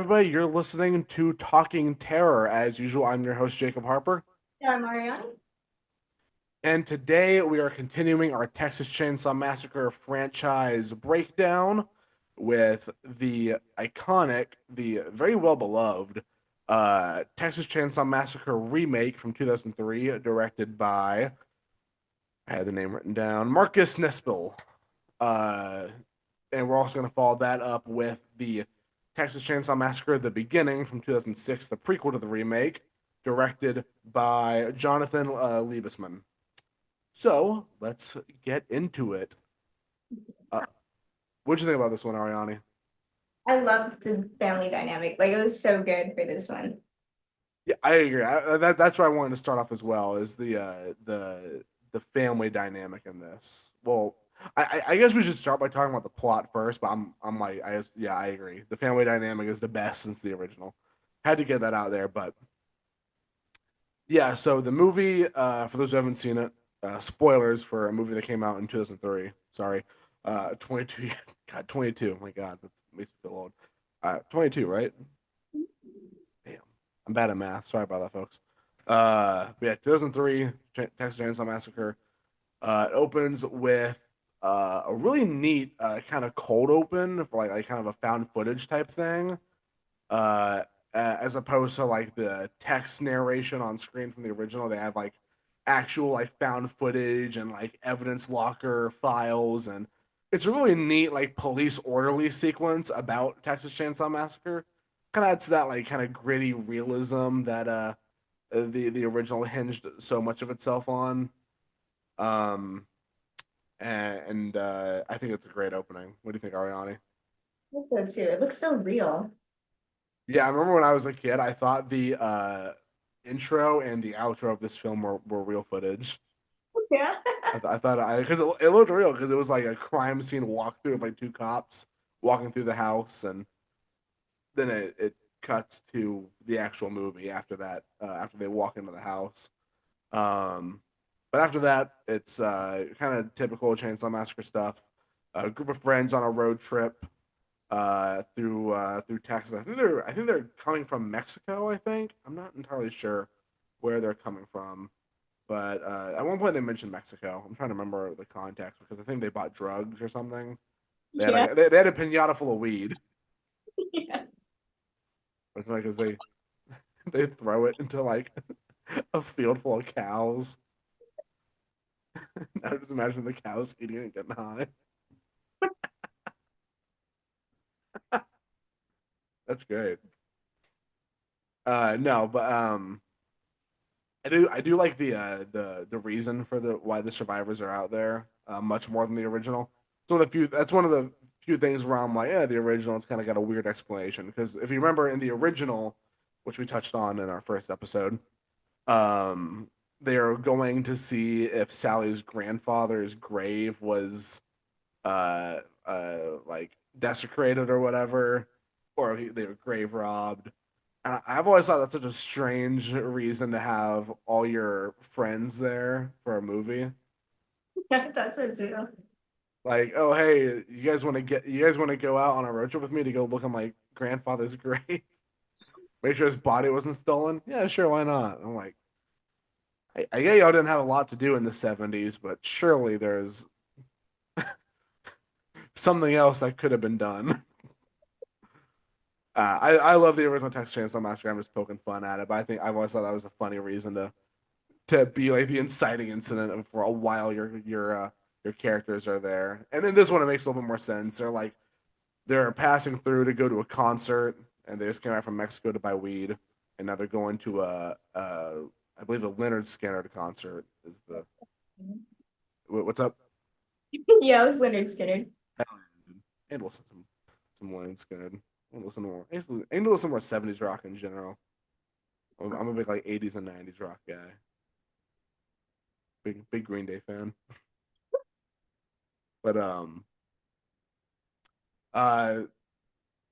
everybody. You're listening to Talking Terror. As usual, I'm your host, Jacob Harper. Yeah, Mariani. And today we are continuing our Texas Chainsaw Massacre franchise breakdown with the iconic, the very well beloved Texas Chainsaw Massacre remake from 2003, directed by, I had the name written down, Marcus Nispel. Uh, and we're also going to follow that up with the Texas Chainsaw Massacre: The Beginning from 2006, the prequel to the remake, directed by Jonathan Liebesman. So let's get into it. Uh, what'd you think about this one, Ariani? I love the family dynamic. Like it was so good for this one. Yeah, I agree. That's where I wanted to start off as well. Is the family dynamic in this? Well, I guess we should start by talking about the plot first. But I'm like yeah, I agree. The family dynamic is the best since the original. Had to get that out there, but yeah. So the movie, for those who haven't seen it, spoilers for a movie that came out in 2003. Sorry, 22. God, 22. Oh my God, that makes me feel old. 22, right? Damn, I'm bad at math. Sorry about that, folks. But yeah, 2003, Texas Chainsaw Massacre. It opens with a really neat kind of cold open for like kind of a found footage type thing, uh, as opposed to like the text narration on screen from the original. They have like actual like found footage and like evidence locker files, and it's a really neat like police orderly sequence about Texas Chainsaw Massacre. Kind of adds to that like kind of gritty realism that the original hinged so much of itself on. Um, and I think it's a great opening. What do you think, Ariani? I think so too. It looks so real. Yeah, I remember when I was a kid, I thought the intro and the outro of this film were real footage. Yeah. I thought because it looked real because it was like a crime scene walkthrough of like two cops walking through the house, and then it cuts to the actual movie after that, after they walk into the house. Um, but after that, it's kind of typical Chainsaw Massacre stuff. A group of friends on a road trip through Texas. I think they're coming from Mexico. I think I'm not entirely sure where they're coming from, but at one point they mentioned Mexico. I'm trying to remember the context because I think they bought drugs or something. They had Yeah. like they had a pinata full of weed. Yeah. It's like because they throw it into like a field full of cows. I just imagine the cows eating it and getting high. That's great. No, but I do like the reason for the why the survivors are out there much more than the original. So the few that's one of the few things where I'm like, yeah, the original it's kind of got a weird explanation because if you remember in the original, which we touched on in our first episode, um, they are going to see if Sally's grandfather's grave was like desecrated or whatever, or they were grave robbed. And I've always thought that's such a strange reason to have all your friends there for a movie. Yeah, that's it too. Like, oh hey, you guys want to go out on a road trip with me to go look at my grandfather's grave? Make sure his body wasn't stolen? Yeah, sure, why not? I'm like, I get y'all didn't have a lot to do in the 70s, but surely there's something else that could have been done. I love the original Texas Chainsaw Massacre. I'm just poking fun at it, but I think I've always thought that was a funny reason to be like the inciting incident of for a while your characters are there. And in this one, it makes a little bit more sense. They're passing through to go to a concert, and they just came out from Mexico to buy weed, and now they're going to I believe a Leonard Skinner concert is the what's up? Yeah, I was Leonard Skinner. And listen to some Leonard Skinner. And listen to more. And listen more 70s rock in general. I'm a big like 80s and 90s rock guy. Big Green Day fan. But uh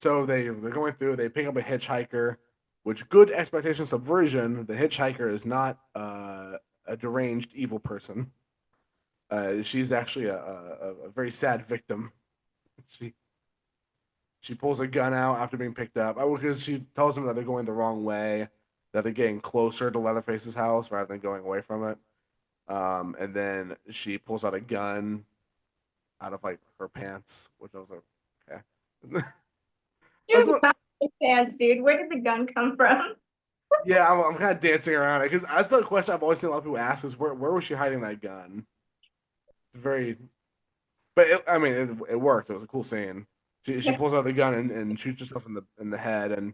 so they're going through, they pick up a hitchhiker, which good expectation subversion, the hitchhiker is not a deranged evil person. She's actually a very sad victim. She she pulls a gun out after being picked up. Because she tells them that they're going the wrong way, that they're getting closer to Leatherface's house rather than going away from it. And then she pulls out a gun out of like her pants, which I was like, okay. That's You're what. not my pants, dude. Where did the gun come from? Yeah, I'm kind of dancing around it because that's the question I've always seen a lot of people ask is where was she hiding that gun? It's very, but I mean, it worked. It was a cool scene. She Yeah. pulls out the gun and shoots herself in the head, and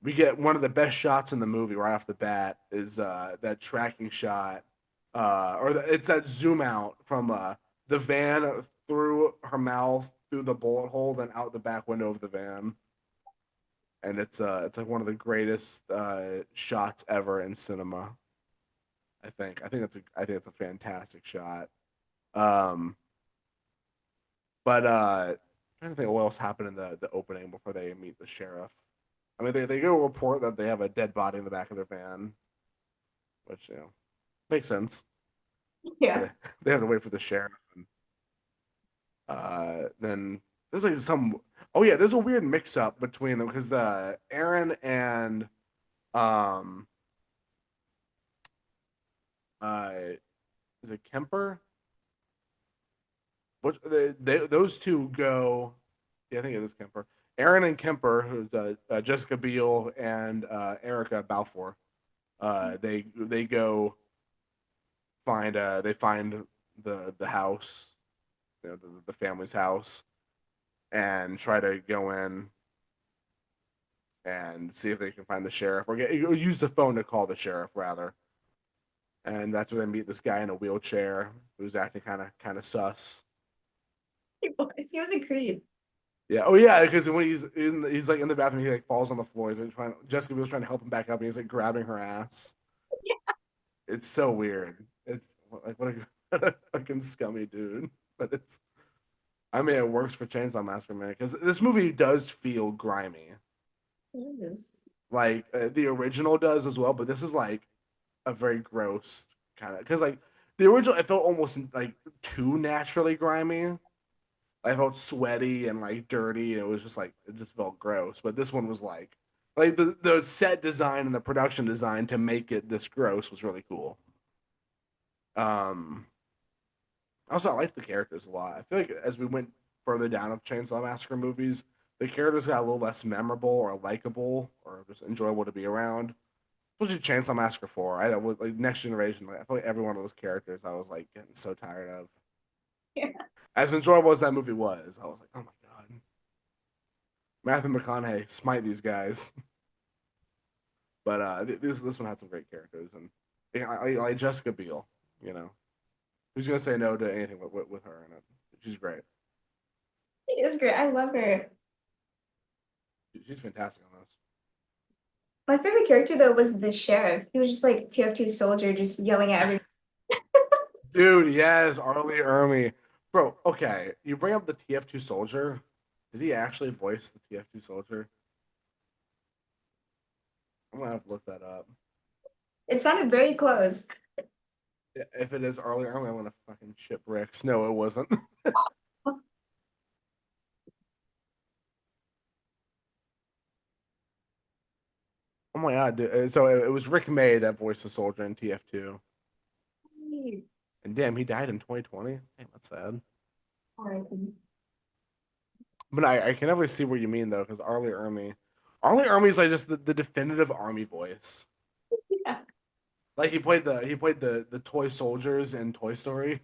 we get one of the best shots in the movie right off the bat is that tracking shot, it's that zoom out from the van through her mouth through the bullet hole, then out the back window of the van, and it's like one of the greatest shots ever in cinema. I think it's a fantastic shot. Um, but I'm trying to think of what else happened in the opening before they meet the sheriff. I mean, they go report that they have a dead body in the back of their van, which makes sense. But Yeah. they have to wait for the sheriff, and then there's like some. Oh yeah, there's a weird mix up between them because Aaron and um uh is it Kemper? What those two go? Yeah, I think it is Kemper. Aaron and Kemper, who's Jessica Biel and Erica Balfour. They go find the house, the family's house, and try to go in and see if they can find the sheriff or use the phone to call the sheriff rather. And that's where they meet this guy in a wheelchair who's acting kind of sus. He was a creep. Yeah. Oh yeah, because when he's like in the bathroom, he like falls on the floor. He's like trying. Jessica was trying to help him back up, and he's like grabbing her ass. It's so weird. It's like what a, what a fucking scummy dude. But it's. I mean, it works for Chainsaw Massacre, man, because this movie does feel grimy. Yes. Like the original does as well, but this is like a very gross kind of because like the original, it felt almost like too naturally grimy. I felt sweaty and like dirty. And it was just like it just felt gross. But this one was like the set design and the production design to make it this gross was really cool. Um, Also I liked the characters a lot. I feel like as we went further down with Chainsaw Massacre movies, the characters got a little less memorable or likable or just enjoyable to be around. Especially Chainsaw Massacre 4. I was like Next Generation. Like, I feel like every one of those characters I was like getting so tired of. Yeah. As enjoyable as that movie was, I was like, oh my god, Matthew McConaughey, smite these guys. But this one had some great characters, and yeah, like Jessica Biel. You know, who's gonna say no to anything with her in it? She's great. She is great. I love her. She's fantastic on this. My favorite character though was the sheriff. He was just like TF2 soldier just yelling at everyone. Dude, yes, Arlie Ermy. Bro, okay, you bring up the TF2 soldier. Did he actually voice the TF2 soldier? I'm gonna have to look that up. It sounded very close. If it is Arlie Ermy, I'm gonna fucking shit bricks. No, it wasn't. Oh my god, dude. So it was Rick May that voiced the soldier in TF2. And damn, he died in 2020. Damn, that's sad. But I can never see what you mean though, because Arlie Ermy is like just the definitive army voice. Yeah. Like he played the toy soldiers in Toy Story.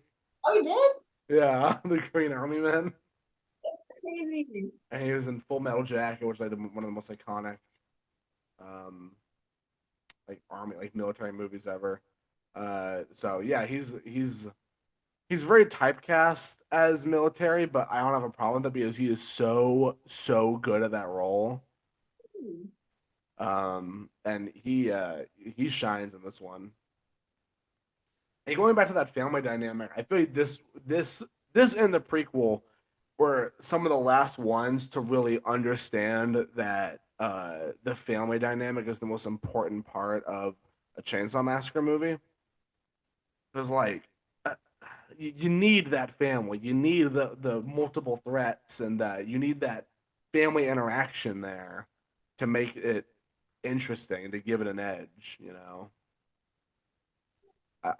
Oh, you did? Yeah, the Green Army Man. That's crazy. And he was in Full Metal Jacket, which is like one of the most iconic um like army like military movies ever. So yeah, he's very typecast as military, but I don't have a problem with that because he is so good at that role. And he shines in this one. And going back to that family dynamic, I feel like this and the prequel were some of the last ones to really understand that the family dynamic is the most important part of a Chainsaw Massacre movie. Because like uh, you need that family, you need the multiple threats, and that you need that family interaction there to make it interesting, to give it an edge, you know.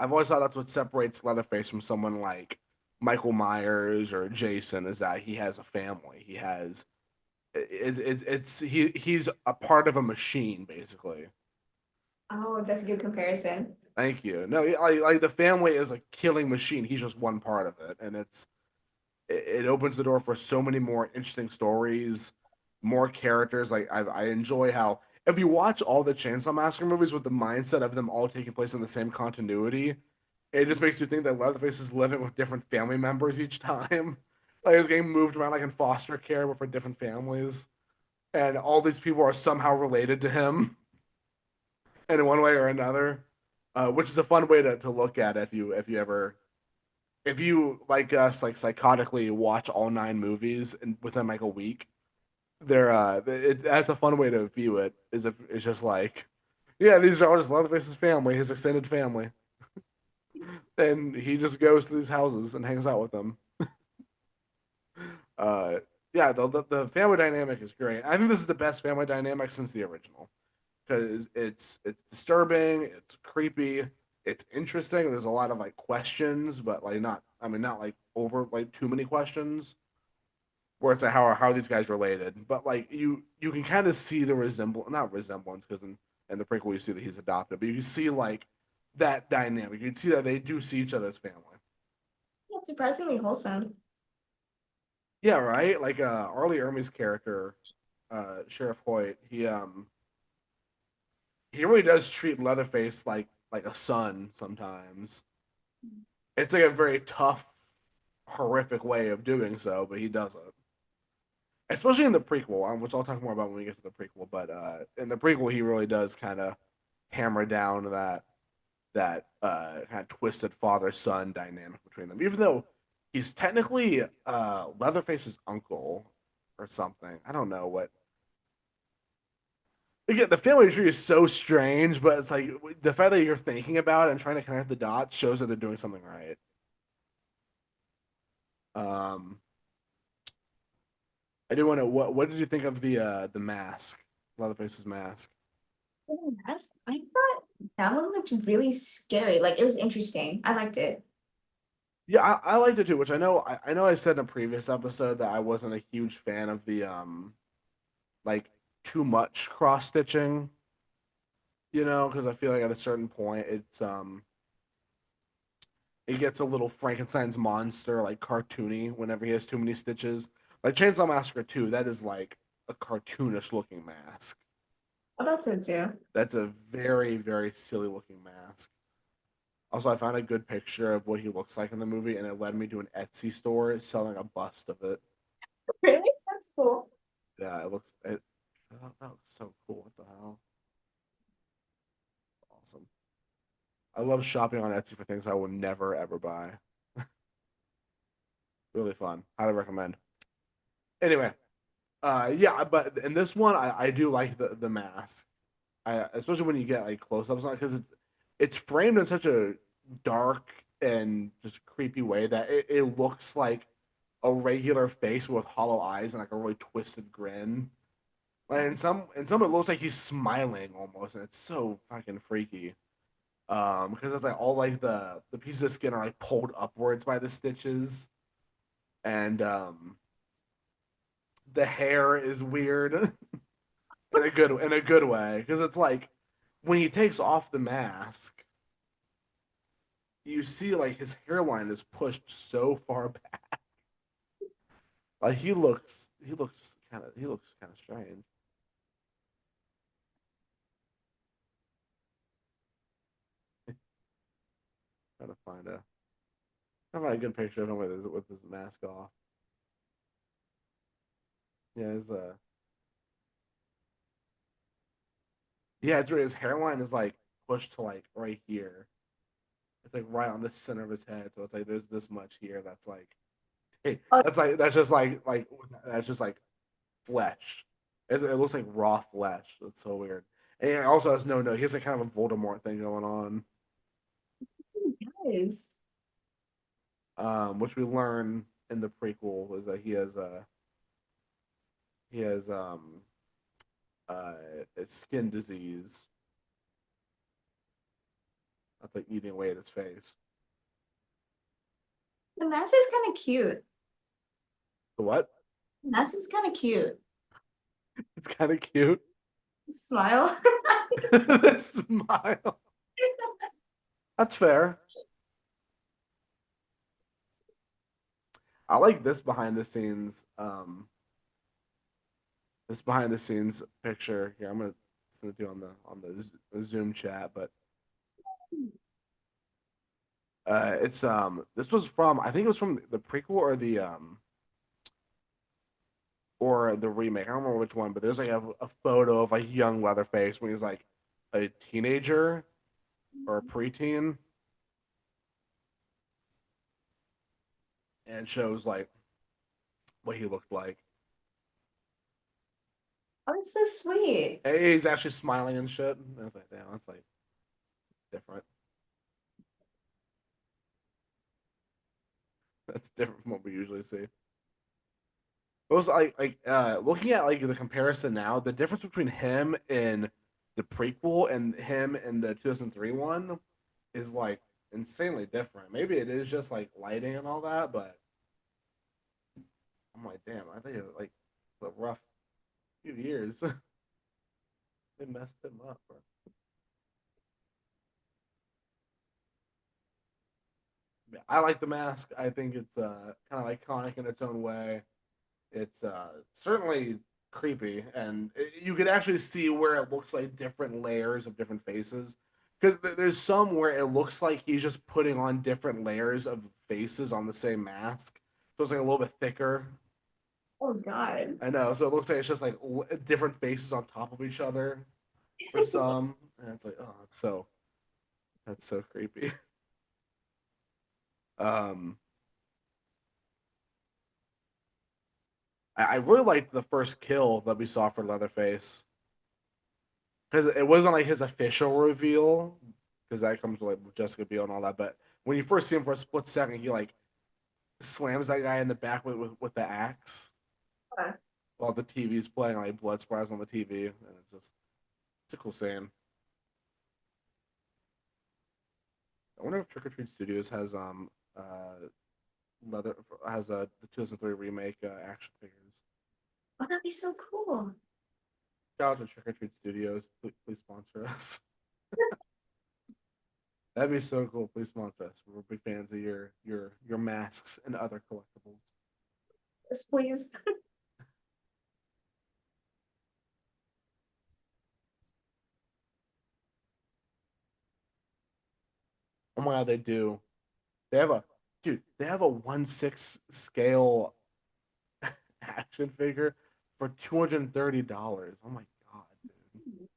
I've always thought that's what separates Leatherface from someone like Michael Myers or Jason, is that he has a family. He has he's a part of a machine basically. Oh, that's a good comparison. Thank you. No, like the family is a killing machine. He's just one part of it, and it opens the door for so many more interesting stories, more characters. Like I enjoy how if you watch all the Chainsaw Massacre movies with the mindset of them all taking place in the same continuity, it just makes you think that Leatherface is living with different family members each time. Like he's getting moved around like in foster care, but for different families, and all these people are somehow related to him in one way or another, which is a fun way to look at it if you ever if you like us like psychotically watch all nine movies in, within like a week. That's a fun way to view it. Is if it's just like, yeah, these are all just Leatherface's family, his extended family, and he just goes to these houses and hangs out with them. Uh, yeah, the family dynamic is great. I think this is the best family dynamic since the original because it's disturbing, it's creepy, it's interesting. There's a lot of like questions, but like not I mean not like over like too many questions where it's like how are these guys related? But like you can kind of see the resemblance, not resemblance, because in the prequel you see that he's adopted, but you can see like that dynamic. You can see that they do see each other as family. Yeah, it's surprisingly wholesome. Yeah, right. Like Arlie Ermey's character, Sheriff Hoyt, he really does treat Leatherface like a son sometimes. It's like a very tough, horrific way of doing so, but he does it. Especially in the prequel, which I'll talk more about when we get to the prequel. But in the prequel, he really does kind of hammer down that kind of twisted father son dynamic between them. Even though he's technically Leatherface's uncle or something. I don't know what. Again, the family tree is so strange, but it's like the fact that you're thinking about it and trying to connect the dots shows that they're doing something right. Um, I do want to. What did you think of the mask, Leatherface's mask? Oh, I thought that one looked really scary. Like it was interesting. I liked it. Yeah, I liked it too. Which I know I said in a previous episode that I wasn't a huge fan of the like too much cross stitching. You know, because I feel like at a certain point it gets a little Frankenstein's monster like cartoony whenever he has too many stitches. Like Chainsaw Massacre 2, that is like a cartoonish looking mask. I thought so too. That's a very, very silly looking mask. Also, I found a good picture of what he looks like in the movie, and it led me to an Etsy store selling a bust of it. Really? That's cool. Yeah, that looks so cool. What the hell? Awesome. I love shopping on Etsy for things I will never ever buy. Really fun. Highly recommend. Anyway, yeah, but in this one, I do like the mask. Especially when you get like close ups on it because it's framed in such a dark and just creepy way that it looks like a regular face with hollow eyes and like a really twisted grin. Like in some it looks like he's smiling almost, and it's so fucking freaky. Because it's like all like the pieces of skin are like pulled upwards by the stitches, and the hair is weird in a good way because it's like when he takes off the mask, you see like his hairline is pushed so far back. Like he looks kind of strange. Trying to find a good picture of him with his mask off. Yeah, yeah, it's his hairline is like pushed to like right here. It's like right on the center of his head. So it's like there's this much here that's like hey, Oh, that's just like that's just like flesh. It looks like raw flesh. It's so weird. And he also has no. He has like kind of a Voldemort thing going on, guys. which we learn in the prequel is that he has uh a skin disease that's like eating away at his face. The mask is kind of cute. The what? The mask is kind of cute. It's kind of cute. Smile. The smile. That's fair. I like this behind the scenes. This behind the scenes picture here. I'm gonna send it to you on the Zoom chat, but it's this was from I think it was from the prequel or the remake. I don't remember which one, but there's like a photo of like young Leatherface when he's like a teenager or a preteen, and shows like what he looked like. Oh, it's so sweet. And he's actually smiling and shit. And I was like, damn, that's like different. That's different from what we usually see. It was looking at like the comparison now, the difference between him in the prequel and him in the 2003 one is like insanely different. Maybe it is just like lighting and all that, but I'm like, damn, I think it was like a rough few years. They messed him up, bro. Yeah, I like the mask. I think it's kind of iconic in its own way. It's certainly creepy, and you could actually see where it looks like different layers of different faces. Because there's some where it looks like he's just putting on different layers of faces on the same mask, so it's like a little bit thicker. Oh God. I know, so it looks like it's just like different faces on top of each other for some, and it's like, oh, that's so creepy. Um, I really liked the first kill that we saw for Leatherface because it wasn't like his official reveal because that comes with, like with Jessica Biel and all that. But when you first see him for a split second, he like slams that guy in the back with the axe while the TV's playing like blood splatters on the TV, and it's a cool scene. I wonder if Trick or Treat Studios has leather has the 2003 remake action figures. Oh, that'd be so cool. Shout out to Trick or Treat Studios. Please sponsor us. That'd be so cool. Please sponsor us. We're big fans of your masks and other collectibles. Yes, please. Oh my god, they do. They have a dude. They have a 1/6 scale action figure for $230. Oh my god, dude.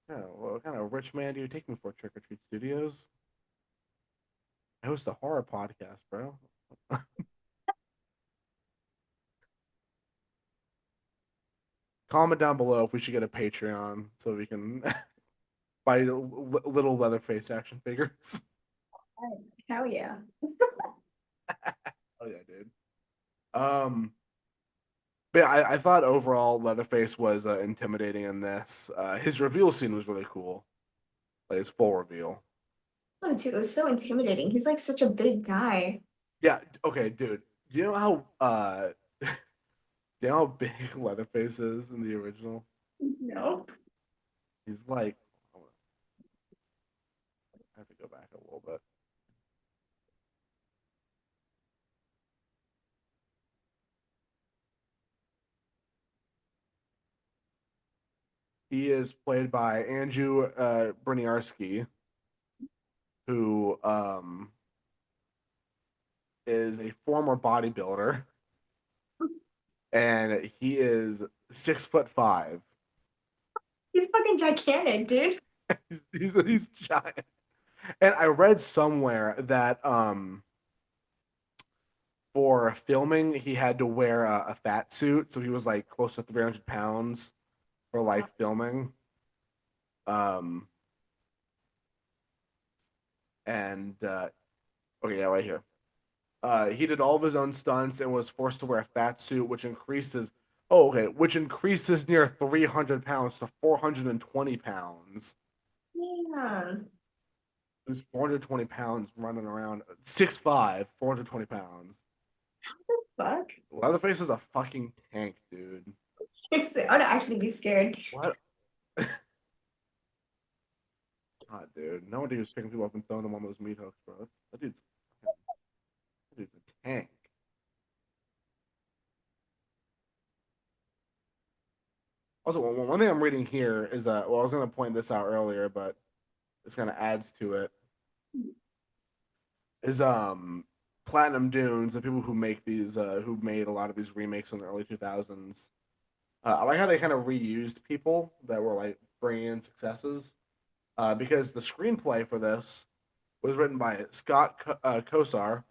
Yeah, what kind of rich man do you take me for, Trick or Treat Studios? I host a horror podcast, bro. Comment down below if we should get a Patreon so we can buy little Leatherface action figures. Hell yeah. Oh yeah, dude. Um, but yeah, I thought overall Leatherface was intimidating in this. His reveal scene was really cool, like his full reveal. So too, it was so intimidating. He's like such a big guy. Yeah. Okay, dude. Do you know how do you know how big Leatherface is in the original? No. He's like, I have to go back a little bit. He is played by Andrew Briniarski, who is a former bodybuilder, and he is 6'5". He's fucking gigantic, dude. He's giant. And I read somewhere that for filming he had to wear a fat suit, so he was like close to 300 pounds for like filming. Um, and okay, yeah, right here. He did all of his own stunts and was forced to wear a fat suit, which increased his oh okay, which increases near 300 pounds to 420 pounds. Yeah. He was 420 pounds running around 6'5", 420 pounds. Fuck. Leatherface is a fucking tank, dude. Seriously, I'd actually be scared. What? God, dude. No one was picking people up and throwing them on those meat hooks, bro. That dude's a tank. Also, one thing I'm reading here is well, I was going to point this out earlier, but this kind of adds to it. Is Platinum Dunes, the people who make these, who made a lot of these remakes in the early 2000s. I like how they kind of reused people that were like bringing in successes, because the screenplay for this was written by Scott Kosar,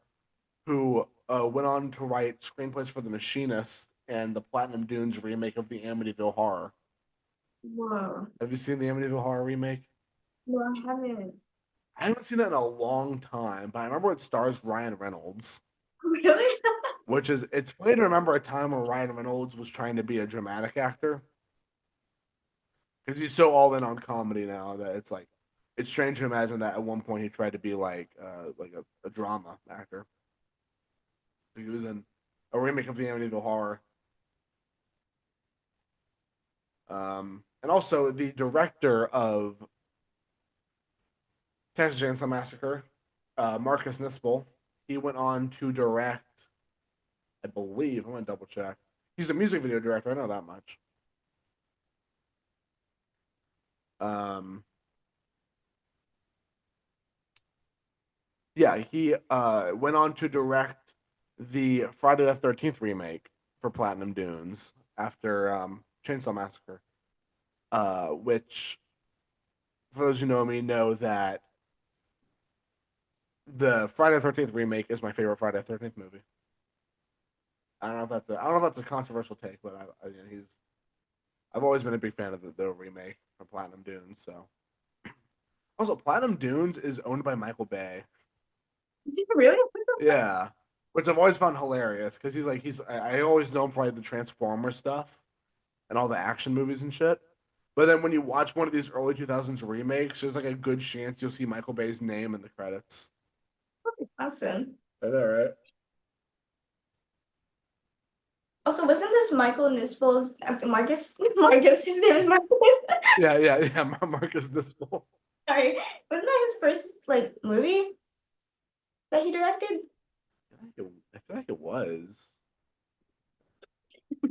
who went on to write screenplays for The Machinist and the Platinum Dunes remake of the Amityville Horror. Whoa. Have you seen the Amityville Horror remake? No, I haven't. I haven't seen that in a long time, but I remember it stars Ryan Reynolds, Really? which is it's funny to remember a time when Ryan Reynolds was trying to be a dramatic actor because he's so all in on comedy now that it's like it's strange to imagine that at one point he tried to be like a drama actor. He was in a remake of the Amityville Horror. And also the director of Texas Chainsaw Massacre, Marcus Nispel, he went on to direct, I believe, I'm gonna double check. He's a music video director, I know that much. Um, yeah, he went on to direct the Friday the 13th remake for Platinum Dunes after Chainsaw Massacre, which, for those who know me, know that the Friday the 13th remake is my favorite Friday the 13th movie. I don't know if that's a controversial take, but I've always been a big fan of the remake of Platinum Dunes. So also Platinum Dunes is owned by Michael Bay. Is it really? Yeah, which I've always found hilarious because I always know him for like the Transformer stuff and all the action movies and shit. But then when you watch one of these early 2000s remakes, there's like a good chance you'll see Michael Bay's name in the credits. Awesome. I know, right? Also, wasn't this Michael Nispel's Marcus? Marcus, his name is Marcus. Yeah. Marcus Nispel. Sorry. Wasn't that his first like movie that he directed? I feel like it was. So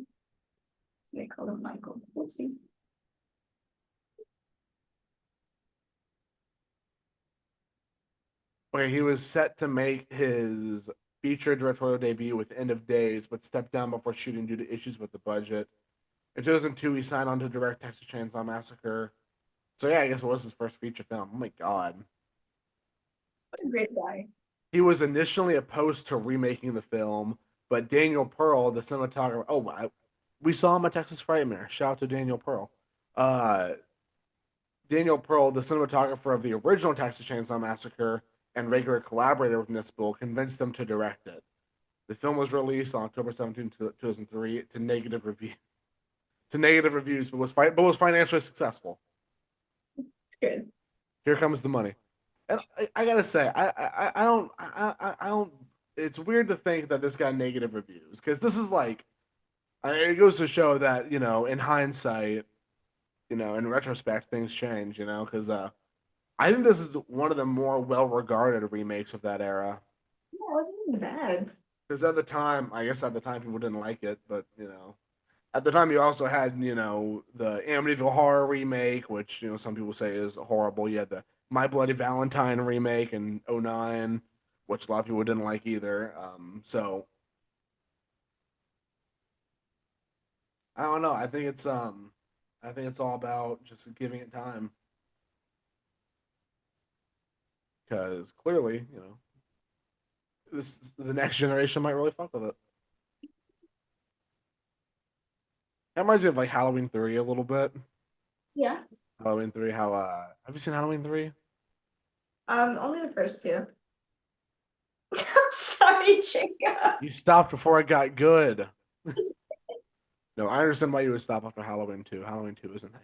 they call him Michael. Whoopsie. Okay, he was set to make his feature directorial debut with End of Days, but stepped down before shooting due to issues with the budget. In 2002, he signed on to direct Texas Chainsaw Massacre. So yeah, I guess it was his first feature film. Oh my god. What a great guy. He was initially opposed to remaking the film, but Daniel Pearl, the cinematographer, we saw him at Texas Frightmare. Shout out to Daniel Pearl. Uh, Daniel Pearl, the cinematographer of the original Texas Chainsaw Massacre and regular collaborator with Nispel, convinced them to direct it. The film was released on October 17, 2003 to negative reviews, but was financially successful. It's good. Here comes the money. And I gotta say, I don't. It's weird to think that this got negative reviews because this is like, it goes to show that in hindsight, in retrospect, things change. Because I think this is one of the more well-regarded remakes of that era. Yeah, it wasn't even bad. Because at the time, I guess at the time people didn't like it, but at the time you also had the Amityville Horror remake, which some people say is horrible. You had the My Bloody Valentine remake in '09, which a lot of people didn't like either. So I don't know. I think it's all about just giving it time because clearly the next generation might really fuck with it. That reminds me of like Halloween 3 a little bit. Yeah. Halloween 3, how have you seen Halloween 3? Only the first two. I'm sorry. gummy chewing gum. You stopped before it got good. No, I understand why you would stop after Halloween 2. Halloween 2 isn't that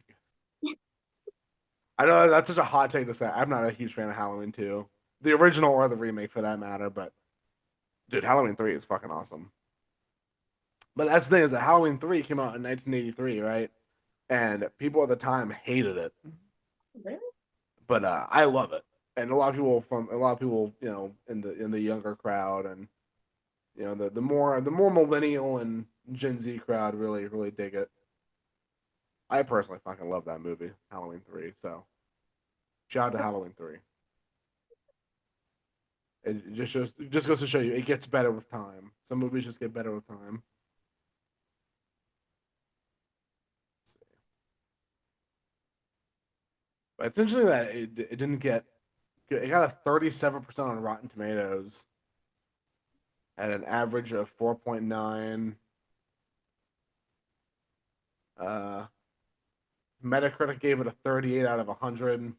good. I know that's such a hot take to say. I'm not a huge fan of Halloween 2. The original or the remake for that matter, but dude, Halloween 3 is fucking awesome. But that's the thing is that Halloween 3 came out in 1983, right? And people at the time hated it. Really? But I love it. And a lot of people, in the younger crowd and the more millennial and Gen Z crowd really dig it. I personally fucking love that movie, Halloween 3. So shout out to Halloween 3. It just goes to show you it gets better with time. Some movies just get better with time. But it's interesting that it didn't get it got a 37% on Rotten Tomatoes at an average of 4.9. Uh, Metacritic gave it a 38 out of 100.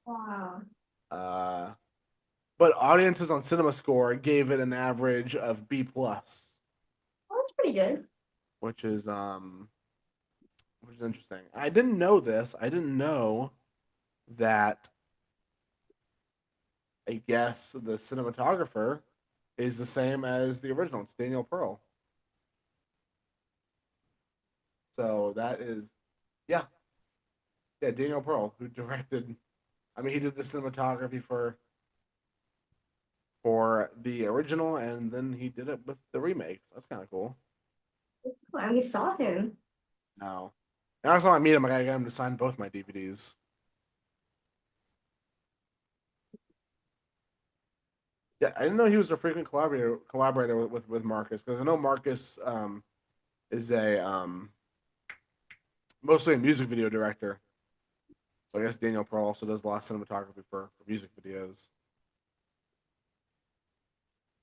Wow. Uh, but audiences on CinemaScore gave it an average of B plus, Well, that's pretty good. which is which is interesting. I didn't know this. I didn't know that. I guess the cinematographer is the same as the original. It's Daniel Pearl. So that is, yeah, yeah, Daniel Pearl, who directed. I mean, he did the cinematography for the original, and then he did it with the remake. That's kind of cool. That's cool. And we saw him. No, and also I meet him. I gotta get him to sign both my DVDs. Yeah, I didn't know he was a frequent collaborator with Marcus because I know Marcus is a mostly a music video director. So I guess Daniel Pearl also does a lot of cinematography for music videos.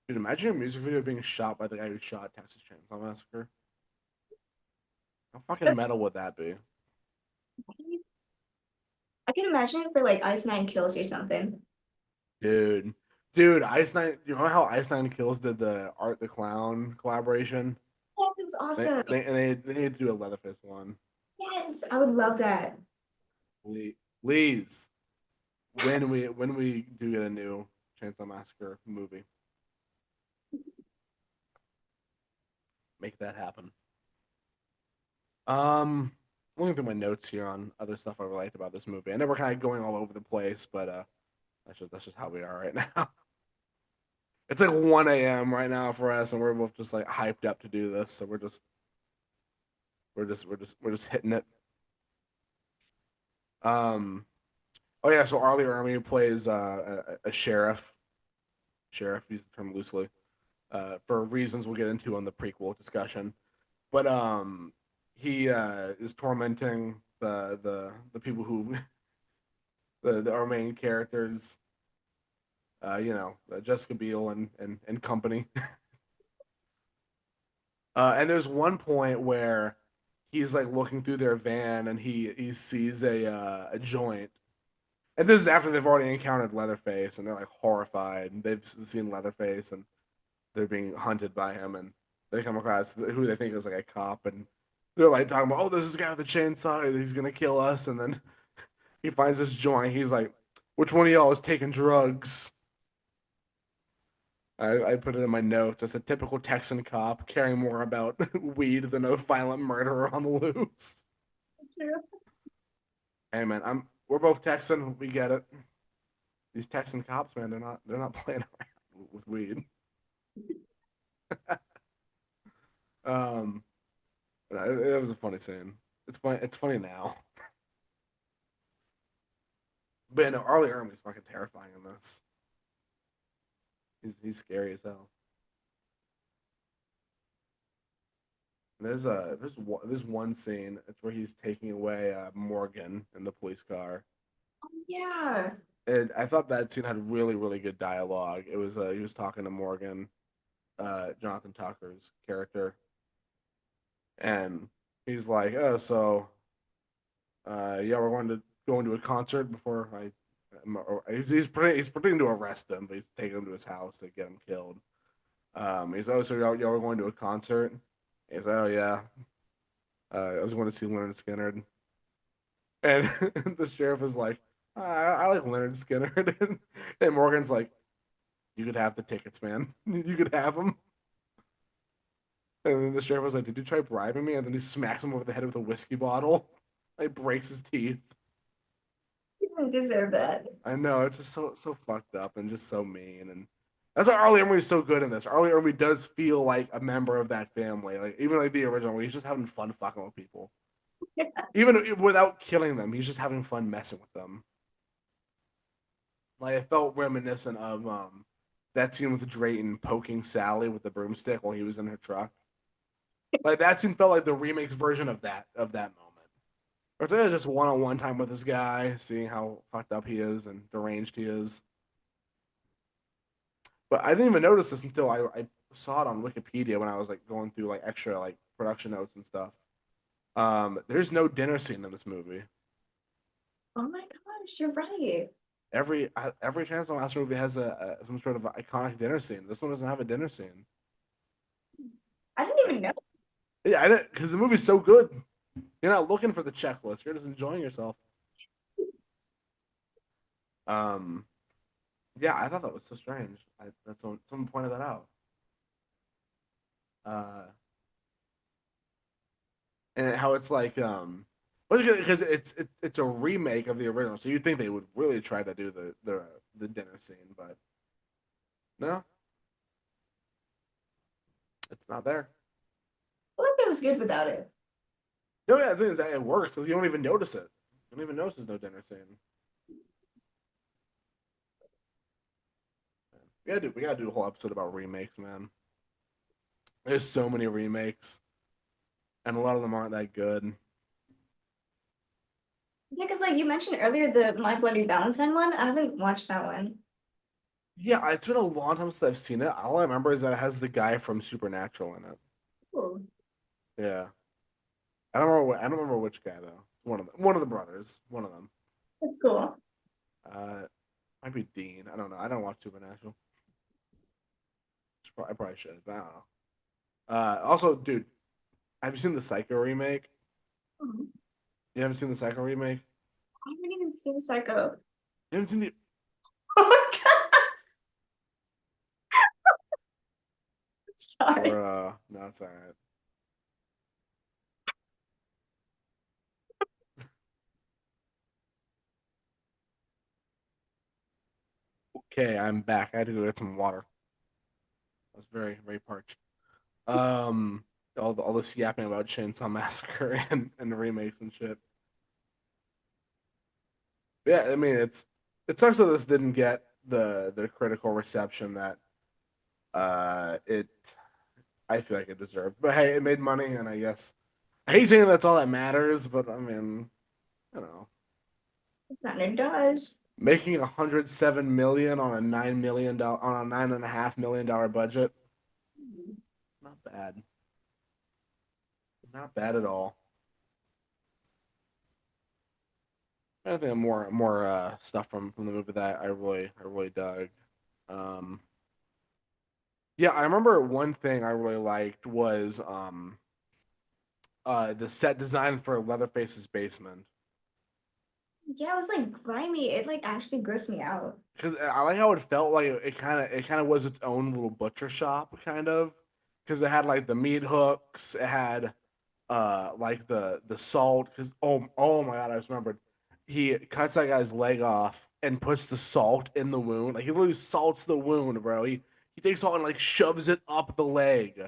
Dude, imagine a music video being shot by the guy who shot Texas Chainsaw Massacre. How fucking metal would that be? I can imagine it for like Ice Nine Kills or something. Dude. Dude, Ice Nine, you know how Ice Nine Kills did the Art the Clown collaboration? Yes, it's awesome. They need to do a Leatherface one. Yes, I would love that. Please, when we do get a new Chainsaw Massacre movie, make that happen. Looking through my notes here on other stuff I liked about this movie. I know we're kind of going all over the place, but that's just how we are right now. It's like 1 a.m. right now for us, and we're both just like hyped up to do this. So we're just hitting it. Um. Oh yeah. So Arlie Ermy plays a sheriff. Sheriff, use the term loosely, for reasons we'll get into on the prequel discussion. But he is tormenting the people who our main characters. Jessica Biel and company. And there's one point where he's like looking through their van and he sees a joint. And this is after they've already encountered Leatherface and they're like horrified and they've seen Leatherface and they're being hunted by him and they come across who they think is like a cop and they're like talking about, oh, this is the guy with the chainsaw, he's gonna kill us, and then he finds this joint. He's like, which one of y'all is taking drugs? I put it in my notes as a typical Texan cop caring more about weed than a violent murderer on the loose. Hey man, we're both Texan. We get it. These Texan cops, man, they're not playing around with weed. Um, it was a funny scene. It's funny. It's funny now. But no, Arlie Ermey's fucking terrifying in this. He's scary as hell. There's one scene. It's where he's taking away Morgan in the police car, Yeah. and I thought that scene had really good dialogue. It was he was talking to Morgan, Jonathan Tucker's character, and he's like, "Oh, so yeah, we're going to a concert before I." He's pretending to arrest him, but he's taking him to his house to get him killed. He's oh, so y'all were going to a concert? He's oh yeah, I was going to see Leonard Skinner, and the sheriff is like, I like Leonard Skinner, and Morgan's like, you could have the tickets, man. You could have them. And then the sheriff was like, did you try bribing me? And then he smacks him over the head with a whiskey bottle. Like breaks his teeth. You don't deserve that. I know it's just so fucked up and just so mean, and that's why Arlie Ermey is so good in this. Arlie Ermey does feel like a member of that family, like even like the original, where he's just having fun fucking with people, even without killing them. He's just having fun messing with them. Like it felt reminiscent of that scene with Drayton poking Sally with the broomstick while he was in her truck. Like that scene felt like the remix version of that moment. Or it's just one-on-one time with this guy, seeing how fucked up he is and deranged he is. But I didn't even notice this until I saw it on Wikipedia when I was like going through like extra like production notes and stuff. There's no dinner scene in this movie. Oh my gosh, you're right. Every Transformers Master movie has a some sort of iconic dinner scene. This one doesn't have a dinner scene. I didn't even know. Yeah, I didn't because the movie's so good. You're not looking for the checklist. You're just enjoying yourself. Um, yeah, I thought that was so strange. That's someone pointed that out. Uh, and how it's like because it's a remake of the original, so you'd think they would really try to do the dinner scene, but no, it's not there. I feel like it was good without it. No, yeah, the thing is that it works because you don't even notice it. You don't even notice there's no dinner scene. We gotta do a whole episode about remakes, man. There's so many remakes, and a lot of them aren't that good. Yeah, because like you mentioned earlier, the My Bloody Valentine one, I haven't watched that one. Yeah, it's been a long time since I've seen it. All I remember is that it has the guy from Supernatural in it. Cool. Yeah, I don't remember which guy though. One of the brothers. One of them. That's cool. Uh, might be Dean. I don't know. I don't watch Supernatural. I probably should, but I don't know. Also, dude, have you seen the Psycho remake? Mhm. You haven't seen the Psycho remake? I haven't even seen Psycho. You haven't seen the Oh my God. Sorry. no, it's all right. Okay, I'm back. I had to go get some water. I was very parched. Um, all this yapping about Chainsaw Massacre and the remakes and shit. Yeah, I mean it sucks that this didn't get the critical reception that it I feel like it deserved. But hey, it made money, and I guess I hate saying that's all that matters, but I mean, you know, And it does. making 107 million on a $9 million on a $9.5 million budget, not bad, not bad at all. I think more stuff from the movie that I really dug. Um, yeah, I remember one thing I really liked was the set design for Leatherface's basement. Yeah, it was like grimy. It like actually grossed me out. Because I like how it felt like it kind of was its own little butcher shop kind of because it had like the meat hooks, it had like the salt because oh my god, I just remembered he cuts that guy's leg off and puts the salt in the wound, like he literally salts the wound, bro. He takes salt and like shoves it up the leg.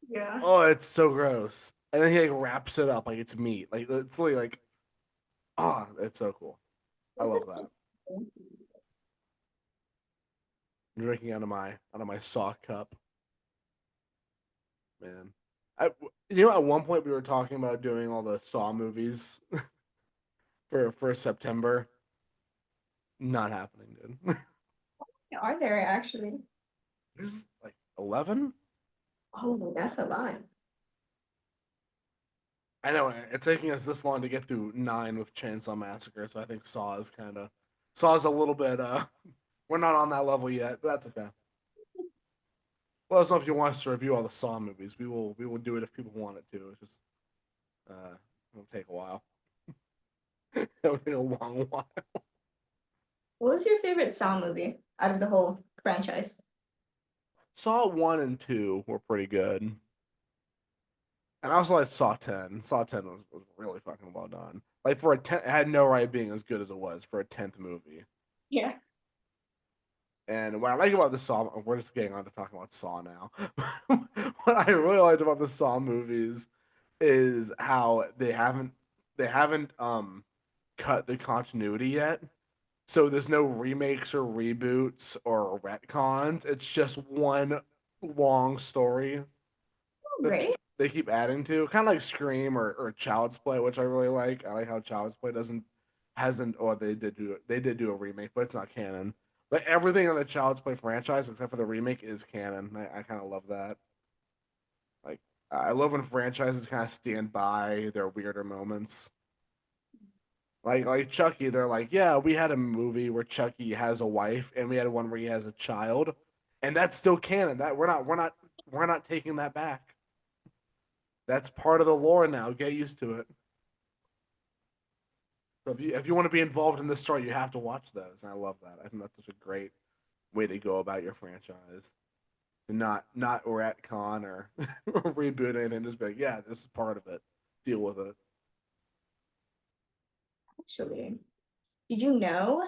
Yeah. Oh, it's so gross. And then he like wraps it up like it's meat, like it's really like it's so cool. I Was it love that. Drinking out of my saw cup, man. I, at one point we were talking about doing all the Saw movies for September. Not happening, dude. Are there actually? There's like 11. Oh, that's a lot. I know it's taking us this long to get through 9 with Chainsaw Massacre, so I think Saw is a little bit. We're not on that level yet, but that's okay. Let us know if you want us to review all the Saw movies. We will do it if people want it to. It's just it'll take a while. It'll take a long while. What was your favorite Saw movie out of the whole franchise? Saw 1 and 2 were pretty good. And I also liked Saw 10. Saw 10 was really fucking well done. Like for a 10, it had no right being as good as it was for a 10th movie. Yeah. And what I like about the Saw, we're just getting on to talking about Saw now. What I really liked about the Saw movies is how they haven't cut the continuity yet. So there's no remakes or reboots or retcons. It's just one long story Oh, that great. they keep adding to, kind of like Scream or Child's Play, which I really like. I like how Child's Play doesn't hasn't or they did do a remake, but it's not canon. But everything in the Child's Play franchise except for the remake is canon. I kind of love that. Like I love when franchises kind of stand by their weirder moments. Like Chucky, they're like, yeah, we had a movie where Chucky has a wife, and we had one where he has a child, and that's still canon. That we're not taking that back. That's part of the lore now. Get used to it. So if you want to be involved in this story, you have to watch those. And I love that. I think that's such a great way to go about your franchise. And not retcon or reboot anything. Just be like, yeah, this is part of it. Deal with it. Actually, did you know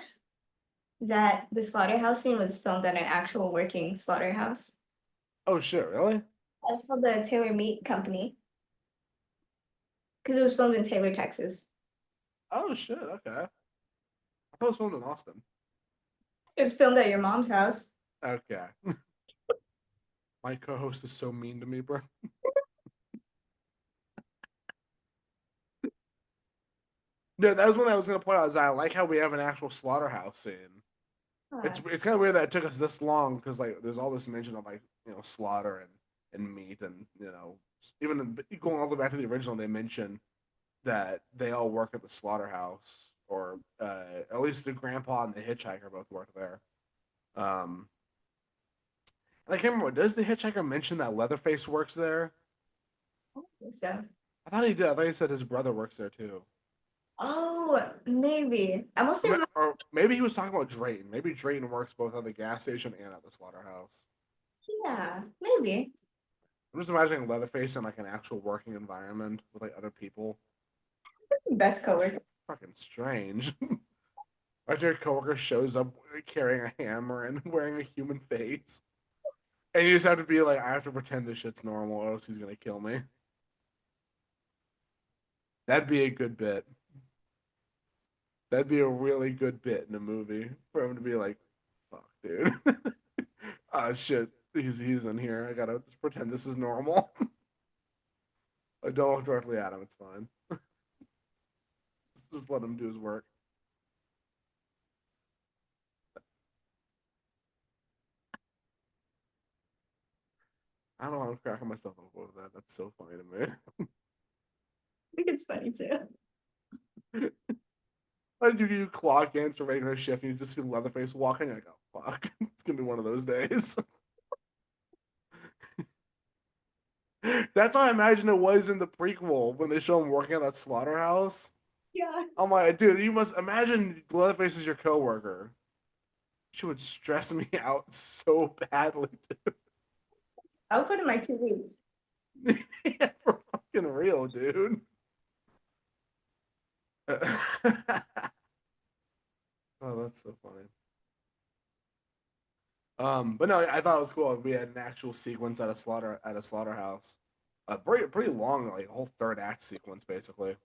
that the slaughterhouse scene was filmed at an actual working slaughterhouse? Oh shit, really? That's called the Taylor Meat Company because it was filmed in Taylor, Texas. Oh shit, okay. I thought it was filmed in Austin. It's filmed at your mom's house. Okay. My co-host is so mean to me, bro. No, that was one I was gonna point out. Is I like how we have an actual slaughterhouse scene. It's Uh, it's kind of weird that it took us this long because like there's all this mention of like slaughter and meat and even going all the way back to the original they mention that they all work at the slaughterhouse or at least the grandpa and the hitchhiker both work there. Um, and I can't remember. Does the hitchhiker mention that Leatherface works there? so, I thought he did. I thought he said his brother works there too. oh, maybe. I mostly remember. Or maybe he was talking about Drayton. Maybe Drayton works both at the gas station and at the slaughterhouse. Yeah, maybe. I'm just imagining Leatherface in like an actual working environment with like other people. Best That's coworker. fucking strange. Like your coworker shows up carrying a hammer and wearing a human face, and you just have to be like, I have to pretend this shit's normal, or else he's gonna kill me. That'd be a good bit. That'd be a really good bit in a movie for him to be like, "Fuck, dude, ah, shit, he's in here. I gotta just pretend this is normal. I don't look directly at him. It's fine. Just let him do his work." I don't know. I'm cracking myself up with that. That's so funny to I think it's funny too. me. Like you clock in for regular shift and you just see Leatherface walking. I go, fuck, it's gonna be one of those days. That's how I imagine it was in the prequel when they show him working at that slaughterhouse. Yeah. I'm like, dude, you must imagine Leatherface is your coworker. She would stress me out so badly, I'll put in my 2 weeks. dude. Yeah, for fucking real, dude. Oh, that's so funny. But no, I thought it was cool. We had an actual sequence at a slaughterhouse. Pretty long, like a whole third act sequence, basically.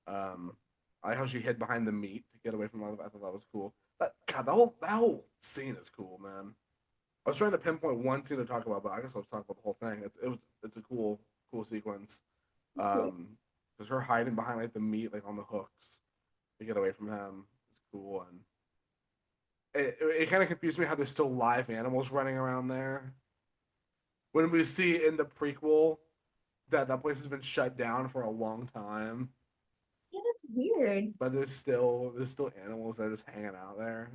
Um, I like how she hid behind the meat to get away from all of it. I thought that was cool. God, that whole scene is cool, man. I was trying to pinpoint one scene to talk about, but I guess I'll talk about the whole thing. It's a cool sequence. Because her hiding behind like the meat, like on the hooks to get away from him is cool, and it kind of confused me how there's still live animals running around there. When we see in the prequel that that place has been shut down for a long time, Yeah, that's weird. but there's still animals that are just hanging out there.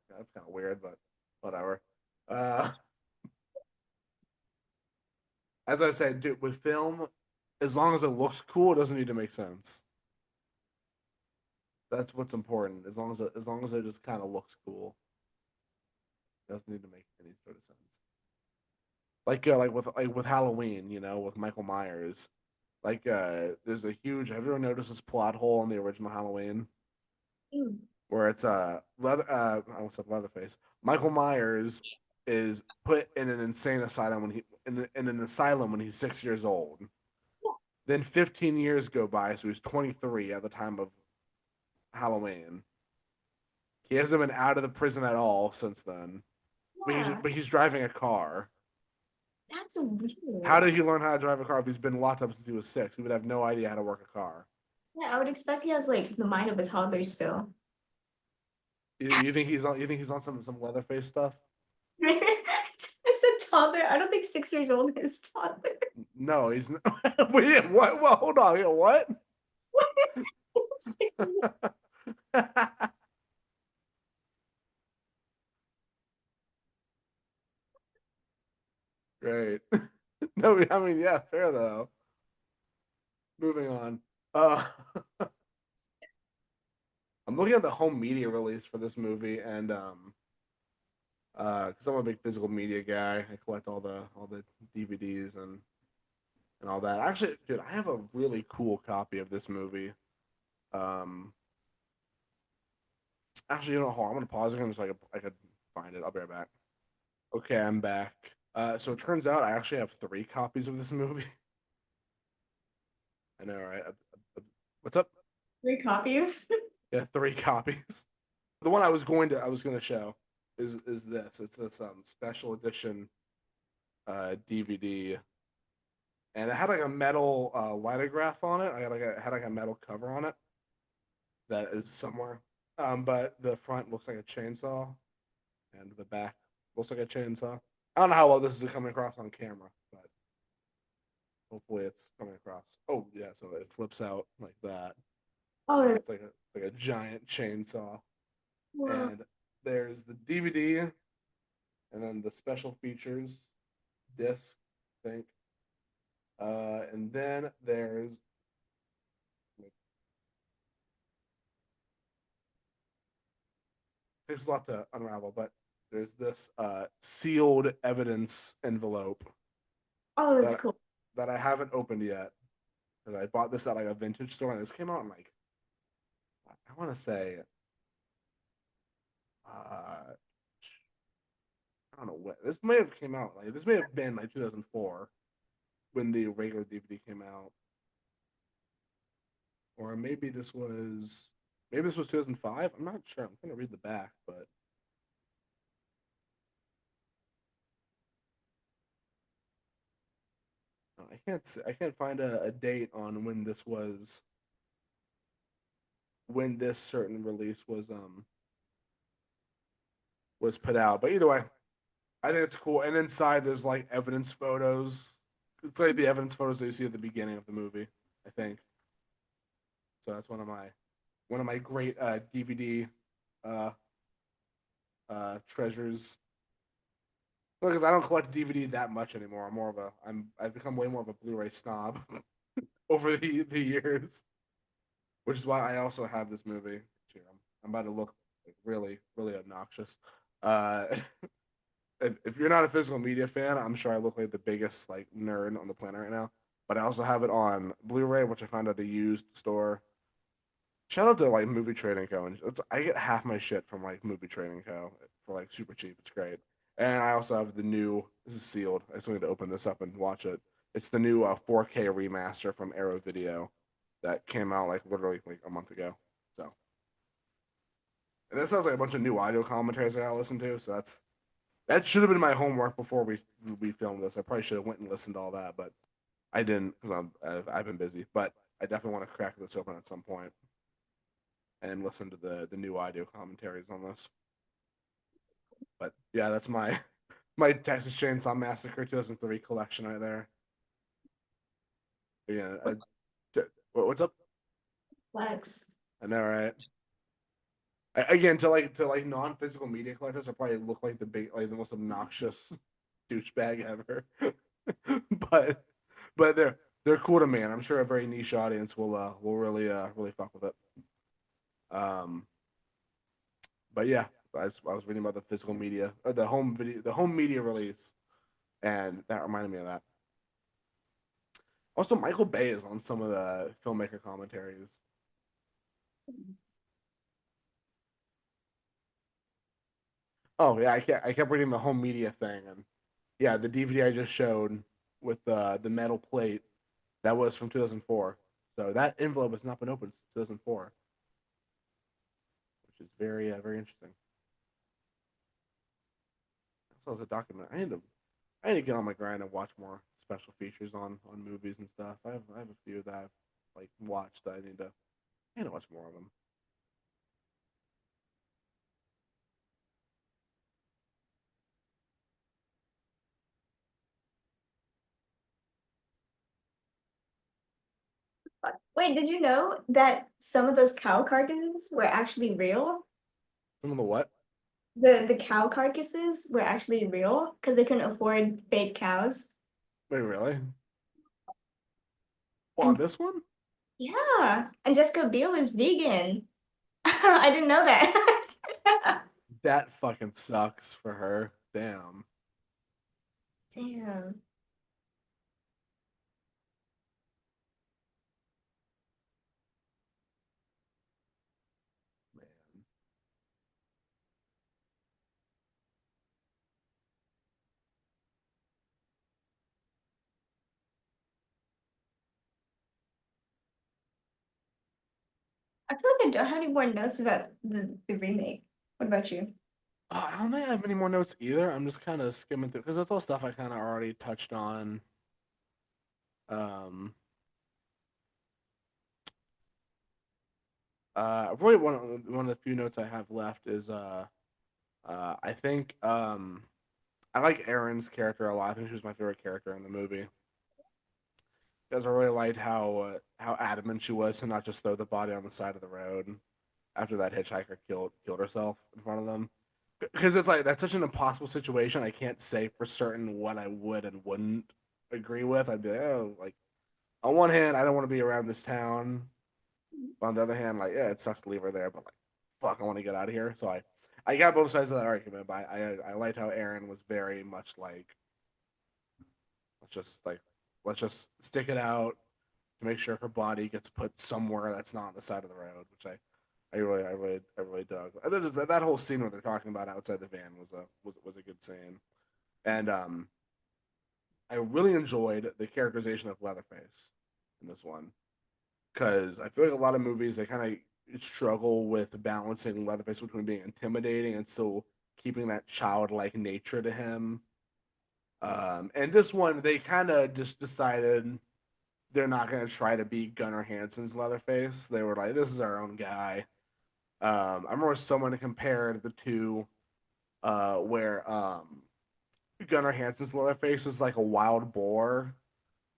Yeah, that's kind of weird, but whatever. Uh, as I said, dude, with film, as long as it looks cool, it doesn't need to make sense. That's what's important. As long as it just kind of looks cool, it doesn't need to make any sort of sense. Like with Halloween, with Michael Myers. There's a huge. Have you ever noticed this plot hole in the original Halloween Mm. where it's leather? I almost said Leatherface. Michael Myers is put in an insane asylum in an asylum when he's 6 years old. Then 15 years go by, so he's 23 at the time of Halloween. He hasn't been out of the prison at all since then. Yeah, But he's driving a car. that's How weird. did he learn how to drive a car if he's been locked up since he was 6? He would have no idea how to work a car. Yeah, I would expect he has like the mind of a toddler still. You think he's on some Leatherface stuff? I said toddler. I don't think 6 years old is toddler. No, he's not. Wait, what? Well, hold on. What? Great. No, I mean, yeah, fair though. Moving on. Uh, I'm looking at the home media release for this movie, and because I'm a big physical media guy, I collect all the DVDs and all that. Actually, dude, I have a really cool copy of this movie. Um, actually, hold on, I'm gonna pause again so I could find it. I'll be right back. Okay, I'm back. So it turns out I actually have three copies of this movie. I know, right? What's up? Three copies. Yeah, three copies. The one I was gonna show is this. It's this special edition DVD, and it had like a metal lithograph on it. Had like a metal cover on it that is somewhere. But the front looks like a chainsaw, and the back looks like a chainsaw. I don't know how well this is coming across on camera, but hopefully it's coming across. Oh yeah, so it flips out like that, Oh, and that's it's like a giant chainsaw. wow. And there's the DVD, and then the special features disc, I think. And then there's a lot to unravel, but there's this sealed evidence envelope Oh, that's that cool. that I haven't opened yet. Because I bought this at like a vintage store, and this came out in like I want to say I don't know what this may have came out like. This may have been like 2004 when the regular DVD came out, or maybe this was 2005. I'm not sure. I'm gonna read the back, but I can't find a date on when this certain release was put out. But either way, I think it's cool. And inside there's like evidence photos. It's like the evidence photos that you see at the beginning of the movie, I think. So that's one of my great DVD uh, treasures. Because I don't collect DVD that much anymore. I've become way more of a Blu-ray snob over the years, which is why I also have this movie. I'm about to look like really obnoxious. Uh, if you're not a physical media fan, I'm sure I look like the biggest like nerd on the planet right now. But I also have it on Blu-ray, which I found at a used store. Shout out to like Movie Trading Co. And I get half my shit from like Movie Trading Co. for like super cheap. It's great. And I also have the new. This is sealed. I still need to open this up and watch it. It's the new 4K remaster from Arrow Video that came out like literally like a month ago. So, and this has like a bunch of new audio commentaries I gotta listen to. So that should have been my homework before we filmed this. I probably should have went and listened to all that, but I didn't because I've been busy. But I definitely want to crack this open at some point and listen to the new audio commentaries on this. But yeah, that's my my Texas Chainsaw Massacre 2003 collection right there. Yeah, what's up? Flex. I know, right? Again, to like non-physical media collectors, I probably look like the most obnoxious douchebag ever. but they're cool to me, and I'm sure a very niche audience will really fuck with it. Um, but yeah, I was reading about the physical media, or the home media release, and that reminded me of that. Also, Michael Bay is on some of the filmmaker commentaries. Oh yeah, I kept reading the home media thing, and yeah, the DVD I just showed with the metal plate that was from 2004. So that envelope has not been opened since 2004, which is very interesting. This was a document. I need to get on my grind and watch more special features on movies and stuff. I have a few that I've like watched. I need to watch more of them. Wait, did you know that some of those cow carcasses were actually real? Some of the what? The cow carcasses were actually real because they couldn't afford fake cows. Wait, really? Well, on And this one, yeah, and Jessica Biel is vegan. I didn't know that. that fucking sucks for her. Damn, Damn. man. I feel like I don't have any more notes about the remake. What about you? I don't think I have any more notes either. I'm just kind of skimming through because that's all stuff I kind of already touched on. Um, really one of the few notes I have left is I think I like Erin's character a lot. I think she was my favorite character in the movie because I really liked how adamant she was to not just throw the body on the side of the road after that hitchhiker killed herself in front of them. Because it's like that's such an impossible situation. I can't say for certain what I would and wouldn't agree with. I'd be like, oh, like on one hand, I don't want to be around this town. But on the other hand, like, yeah, it sucks to leave her there, but like, fuck, I want to get out of here. So I got both sides of that argument. But I liked how Aaron was very much like, let's just like, let's just stick it out to make sure her body gets put somewhere that's not on the side of the road, which I really dug. That whole scene where they're talking about outside the van was a good scene, and I really enjoyed the characterization of Leatherface in this one because I feel like a lot of movies they kind of struggle with balancing Leatherface between being intimidating and still keeping that childlike nature to him. And this one, they kind of just decided they're not going to try to be Gunnar Hansen's Leatherface. They were like, this is our own guy. I remember someone compared the two, where Gunnar Hansen's Leatherface is like a wild boar,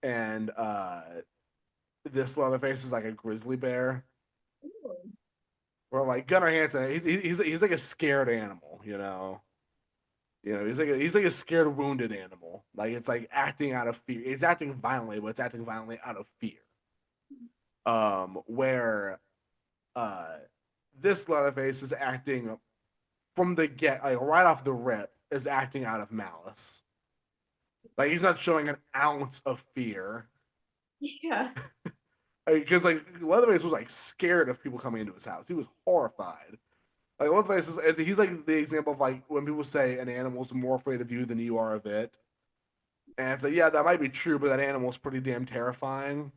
and this Leatherface is like a grizzly bear. Where like Gunnar Hansen, he's like a scared animal, you know. He's like a scared, wounded animal. Like it's like acting out of fear. It's acting violently, but it's acting violently out of fear. Where uh, this Leatherface is acting from the get, like right off the rip, is acting out of malice. Like he's not showing an ounce of fear. Yeah. Because like Leatherface was like scared of people coming into his house. He was horrified. Like Leatherface he's like the example of like when people say an animal's more afraid of you than you are of it. And it's like, yeah, that might be true, but that animal's pretty damn terrifying.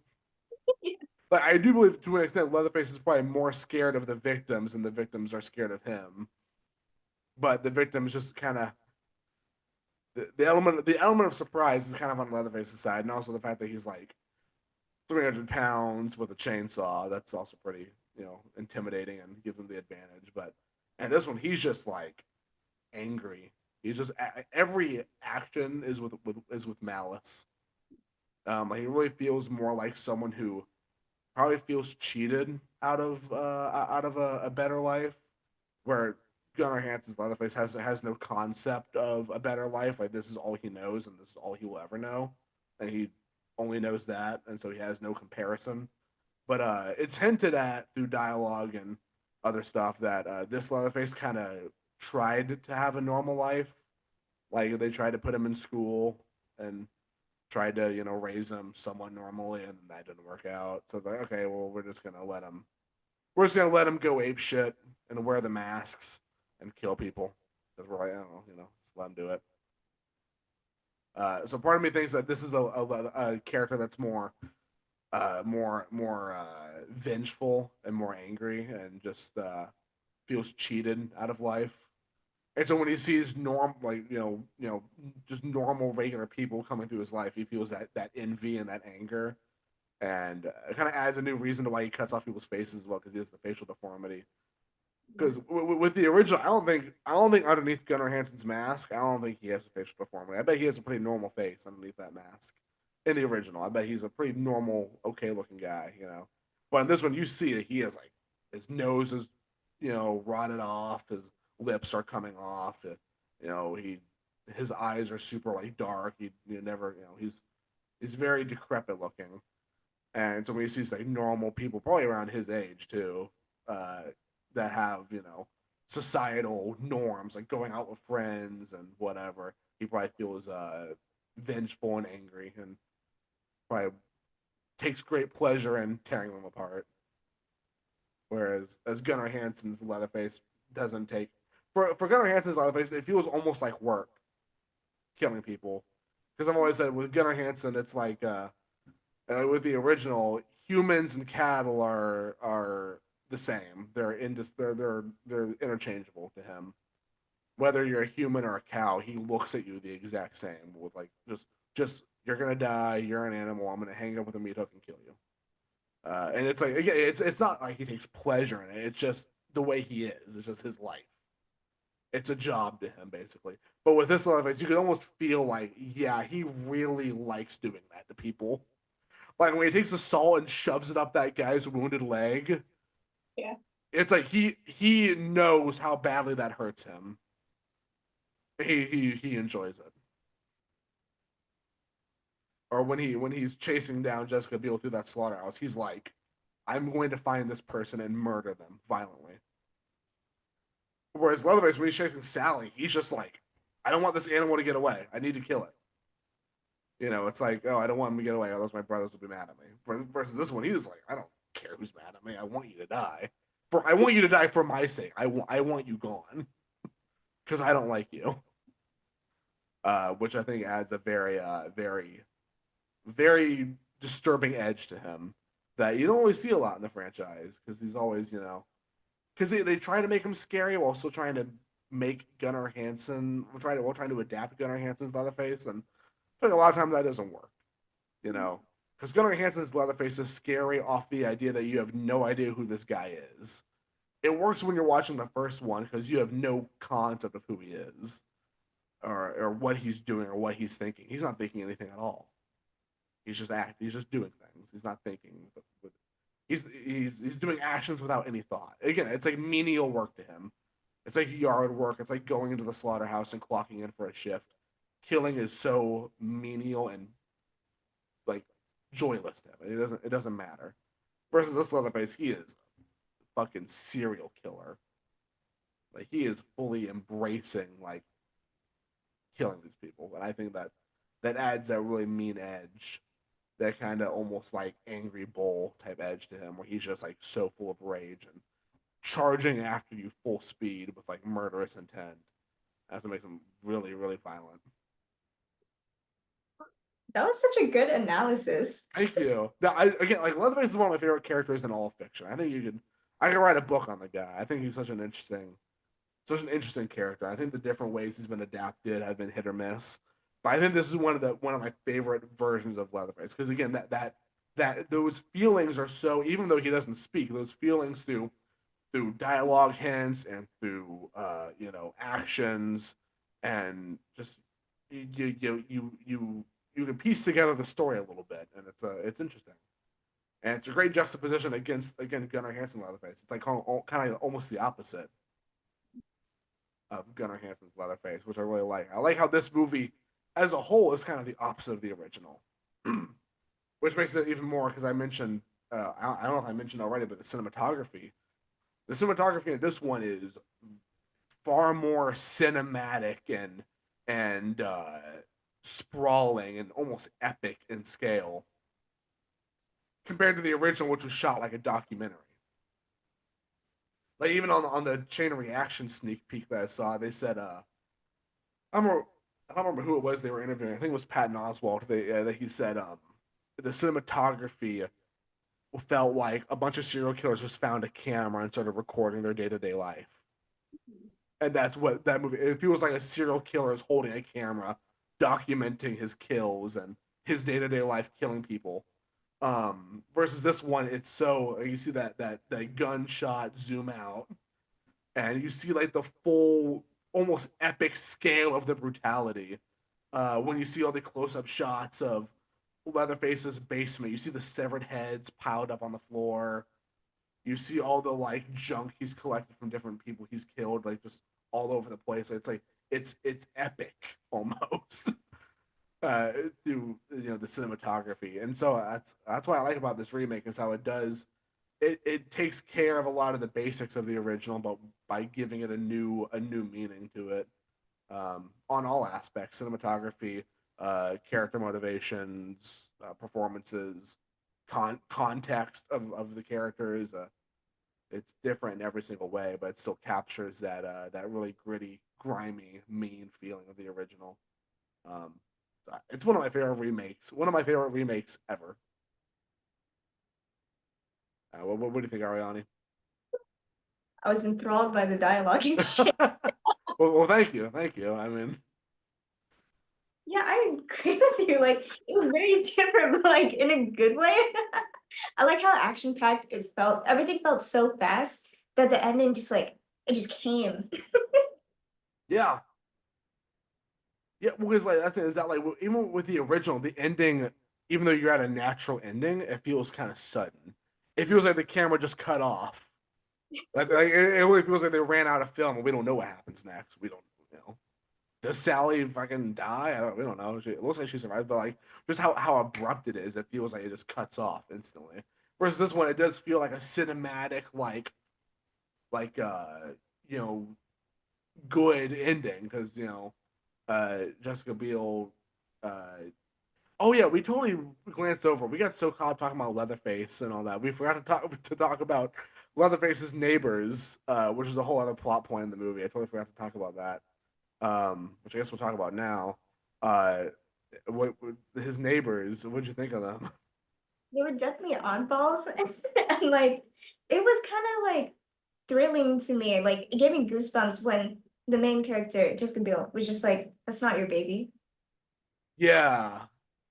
But I do believe to an extent Leatherface is probably more scared of the victims than the victims are scared of him. But the victims just kind of the element of surprise is kind of on Leatherface's side, and also the fact that he's like 300 pounds with a chainsaw. That's also pretty intimidating and gives him the advantage. But and this one, he's just like angry. He's just every action is with malice. Like he really feels more like someone who probably feels cheated out of a better life. Where Gunnar Hansen's Leatherface has no concept of a better life. Like this is all he knows, and this is all he will ever know, and he only knows that, and so he has no comparison. But it's hinted at through dialogue and other stuff that this Leatherface kind of tried to have a normal life. Like they tried to put him in school and tried to raise him somewhat normally, and that didn't work out. So like, okay, well we're just gonna let him go ape shit and wear the masks and kill people because we're like, I don't know, just let him do it. So part of me thinks that this is a character that's more vengeful and more angry and just feels cheated out of life. And so when he sees like just normal regular people coming through his life, he feels that envy and that anger, and it kind of adds a new reason to why he cuts off people's faces as well because he has the facial deformity. Yeah. Because with the original, I don't think underneath Gunnar Hansen's mask, I don't think he has a facial deformity. I bet he has a pretty normal face underneath that mask. In the original, I bet he's a pretty normal, okay looking guy. But in this one, you see that he has like his nose is, rotted off, his lips are coming off. He his eyes are super like dark. He never, he's very decrepit looking. And so when he sees like normal people, probably around his age too, uh, that have societal norms like going out with friends and whatever, he probably feels vengeful and angry, and probably takes great pleasure in tearing them apart. Whereas as Gunnar Hansen's Leatherface doesn't take for Gunnar Hansen's Leatherface, it feels almost like work killing people. Because I've always said with Gunnar Hansen, it's like with the original, humans and cattle are the same. They're interchangeable to him. Whether you're a human or a cow, he looks at you the exact same with like just you're gonna die. You're an animal. I'm gonna hang up with a meat hook and kill you. And it's like again, it's not like he takes pleasure in it. It's just the way he is. It's just his life. It's a job to him basically. But with this Leatherface, you could almost feel like, yeah, he really likes doing that to people. Like when he takes the salt and shoves it up that guy's wounded leg, Yeah. it's like he knows how badly that hurts him. He enjoys it. Or when he's chasing down Jessica Biel through that slaughterhouse, he's like, I'm going to find this person and murder them violently. Whereas Leatherface, when he's chasing Sally, he's just like, I don't want this animal to get away. I need to kill it. It's like, oh, I don't want him to get away, otherwise my brothers will be mad at me. Versus this one, he's like, I don't care who's mad at me. I want you to die. I want you to die for my sake. I want you gone because I don't like you. Which I think adds a very, very disturbing edge to him that you don't always see a lot in the franchise because he's always, because they try to make him scary while still trying to make Gunnar Hansen, while trying to adapt Gunnar Hansen's Leatherface, and I think a lot of times that doesn't work, you know, because Gunnar Hansen's Leatherface is scary off the idea that you have no idea who this guy is. It works when you're watching the first one because you have no concept of who he is, or what he's doing or what he's thinking. He's not thinking anything at all. He's just acting. He's just doing things. He's not thinking. He's doing actions without any thought. Again, it's like menial work to him. It's like yard work. It's like going into the slaughterhouse and clocking in for a shift. Killing is so menial and like joyless to him. It doesn't matter. Versus this Leatherface, he is a fucking serial killer. Like he is fully embracing like killing these people, and I think that adds that really mean edge, that kind of almost like angry bull type edge to him, where he's just like so full of rage and charging after you full speed with like murderous intent. That's what makes him really, really violent. That was such a good analysis. Thank you. Now, again, like Leatherface is one of my favorite characters in all of fiction. I could write a book on the guy. I think he's such an interesting character. I think the different ways he's been adapted have been hit or miss. But I think this is one of my favorite versions of Leatherface because again, that those feelings are so, even though he doesn't speak, those feelings through dialogue hints and through actions, and just you can piece together the story a little bit, and it's interesting. And it's a great juxtaposition against again Gunnar Hansen Leatherface. It's like kind of almost the opposite. of Gunnar Hansen's Leatherface, which I really like. I like how this movie, as a whole, is kind of the opposite of the original, which makes it even more because I mentioned I don't know if I mentioned already, but the cinematography. The cinematography in this one is far more cinematic and sprawling and almost epic in scale compared to the original, which was shot like a documentary. Like even on the chain of reaction sneak peek that I saw, they said I don't remember, I don't remember who it was they were interviewing. I think it was Patton Oswalt. That he said the cinematography felt like a bunch of serial killers just found a camera and started recording their day to day life. And that's what that movie. It feels like a serial killer is holding a camera, documenting his kills and his day to day life killing people. Versus this one, it's so you see that gunshot zoom out, and you see like the full, almost epic scale of the brutality. When you see all the close up shots of Leatherface's basement, you see the severed heads piled up on the floor. You see all the like junk he's collected from different people he's killed, like just all over the place. It's like it's epic almost uh, through the cinematography, and so that's what I like about this remake is how it does it takes care of a lot of the basics of the original, but by giving it a new meaning to it on all aspects: cinematography, character motivations, performances, context of the characters. It's different in every single way, but it still captures that really gritty, grimy, mean feeling of the original. Um, it's one of my favorite remakes. One of my favorite remakes ever. What do you think, Ariani? I was enthralled by the dialogue and shit. Well, thank you. I mean, Yeah, I agree with you. Like, it was very different, but like in a good way. I like how action packed it felt. Everything felt so fast that the ending just like it just came. yeah, yeah. Because like that's is that like even with the original, the ending, even though you're at a natural ending, it feels kind of sudden. It feels like the camera just cut off. It really feels like they ran out of film, and we don't know what happens next. We don't, you know. Does Sally fucking die? We don't know. It looks like she survived, but like just how abrupt it is, it feels like it just cuts off instantly. Whereas this one, it does feel like a cinematic, like you know, good ending because Jessica Biel. Uh, oh yeah, we totally glanced over. We got so caught up talking about Leatherface and all that. We forgot to talk about Leatherface's neighbors, which is a whole other plot point in the movie. I totally forgot to talk about that. Which I guess we'll talk about now. Uh, what his neighbors? What'd you think of them? They were definitely oddballs, and like it was kind of like thrilling to me. Like it gave me goosebumps when the main character, Jessica Biel, was just like, "That's not your baby." Yeah,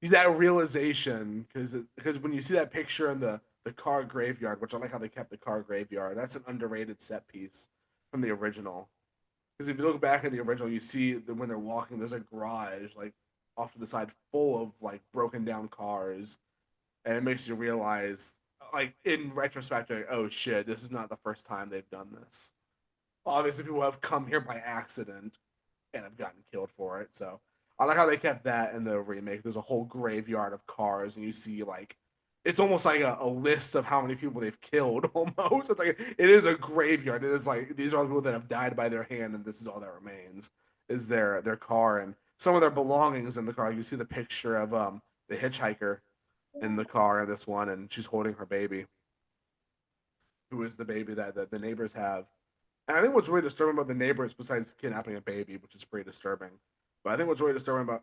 that realization because when you see that picture in the car graveyard, which I like how they kept the car graveyard. That's an underrated set piece from the original. Because if you look back at the original, you see that when they're walking, there's a garage like off to the side full of like broken down cars, and it makes you realize, like in retrospect, like, oh shit, this is not the first time they've done this. Obviously, people have come here by accident and have gotten killed for it. So I like how they kept that in the remake. There's a whole graveyard of cars, and you see like it's almost like a list of how many people they've killed. Almost, it's like it is a graveyard. It is like these are all the people that have died by their hand, and this is all that remains is their car and some of their belongings in the car. You see the picture of the hitchhiker in the car in this one, and she's holding her baby, who is the baby that the neighbors have. And I think what's really disturbing about the neighbors, besides kidnapping a baby, which is pretty disturbing, but I think what's really disturbing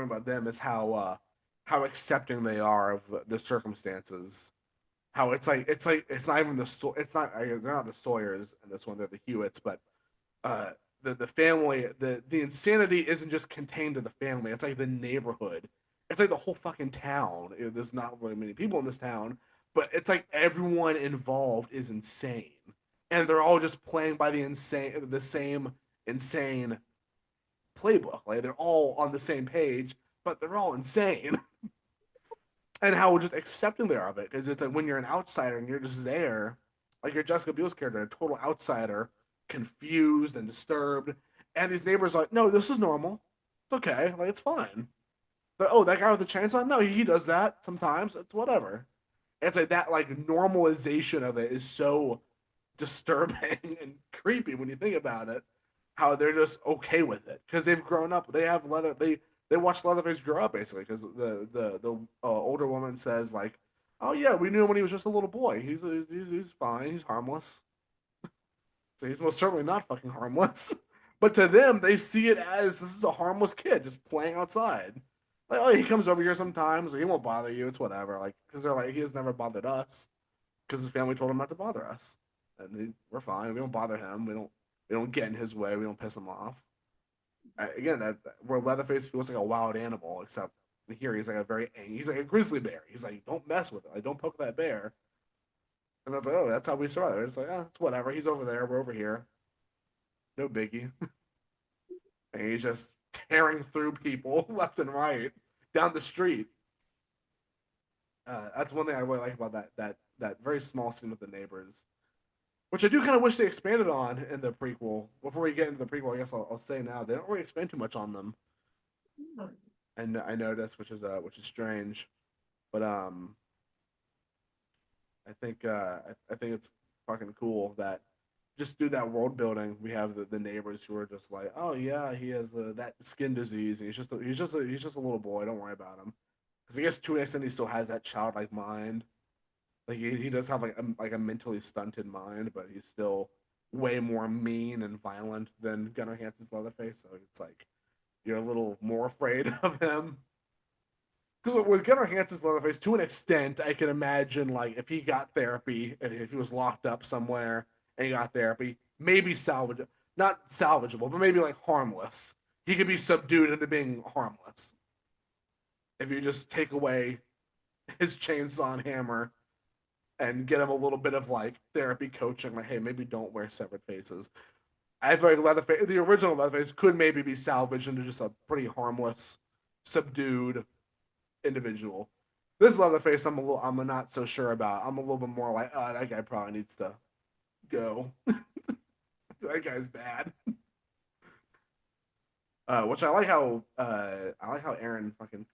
about them is how accepting they are of the circumstances. How it's not even it's not they're not the Sawyers in this one, they're the Hewitts, but uh the family, the insanity isn't just contained to the family. It's like the neighborhood. It's like the whole fucking town. There's not really many people in this town, but it's like everyone involved is insane, and they're all just playing by the same insane playbook. Like they're all on the same page, but they're all insane. And how just accepting they are of it, because it's like when you're an outsider and you're just there, like your Jessica Biel's character, a total outsider, confused and disturbed, And these neighbors are like, no, this is normal. It's okay. Like, it's fine. But, oh, that guy with the chainsaw? No, he does that sometimes. It's whatever. And it's like that, like, normalization of it is so disturbing and creepy when you think about it. How they're just okay with it because they've grown up. They have leather. They watched Leatherface grow up basically because the older woman says like, "Oh yeah, we knew him when he was just a little boy. He's fine. He's harmless." So he's most certainly not fucking harmless. But to them, they see it as this is a harmless kid just playing outside. Like, oh, he comes over here sometimes, or he won't bother you. It's whatever. Like, because they're like, he has never bothered us because his family told him not to bother us, and we're fine. We don't bother him. We don't get in his way. We don't piss him off. Again, where Leatherface feels like a wild animal, except here he's like he's like a grizzly bear. He's like, don't mess with it. Like, don't poke that bear. And that's like, oh, that's how we survive. It's like, oh, it's whatever. He's over there. We're over here. No biggie. And he's just tearing through people left and right down the street. That's one thing I really like about that very small scene with the neighbors, which I do kind of wish they expanded on in the prequel. Before we get into the prequel, I guess I'll say now they don't really expand too much on them, and I noticed, which is strange, but I think it's fucking cool that just through that world building, we have the neighbors who are just like, oh yeah, he has that skin disease, and he's just a little boy. Don't worry about him, because I guess to an extent he still has that childlike mind. Like he does have like a mentally stunted mind, but he's still way more mean and violent than Gunnar Hansen's Leatherface. So it's like you're a little more afraid of him. Because with Gunnar Hansen's Leatherface, to an extent, I can imagine like if he got therapy and if he was locked up somewhere and he got therapy, maybe salvageable, not salvageable, but maybe like harmless. He could be subdued into being harmless if you just take away his chainsaw and hammer and get him a little bit of like therapy coaching, like, hey, maybe don't wear severed faces. I feel like Leatherface, the original Leatherface, could maybe be salvaged into just a pretty harmless, subdued individual. This Leatherface, I'm not so sure about. I'm a little bit more like, oh, that guy probably needs to go. That guy's bad. Which I like how Aaron fucking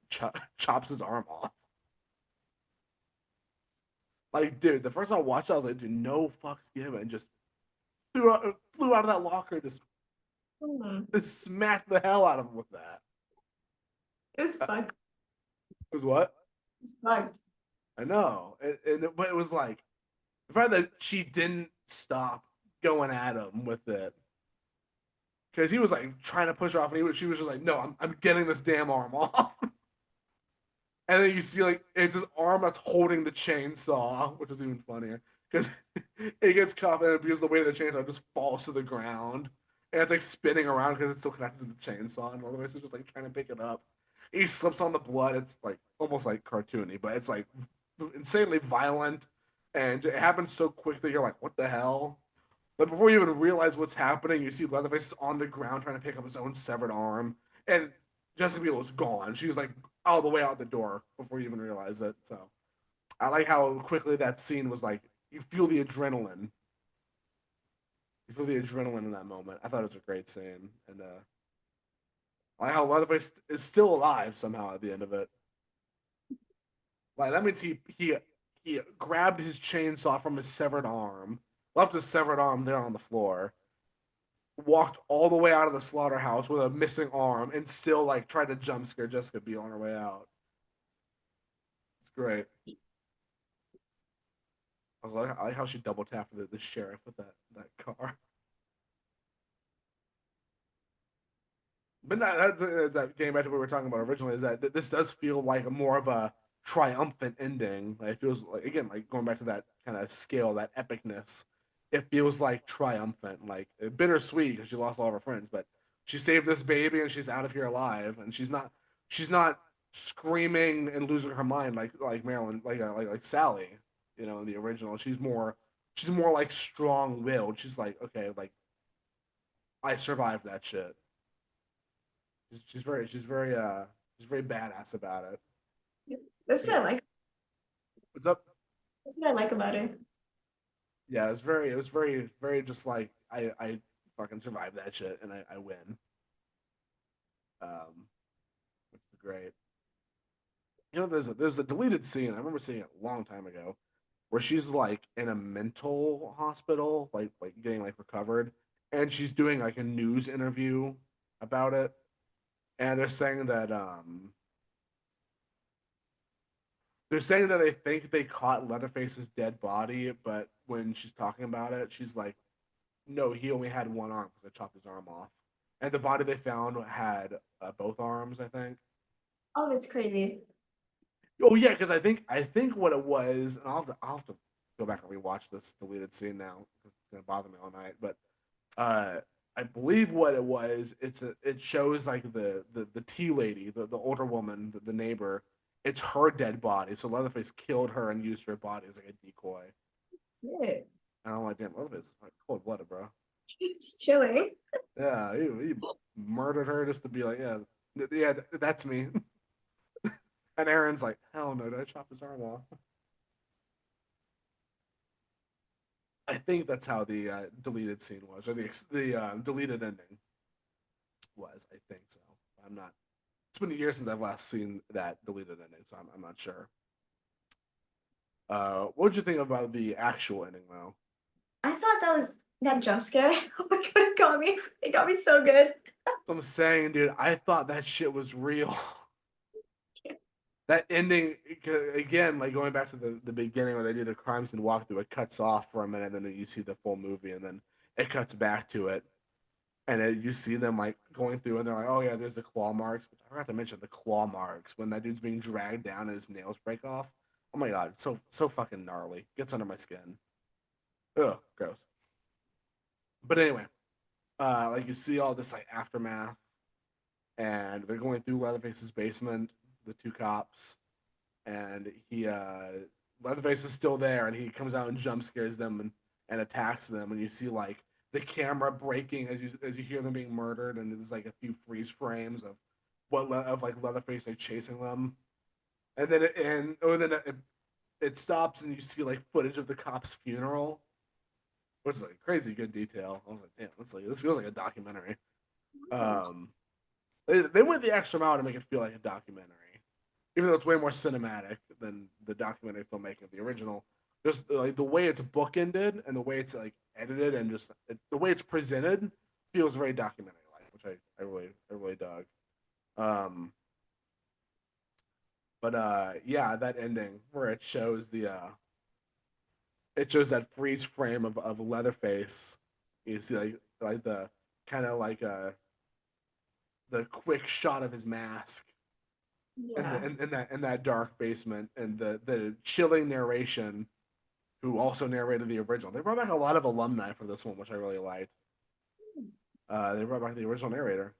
chops his arm off. Like, dude, the first time I watched it, I was like, dude, no fucks given. Just flew out of that locker, Hmm. just smacked the hell out of him with that. It was Uh, fucked. it was what? It was fucked. I know, but it was like the fact that she didn't stop going at him with it because he was like trying to push her off, and she was just like, "No, I'm getting this damn arm off." And then you see like it's his arm that's holding the chainsaw, which is even funnier because it gets caught and because the weight of the chainsaw just falls to the ground, and it's like spinning around because it's still connected to the chainsaw, and all the way it's just like trying to pick it up. He slips on the blood. It's like almost like cartoony, but it's like insanely violent, and it happens so quickly. You're like, what the hell? But before you even realize what's happening, you see Leatherface on the ground trying to pick up his own severed arm, and Jessica Biel is gone. She's like all the way out the door before you even realize it. So I like how quickly that scene was like you feel the adrenaline. You feel the adrenaline in that moment. I thought it was a great scene, and I like how Leatherface is still alive somehow at the end of it. Like that means he grabbed his chainsaw from his severed arm, left his severed arm there on the floor, walked all the way out of the slaughterhouse with a missing arm, and still like tried to jump scare Jessica Biel on her way out. It's great. I like how she double tapped the sheriff with that car. But that's that getting back to what we were talking about originally is that this does feel like a more of a triumphant ending. Like it feels like again like going back to that kind of scale, that epicness. It feels like triumphant, like bittersweet because she lost all of her friends, but she saved this baby and she's out of here alive, and she's not screaming and losing her mind like Marilyn like Sally, in the original. She's more like strong willed. She's like okay, like I survived that shit. She's very badass about it. That's what Yeah. I like. What's up? That's what I like about it. Yeah, it was very, very just like I fucking survive that shit, and I win. Which is great. You know, there's a deleted scene. I remember seeing it a long time ago, where she's like in a mental hospital, like getting like recovered, and she's doing like a news interview about it, and they're saying that they think they caught Leatherface's dead body, but when she's talking about it, she's like, "No, he only had one arm because I chopped his arm off." And the body they found had both arms, I think. Oh, that's crazy. Oh yeah, because I think what it was, and I'll have to go back and rewatch this deleted scene now because it's gonna bother me all night. But uh, I believe what it was, it shows like the tea lady, the older woman, the neighbor. It's her dead body. So Leatherface killed her and used her body as like a decoy. Yeah. And I'm like, damn, Leatherface is like cold blooded, bro. It's chilling. Yeah, he murdered her just to be like, yeah, yeah, that's me. And Aaron's like, hell no, did I chop his arm off? I think that's how the deleted scene was, or the deleted ending was. I think so. I'm not. It's been years since I've last seen that deleted ending, so I'm not sure. What did you think about the actual ending, though? I thought that was that jump scare. Oh my god, it got me. It got me so good. So I'm saying, dude, I thought that shit was real. That ending again, like going back to the beginning where they do the crime scene walkthrough, it cuts off for a minute, and then you see the full movie, and then it cuts back to it, and then you see them like going through, and they're like, "Oh yeah, there's the claw marks." But I forgot to mention the claw marks when that dude's being dragged down and his nails break off. Oh my god, so fucking gnarly. Gets under my skin. Ugh, gross. But anyway, like you see all this like aftermath, and they're going through Leatherface's basement, the two cops, and Leatherface is still there, and he comes out and jump scares them and attacks them, and you see like the camera breaking as you hear them being murdered, and there's like a few freeze frames of of like Leatherface like chasing them, and then it stops, and you see like footage of the cop's funeral, which is like crazy good detail. I was like, damn, this feels like a documentary. Um, they went the extra mile to make it feel like a documentary, even though it's way more cinematic than the documentary filmmaking of the original. Just like the way it's bookended and the way it's like edited and just the way it's presented feels very documentary like, which I really dug. Um, but yeah, that ending where it shows that freeze frame of Leatherface. You see like the kind of like the quick shot of his mask in Yeah. that dark basement, and the chilling narration, who also narrated the original. They brought back a lot of alumni for this one, which I really liked. They brought back the original narrator,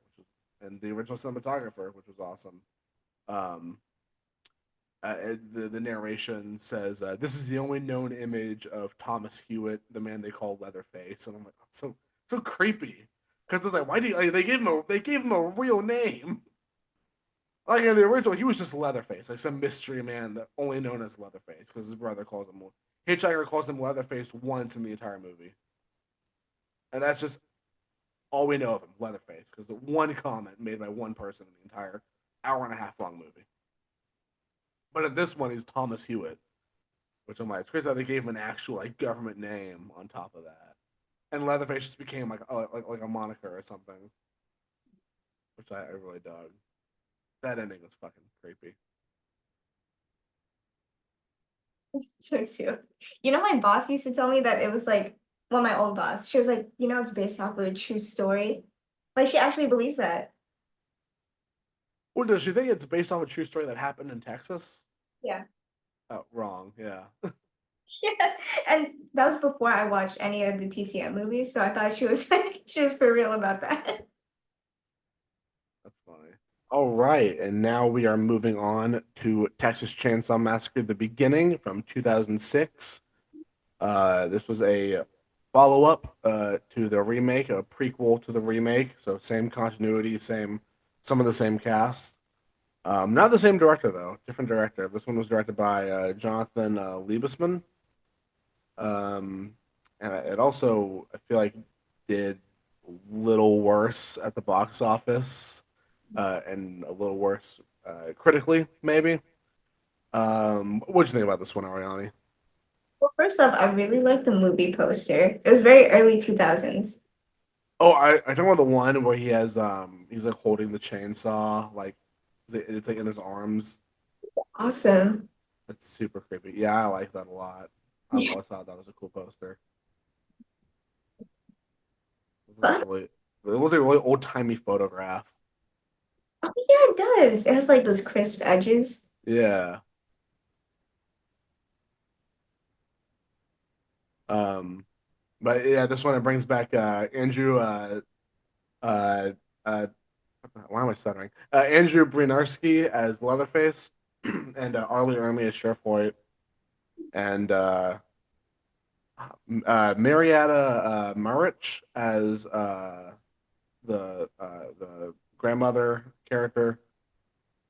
and the original cinematographer, which was awesome. Um, the narration says, "This is the only known image of Thomas Hewitt, the man they call Leatherface," and I'm like, oh, so creepy, because it's like, why do you, like, they gave him a real name? Like in the original, he was just Leatherface, like some mystery man that only known as Leatherface, because his brother calls him. Hitchhiker calls him Leatherface once in the entire movie, and that's just all we know of him, Leatherface, because one comment made by one person in the entire hour and a half long movie. But in this one, he's Thomas Hewitt, which I'm like, it's crazy how they gave him an actual like government name on top of that, and Leatherface just became like a moniker or something, which I really dug. That ending was fucking creepy. So cute. You know, my boss used to tell me that it was like, well, my old boss, she was like, you know, it's based off of a true story. Like, she actually believes that. Well, does she think it's based on a true story that happened in Texas? Yeah. Oh, wrong. Yeah, Yes. And that was before I watched any of the TCM movies, so I thought she was like, she was for real about that. that's funny. All right, and now we are moving on to Texas Chainsaw Massacre: The Beginning from 2006. This was a follow-up to the remake, a prequel to the remake, so same continuity, some of the same cast. Not the same director though, different director. This one was directed by Jonathan Liebesman. Um, and it also, I feel like, did little worse at the box office, and a little worse critically, maybe. What'd you think about this one, Ariani? Well, first off, I really like the movie poster. It was very early 2000s. Oh, I talking about the one where he's like holding the chainsaw, like it's like in his arms. Awesome. That's super creepy. Yeah, I like that a lot. I Yeah. always thought that was a cool poster. It looked like But really, it looked like a really old timey photograph. oh yeah, it does. It has like those crisp edges. Yeah. Um, but yeah, this one it brings back Andrew. Uh, uh, why am I stuttering? Andrew Bryniarski as Leatherface, and Arlie Ermey as Sheriff Hoyt, and Marietta Marich as the grandmother character.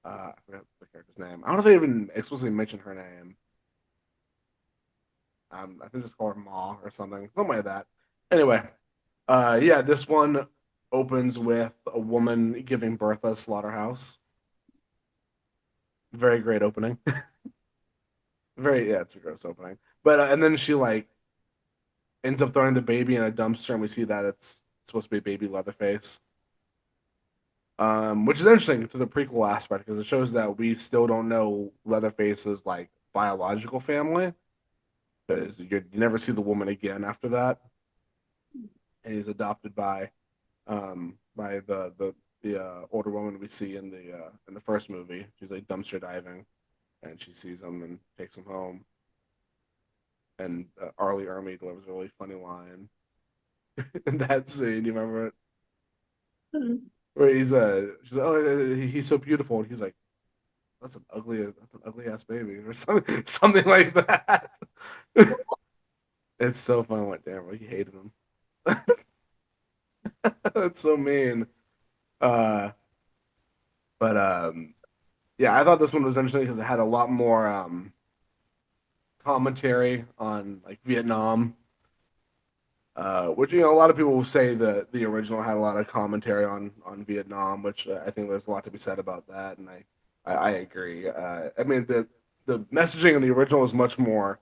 I forgot the character's name. I don't know if they even explicitly mention her name. I think just call her Ma or something like that. Anyway, yeah, this one opens with a woman giving birth at a slaughterhouse. Very great opening. Very, yeah, it's a gross opening. But and then she like ends up throwing the baby in a dumpster, and we see that it's supposed to be baby Leatherface. Which is interesting to the prequel aspect because it shows that we still don't know Leatherface's like biological family because you never see the woman again after that, and he's adopted by the older woman we see in the first movie. She's like dumpster diving, and she sees him and takes him home. And Arlie Ermey delivers a really funny line in that scene. You remember it? Hmm. Where she's like, oh, he's so beautiful, and he's like, that's an ugly ass baby, or something, something like that. It's so funny. I went, damn, he hated him. That's so mean. Uh, but yeah, I thought this one was interesting because it had a lot more commentary on like Vietnam. Which a lot of people will say that the original had a lot of commentary on Vietnam, which I think there's a lot to be said about that, and I agree. I mean the messaging in the original is much more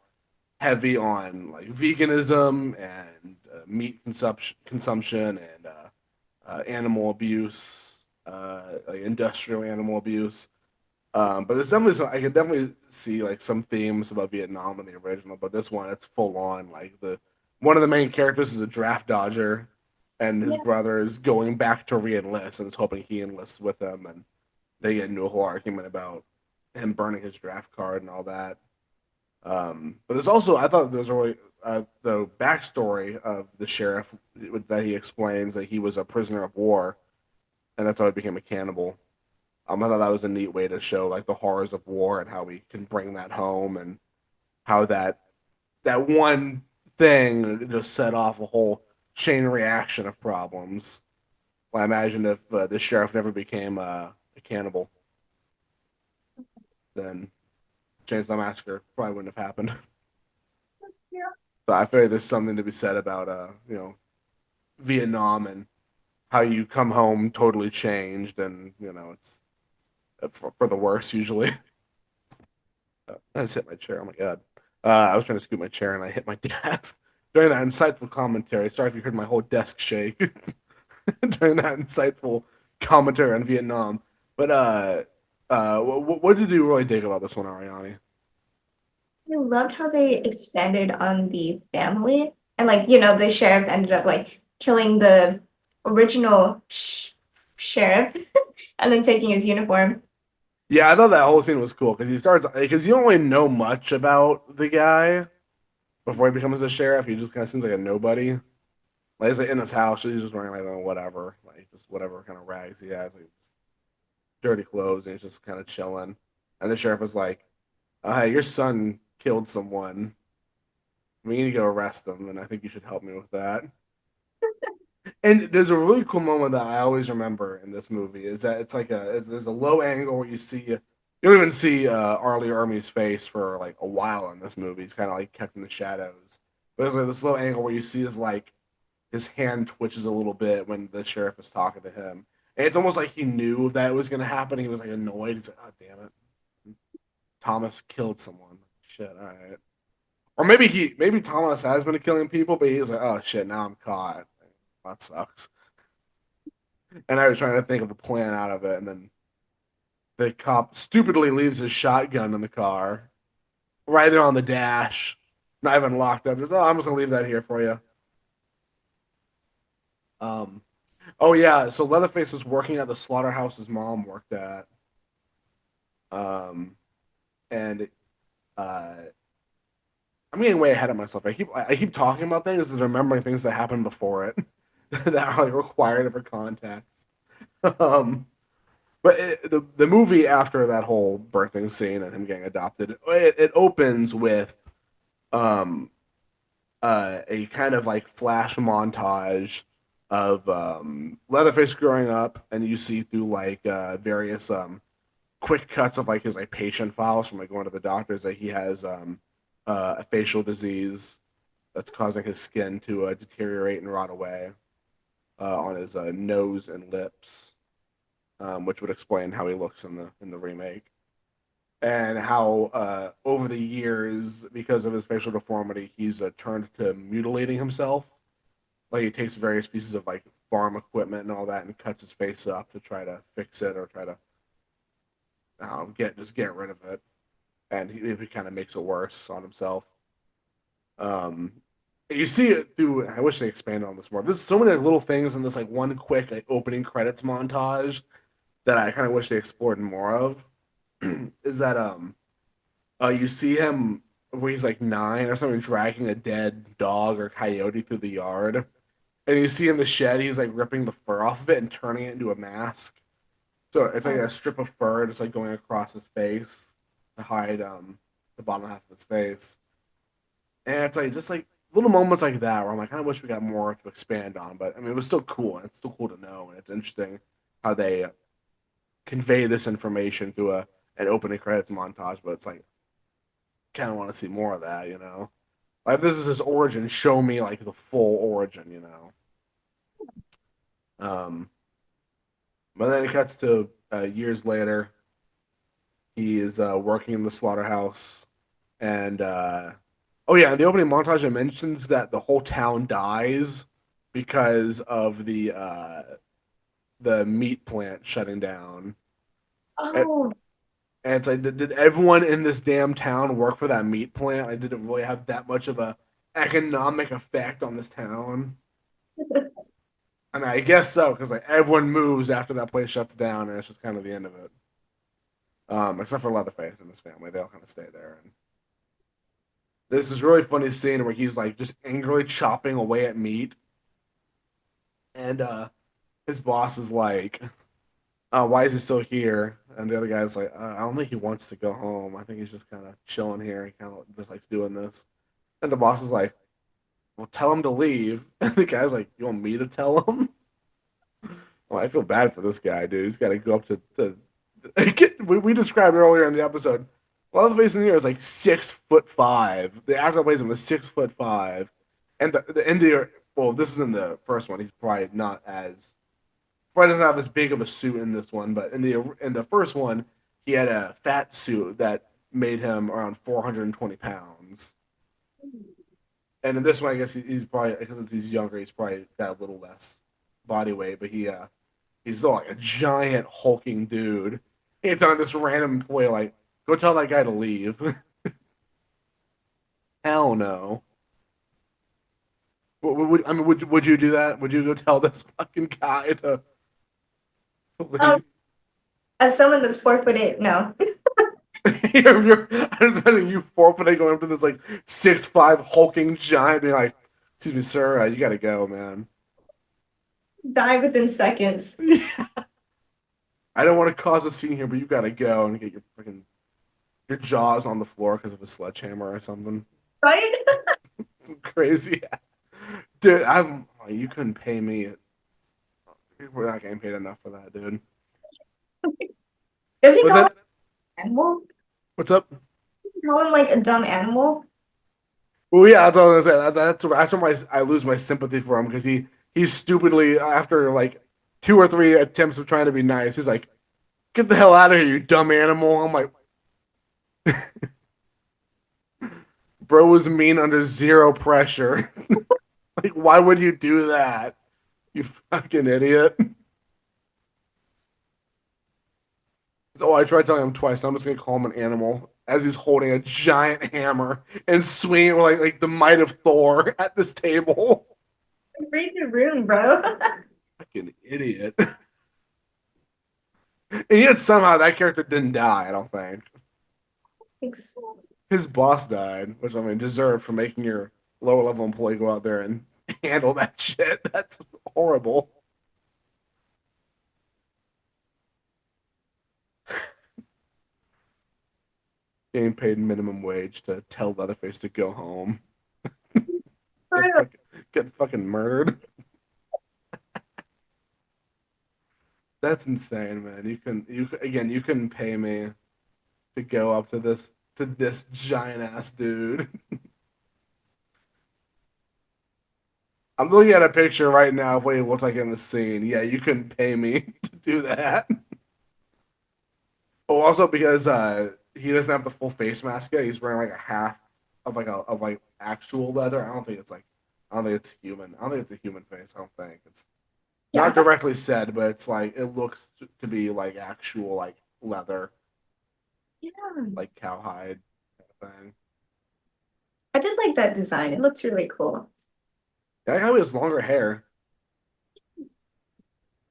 heavy on like veganism and meat consumption and animal abuse, like industrial animal abuse. But there's definitely I could definitely see like some themes about Vietnam in the original, but this one it's full on like the one of the main characters is a draft dodger, and his Yeah. brother is going back to re-enlist and is hoping he enlists with him, and they get into a whole argument about him burning his draft card and all that. But there's also I thought there's really the backstory of the sheriff that he explains that he was a prisoner of war, and that's how he became a cannibal. I thought that was a neat way to show like the horrors of war and how we can bring that home and how that one thing just set off a whole chain reaction of problems. Well, I imagine if the sheriff never became a cannibal, then Chainsaw Massacre probably wouldn't have happened. Yeah. So I feel like there's something to be said about Vietnam and how you come home totally changed and it's for the worse usually. I just hit my chair. Oh my god. I was trying to scoot my chair and I hit my desk during that insightful commentary. Sorry if you heard my whole desk shake during that insightful commentary on Vietnam. But what did you really dig about this one, Ariani? I loved how they expanded on the family and like, the sheriff ended up like killing the original sheriff and then taking his uniform. Yeah, I thought that whole scene was cool because he starts because you don't really know much about the guy before he becomes a sheriff. He just kind of seems like a nobody. Like he's like in his house, he's just wearing like whatever, like just whatever kind of rags he has, like dirty clothes, and he's just kind of chilling. And the sheriff was like, oh, "Hey, your son killed someone. We need to go arrest them, and I think you should help me with that." And there's a really cool moment that I always remember in this movie is that there's a low angle where you don't even see Arlie Ermey's face for like a while in this movie. He's kind of like kept in the shadows. But there's like this low angle where you see his like his hand twitches a little bit when the sheriff is talking to him, and it's almost like he knew that it was going to happen. He was like annoyed. He's like, "Oh damn it, Thomas killed someone." Shit, all right. Or maybe Thomas has been killing people, but he's like, "Oh shit, now I'm caught. That sucks." And I was trying to think of a plan out of it, and then the cop stupidly leaves his shotgun in the car, right there on the dash, not even locked up. Just, oh, I'm just gonna leave that here for you. Um, oh yeah, so Leatherface is working at the slaughterhouse his mom worked at. Um, and uh, I'm getting way ahead of myself. I keep talking about things and remembering things that happened before it that are like required for context. Um, but the movie after that whole birthing scene and him getting adopted, it opens with um a kind of like flash montage of Leatherface growing up, and you see through like various quick cuts of like his like patient files from like going to the doctors that he has a facial disease that's causing his skin to deteriorate and rot away on his nose and lips, which would explain how he looks in the remake, and how over the years, because of his facial deformity, he's turned to mutilating himself. Like he takes various pieces of like farm equipment and all that and cuts his face up to try to fix it or try to get rid of it, and he kind of makes it worse on himself. Um, you see it through. I wish they expanded on this more. There's so many little things in this like one quick like opening credits montage that I kind of wish they explored more of. Is that you see him where he's like 9 or something dragging a dead dog or coyote through the yard, and you see in the shed he's like ripping the fur off of it and turning it into a mask. So it's like Oh, a strip of fur just like going across his face to hide the bottom half of his face. And it's like just like little moments like that where I'm like, I kind of wish we got more to expand on. But I mean, it was still cool, and it's still cool to know, and it's interesting how they convey this information through a an opening credits montage. But it's like, kind of want to see more of that, you know? Like, if this is his origin, show me like the full origin, you know? Um, but then it cuts to years later. He is working in the slaughterhouse, and oh yeah, in the opening montage, it mentions that the whole town dies because of the meat plant shutting down. And, oh, and it's like, did everyone in this damn town work for that meat plant? Like, did it really have that much of a economic effect on this town? I mean, I guess so, because like everyone moves after that place shuts down, and it's just kind of the end of it. Except for Leatherface and his family, they all kind of stay there. And there's this really funny scene where he's like just angrily chopping away at meat, and his boss is like, "Why is he still here?" And the other guy's like, "I don't think he wants to go home. I think he's just kind of chilling here. He kind of just likes doing this." And the boss is like, "Well, tell him to leave." And the guy's like, "You want me to tell him?" Well, I feel bad for this guy, dude. He's got to go up to we described earlier in the episode. Leatherface in here is like 6'5". The actor that plays him is 5'5", and the India. Well, this is in the first one. He's probably doesn't have as big of a suit in this one, but in the first one, he had a fat suit that made him around 420 pounds. And in this one, I guess he's probably because he's younger, he's probably got a little less body weight, but he's still like a giant hulking dude. He's telling this random employee like, "Go tell that guy to leave." Hell no. I mean, would you do that? Would you go tell this fucking guy to oh. leave? As someone that's forfeited, no. I just imagine you forfeiting going up to this like 6'5" hulking giant, being like, "Excuse me, sir, you gotta go, man." Die within seconds. I don't want to cause a scene here, but you gotta go and get your freaking your jaws on the floor because of a sledgehammer or something. Right? Some crazy, dude. You couldn't pay me. We're not getting paid enough for that, dude. Does he But call then, him an animal? what's up? Call him like a dumb animal? Well, yeah, that's what I was gonna say. That's where I lose my sympathy for him because he's stupidly after like two or three attempts of trying to be nice, he's like, "Get the hell out of here, you dumb animal!" I'm like, "Bro was mean under zero pressure. Like, why would you do that? You fucking idiot!" Oh, I tried telling him twice. I'm just gonna call him an animal as he's holding a giant hammer and swinging like the might of Thor at this table. Read the room, bro. Fucking idiot. And yet somehow that character didn't die, I don't think. Thanks. His boss died, which I mean deserved for making your lower level employee go out there and handle that shit. That's horrible. Getting paid minimum wage to tell Leatherface to go home. Get fucking, get fucking murdered. That's insane, man. You couldn't pay me to go up to this giant ass dude. I'm looking at a picture right now of what he looked like in the scene. Yeah, you couldn't pay me to do that. Oh, also because he doesn't have the full face mask yet. He's wearing like a half of like actual leather. I don't think it's human. I don't think it's a human face. I don't think it's Yeah, I not thought directly said, but it's like it looks to be like actual like leather, yeah. like cowhide kind of thing. I did like that design. It looked really cool. I like how he has longer hair.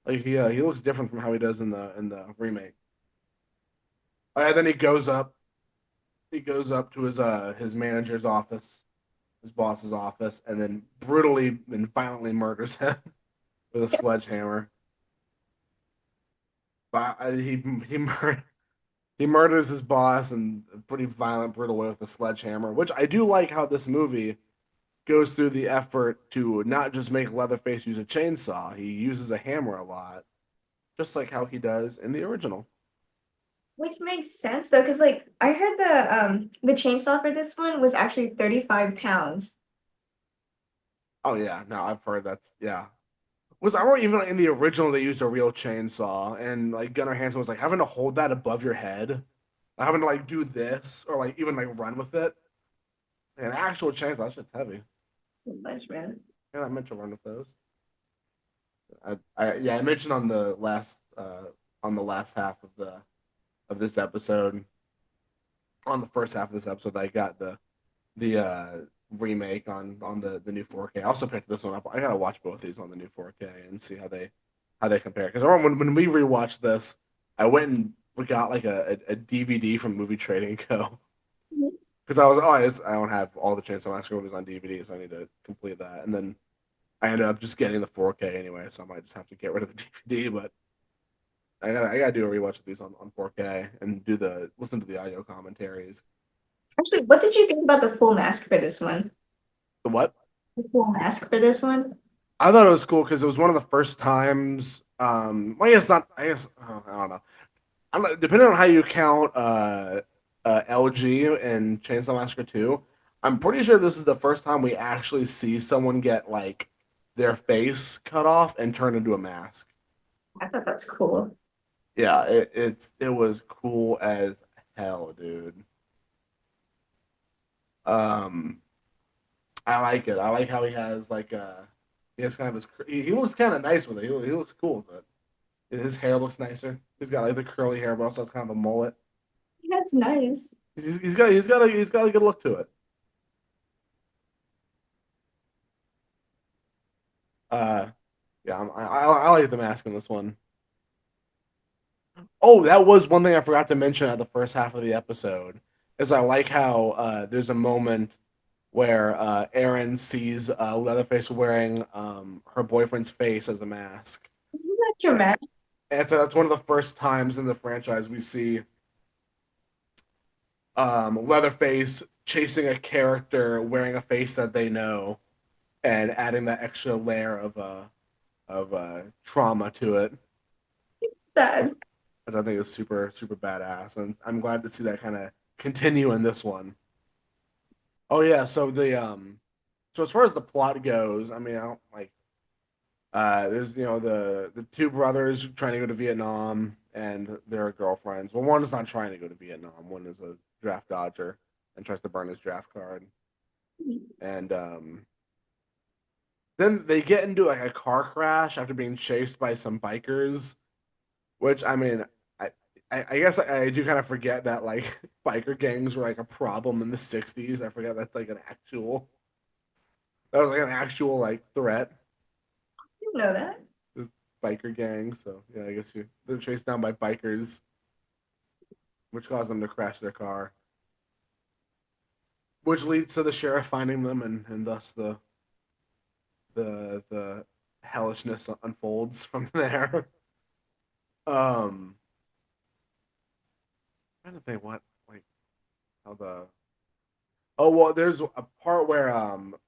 Like he looks different from how he does in the remake. And then he goes up to his manager's office, his boss's office, and then brutally and violently murders him with a sledgehammer. But he murders his boss in a pretty violent, brutal way with a sledgehammer. Which I do like how this movie goes through the effort to not just make Leatherface use a chainsaw. He uses a hammer a lot, just like how he does in the original. Which makes sense though, because like I heard the chainsaw for this one was actually 35 pounds. Oh yeah, no, I've heard that. Yeah, was I remember even in the original they used a real chainsaw, and like Gunnar Hansen was like having to hold that above your head, having to like do this or like even like run with it. An actual chainsaw, that shit's heavy. Much, man. Yeah, I meant to run with those. I mentioned on the last half of this episode, on the first half of this episode, that I got the remake on the new 4K. I also picked this one up. I gotta watch both these on the new 4K and see how they compare. Because I remember when we rewatched this, I went and we got like a DVD from Movie Trading Co. Mhm. Because I don't have all the Chainsaw Massacre movies on DVD, so I need to complete that. And then I ended up just getting the 4K anyway, so I might just have to get rid of the DVD. But I gotta do a rewatch of these on 4K and do the listen to the audio commentaries. Actually, what did you think about the full mask for this one? The what? The full mask for this one? I thought it was cool because it was one of the first times. Well, I guess not. I guess I don't know. Depending on how you count LG and Chainsaw Massacre 2, I'm pretty sure this is the first time we actually see someone get like their face cut off and turned into a mask. I thought that was cool. Yeah, it was cool as hell, dude. Um, I like it. I like how he has kind of he looks kind of nice with it. He looks cool with it. His hair looks nicer. He's got like the curly hair, but also has kind of a mullet. That's nice. He's got a good look to it. Uh, yeah, I like the mask in this one. Oh, that was one thing I forgot to mention at the first half of the episode. Is I like how there's a moment where Erin sees Leatherface wearing her boyfriend's face as a mask. Isn't that And, dramatic? and so that's one of the first times in the franchise we see Leatherface chasing a character wearing a face that they know and adding that extra layer of trauma to it, Sad. which I think is super super badass. And I'm glad to see that kind of continue in this one. Oh yeah, so as far as the plot goes, I mean, I don't like there's the two brothers trying to go to Vietnam and their girlfriends. Well, one is not trying to go to Vietnam. One is a draft dodger and tries to burn his draft card. And then they get into like a car crash after being chased by some bikers, which I mean, I I guess I do kind of forget that like biker gangs were like a problem in the '60s. I forget that's like an actual that was like an actual like threat. Didn't know that. This biker gang. So yeah, I guess they're chased down by bikers, which caused them to crash their car, which leads to the sheriff finding them, and thus the hellishness unfolds from there. um, I'm trying to think what like how the oh well, there's a part where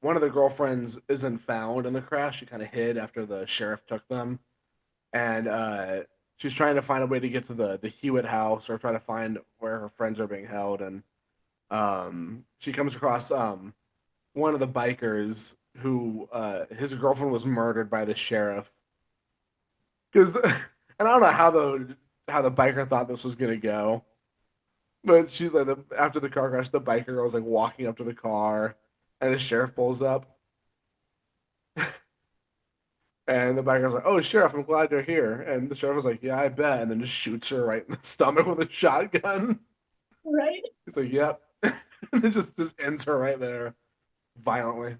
one of the girlfriends isn't found in the crash. She kind of hid after the sheriff took them, and she's trying to find a way to get to the Hewitt house or try to find where her friends are being held, and she comes across one of the bikers who his girlfriend was murdered by the sheriff because and I don't know how the biker thought this was gonna go, but she's like after the car crash, the biker girl was like walking up to the car, and the sheriff pulls up, and the biker's like, "Oh, sheriff, I'm glad you're here," and the sheriff was like, "Yeah, I bet," and then just shoots her right in the stomach with a shotgun. Right. He's like, "Yep," and then just ends her right there violently.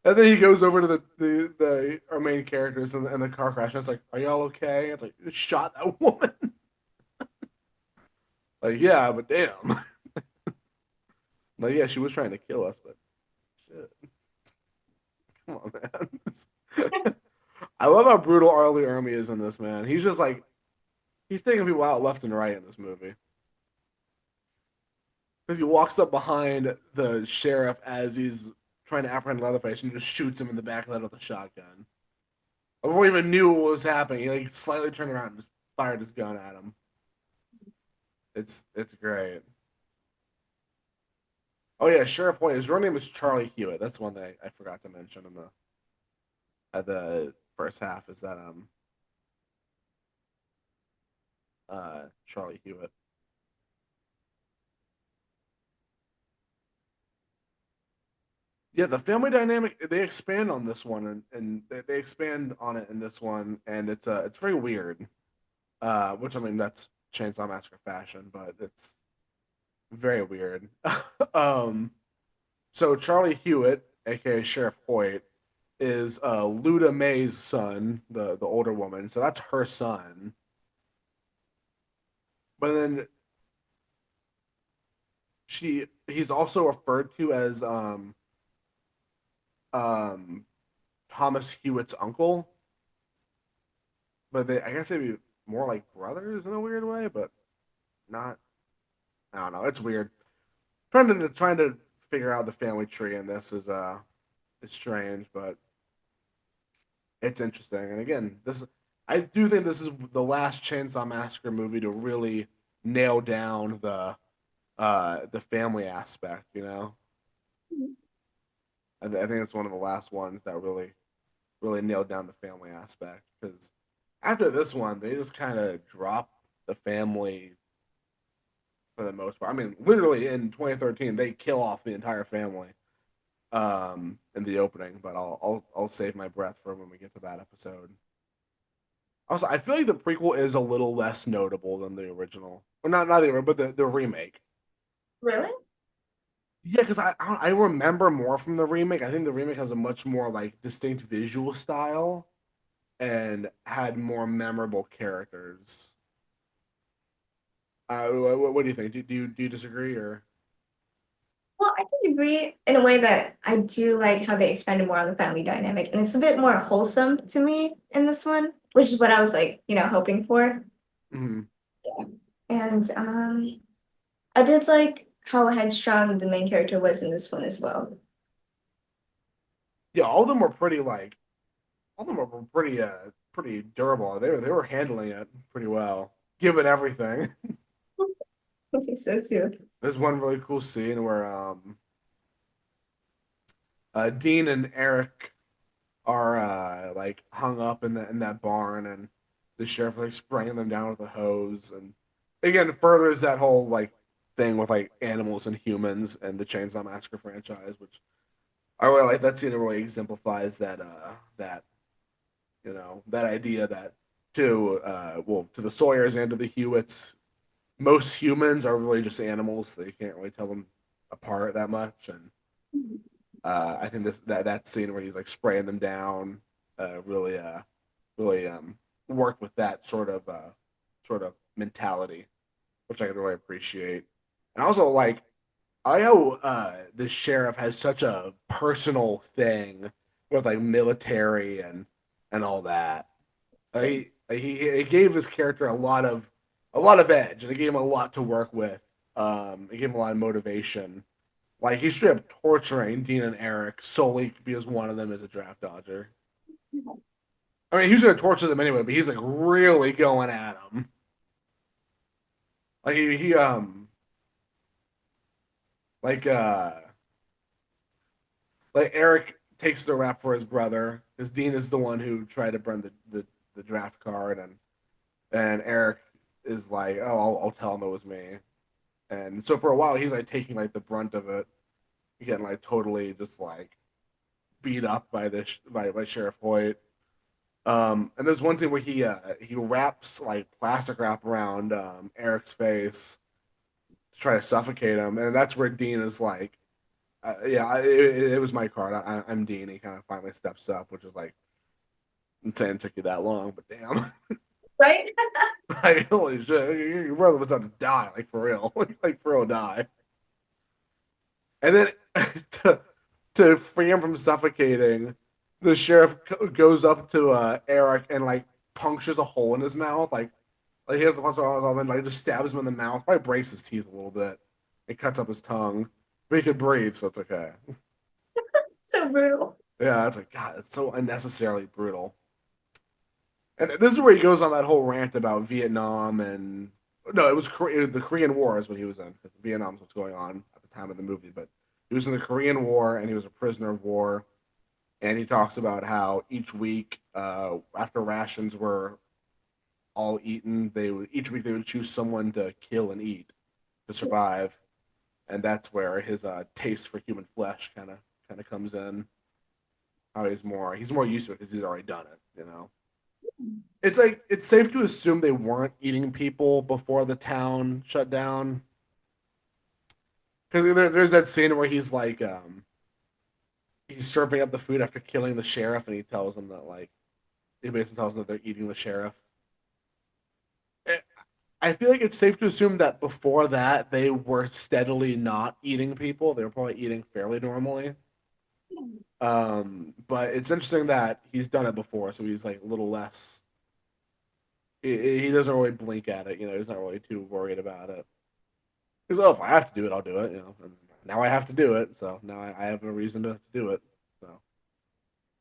And then he goes over to the our main characters in the car crash. And it's like, "Are y'all okay?" And it's like, "Shot that woman." Like, yeah, but damn. Like, yeah, she was trying to kill us, but shit, come on, man. I love how brutal Arlie Ermy is in this, man. He's just like he's taking people out left and right in this movie. Because he walks up behind the sheriff as he's trying to apprehend Leatherface and just shoots him in the back of the head with a shotgun. Before he even knew what was happening, he like slightly turned around and just fired his gun at him. It's great. Oh yeah, Sheriff Hoyt. His real name is Charlie Hewitt. That's one thing I forgot to mention in the at the first half is that Charlie Hewitt. Yeah, the family dynamic they expand on this one and they expand on it in this one and it's very weird. Which I mean that's Chainsaw Massacre fashion, but it's very weird. um so Charlie Hewitt, aka Sheriff Hoyt, is Luda May's son, the older woman. So that's her son. But then he's also referred to as um Thomas Hewitt's uncle, but I guess they'd be more like brothers in a weird way, but not. I don't know. It's weird. Trying to figure out the family tree in this is strange, but it's interesting. And again, this I do think this is the last Chainsaw Massacre movie to really nail down the family aspect. I think it's one of the last ones that really nailed down the family aspect because after this one, they just kind of dropped the family for the most part. I mean, literally in 2013, they kill off the entire family in the opening, but I'll save my breath for when we get to that episode. Also, I feel like the prequel is a little less notable than the original, or not the original, but the remake. Really? Yeah, because I remember more from the remake. I think the remake has a much more like distinct visual style and had more memorable characters. What do you think? Do you disagree or? Well, I disagree in a way that I do like how they expanded more on the family dynamic, and it's a bit more wholesome to me in this one, which is what I was like, hoping for. Mhm. And I did like how headstrong the main character was in this one as well. Yeah, all of them were pretty like all of them were pretty durable. They were handling it pretty well, given everything. I think so too. There's one really cool scene where Dean and Eric are like hung up in that barn, and the sheriff like spraying them down with a hose, and again furthers that whole like thing with like animals and humans and the Chainsaw Massacre franchise, which I really like. That scene really exemplifies that that idea that to the Sawyers and to the Hewitts, most humans are really just animals. They can't really tell them apart that much, and I think that scene where he's like spraying them down really really worked with that sort of mentality, which I could really appreciate. And also like I know the sheriff has such a personal thing with like military and all that. He gave his character a lot of edge, and it gave him a lot to work with. It gave him a lot of motivation. Like he's straight up torturing Dean and Eric solely because one of them is a draft dodger. I mean, he's gonna torture them anyway, but he's like really going at them. Like he like like Eric takes the rap for his brother because Dean is the one who tried to burn the draft card, and Eric is like, oh, I'll tell him it was me. And so for a while, he's like taking like the brunt of it, getting like totally just like beat up by by Sheriff Hoyt. And there's one scene where he wraps like plastic wrap around Eric's face to try to suffocate him, and that's where Dean is like, yeah, it was my card. I'm Dean. He kind of finally steps up, which is like insane. It took you that long, but damn, Right? like holy shit, your brother was about to die, like for real, like for real die. And then to to free him from suffocating, the sheriff goes up to Eric and like punctures a hole in his mouth, like he has a punch and then like just stabs him in the mouth, probably breaks his teeth a little bit, and cuts up his tongue, but he could breathe, so it's okay. So brutal. Yeah, it's like God, it's so unnecessarily brutal. And this is where he goes on that whole rant about Vietnam and no, it was the Korean War is what he was in because Vietnam's what's going on at the time of the movie. But he was in the Korean War and he was a prisoner of war. And he talks about how each week, after rations were all eaten, they would each week they would choose someone to kill and eat to survive, and that's where his taste for human flesh kind of comes in. How he's more used to it because he's already done it. You know. It's like it's safe to assume they weren't eating people before the town shut down. Because there's that scene where he's serving up the food after killing the sheriff, and he tells them that like he basically tells them that they're eating the sheriff. Eh, I feel like it's safe to assume that before that they were steadily not eating people. They were probably eating fairly normally. But it's interesting that he's done it before, so he's like a little less. He doesn't really blink at it. You know, he's not really too worried about it. Because oh, if I have to do it, I'll do it. You know, and now I have to do it, so now I have a reason to do it. So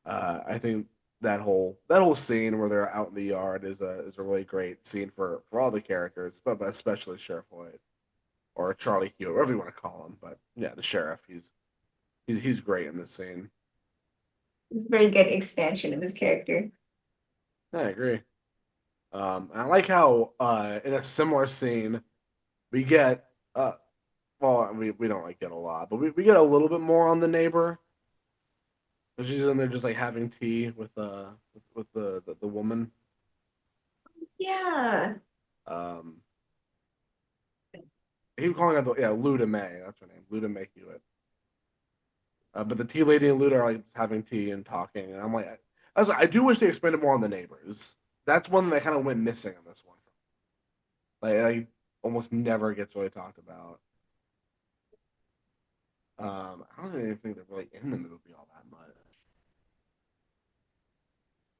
I think that whole scene where they're out in the yard is a really great scene for all the characters, but especially Sheriff Lloyd or Charlie Hewitt, whatever you want to call him. But yeah, the sheriff, he's great in this scene. It's a very good expansion of his character. I agree. And I like how in a similar scene we get well we don't like get a lot, but we get a little bit more on the neighbor. She's in there just like having tea with the woman. Yeah. Um, he was calling her yeah Luda May. That's her name, Luda May Hewitt. But the tea lady and Luda are like having tea and talking, and I'm like, I do wish they expanded more on the neighbors. That's one that kind of went missing in this one. Like almost never gets really talked about. I don't even think they're really in the movie all that much,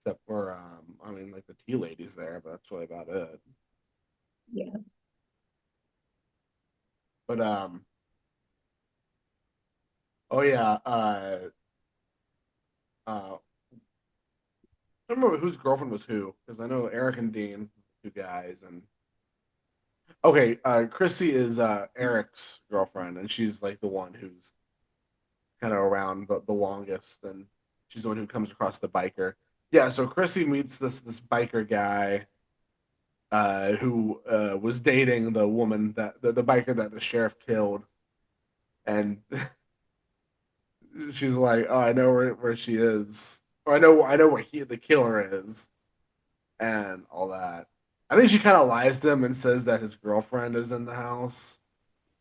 except for I mean like the tea lady's there, but that's really about it. Yeah. But oh yeah, uh, I don't remember whose girlfriend was who because I know Eric and Dean, two guys, and Okay, Chrissy is Eric's girlfriend, and she's like the one who's kind of around the longest, and she's the one who comes across the biker. Yeah, so Chrissy meets this biker guy who was dating the woman that the biker that the sheriff killed, and she's like, "Oh, I know where she is, or I know where the killer is, and all that." I think she kind of lies to him and says that his girlfriend is in the house,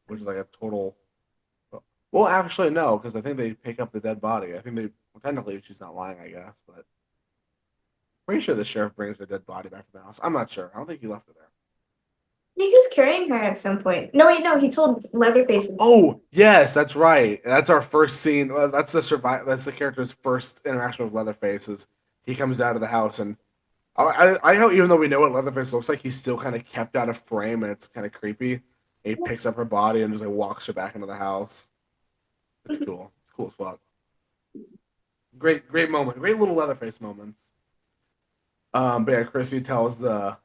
which is like a total. Well, actually, no, because I think they pick up the dead body. I think they well, technically she's not lying, I guess, but pretty sure the sheriff brings her dead body back to the house. I'm not sure. I don't think he left her there. He was carrying her at some point. No, wait, no, he told Leatherface. Oh, yes, that's right. That's our first scene. That's the survive. That's the character's first interaction with Leatherface. Is he comes out of the house and I know even though we know what Leatherface looks like, he's still kind of kept out of frame and it's kind of creepy. And he picks up her body and just like walks her back into the house. It's cool. It's cool as fuck. Great moment. Great little Leatherface moments. But yeah, Chrissy tells the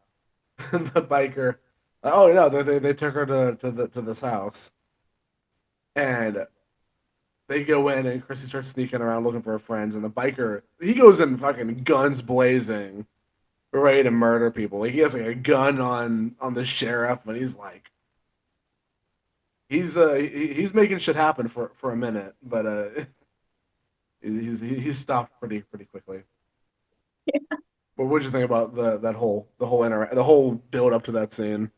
the biker, "Oh no, they took her to this house," and they go in and Chrissy starts sneaking around looking for her friends, and the biker he goes in fucking guns blazing, ready to murder people. Like, he has like a gun on the sheriff, and he's like he's making shit happen for a minute, but he's stopped pretty quickly. But what'd you think about the whole build up to that scene?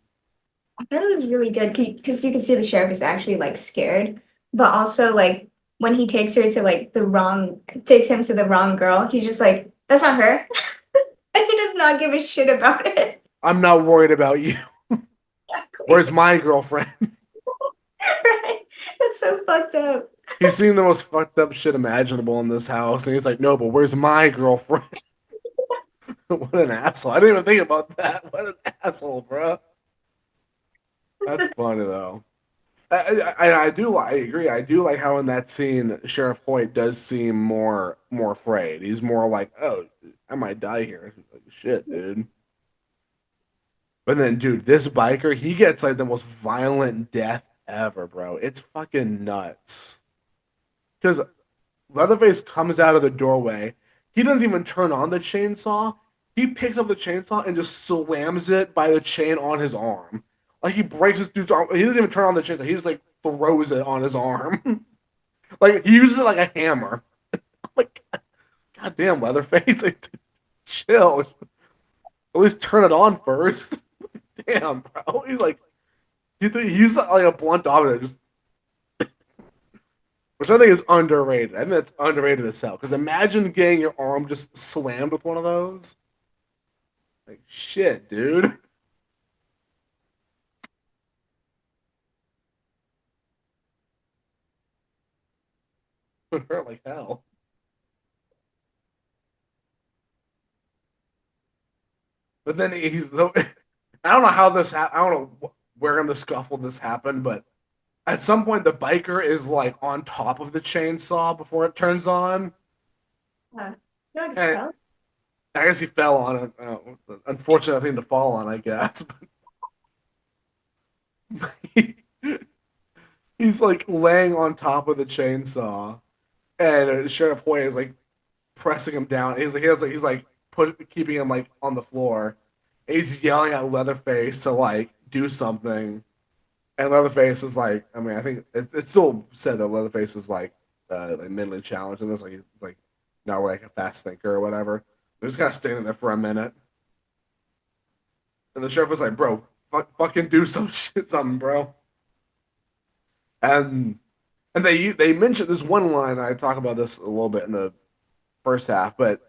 I thought it was really good because you can see the sheriff is actually like scared, but also like when he takes her to like takes him to the wrong girl, he's just like, that's not her. And he does not give a shit about it. I'm not worried about you. Where's Exactly. my girlfriend? Right? That's so fucked up. He's seen the most fucked up shit imaginable in this house, and he's like, "No, but where's my girlfriend?" What an asshole! I didn't even think about that. What an asshole, bro. That's funny though. I agree. I do like how in that scene Sheriff Hoyt does seem more afraid. He's more like, "Oh, I might die here." Like, shit, dude. But then, dude, this biker, he gets like the most violent death ever, bro. It's fucking nuts. Because Leatherface comes out of the doorway. He doesn't even turn on the chainsaw. He picks up the chainsaw and just slams it by the chain on his arm. Like, he breaks this dude's arm. He doesn't even turn on the chainsaw. He just like throws it on his arm. Like, he uses it like a hammer. Like, goddamn, Leatherface. Like, chill. At least turn it on first. Damn, bro. He's like, he uses like a blunt object, just which I think is underrated. I think that's underrated as hell. Because imagine getting your arm just slammed with one of those. Like, shit, dude. It hurt like hell. But then he's so. I don't know how this happened. I don't know where in the scuffle this happened, but at some point the biker is like on top of the chainsaw before it turns on, You like and fell? I guess he fell on it. Unfortunate thing to fall on, I guess. But he's like laying on top of the chainsaw, and Sheriff Hoy is like pressing him down. He's like keeping him like on the floor. And he's yelling at Leatherface to like do something, and Leatherface is like, I mean, I think it's still said that Leatherface is like mentally challenged in this, like he's like not like a fast thinker or whatever. They're just kind of standing there for a minute, and the sheriff was like, "Bro, fucking do some shit, something, bro." And they mentioned this one line. I talk about this a little bit in the first half, but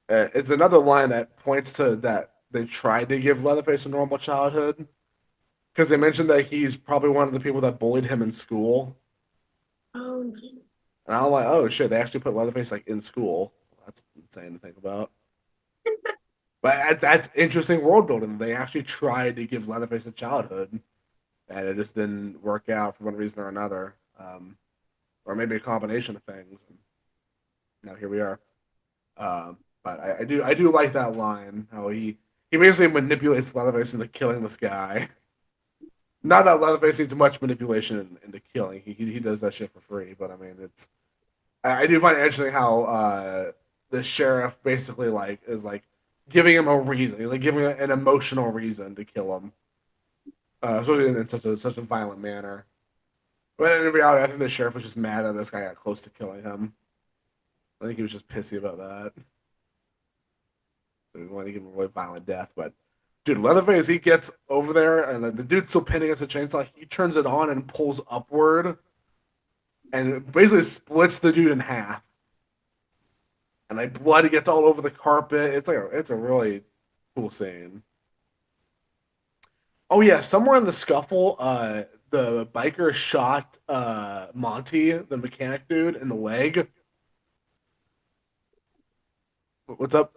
it's another line that points to that they tried to give Leatherface a normal childhood because they mentioned that he's probably one of the people that bullied him in school. Oh, And I'm like, oh shit, they actually put Leatherface like in school. That's insane to think about. But that's interesting world building. They actually tried to give Leatherface a childhood, and it just didn't work out for one reason or another, or maybe a combination of things. And now here we are. But I do like that line how he basically manipulates Leatherface into killing this guy. Not that Leatherface needs much manipulation into killing. He does that shit for free. But I mean, it's I do find it interesting how the sheriff basically like is like giving him a reason. He's like giving an emotional reason to kill him, especially in such a violent manner. But in reality, I think the sheriff was just mad that this guy got close to killing him. I think he was just pissy about that. So he wanted to give him a really violent death. But dude, Leatherface, he gets over there and the dude's still pinning against the chainsaw. He turns it on and pulls upward and it basically splits the dude in half. And like blood gets all over the carpet. It's a really cool scene. Oh yeah, somewhere in the scuffle, the biker shot Monty, the mechanic dude, in the leg. What's up?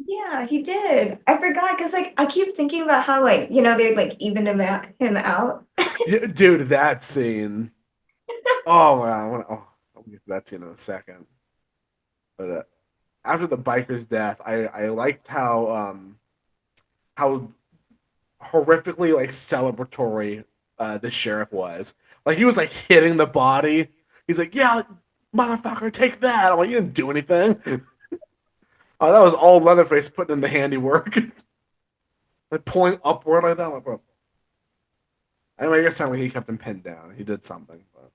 Yeah, he did. I forgot because like I keep thinking about how like they like evened him out. Yeah, dude, that scene. Oh man, I'll get to that scene in a second. But after the biker's death, I liked how horrifically like celebratory the sheriff was. Like he was like hitting the body. He's like, "Yeah, motherfucker, take that." I'm like, "You didn't do anything." Oh, that was all Leatherface putting in the handiwork, like pulling upward like that. I'm like, bro. I guess sounded like he kept him pinned down. He did something, but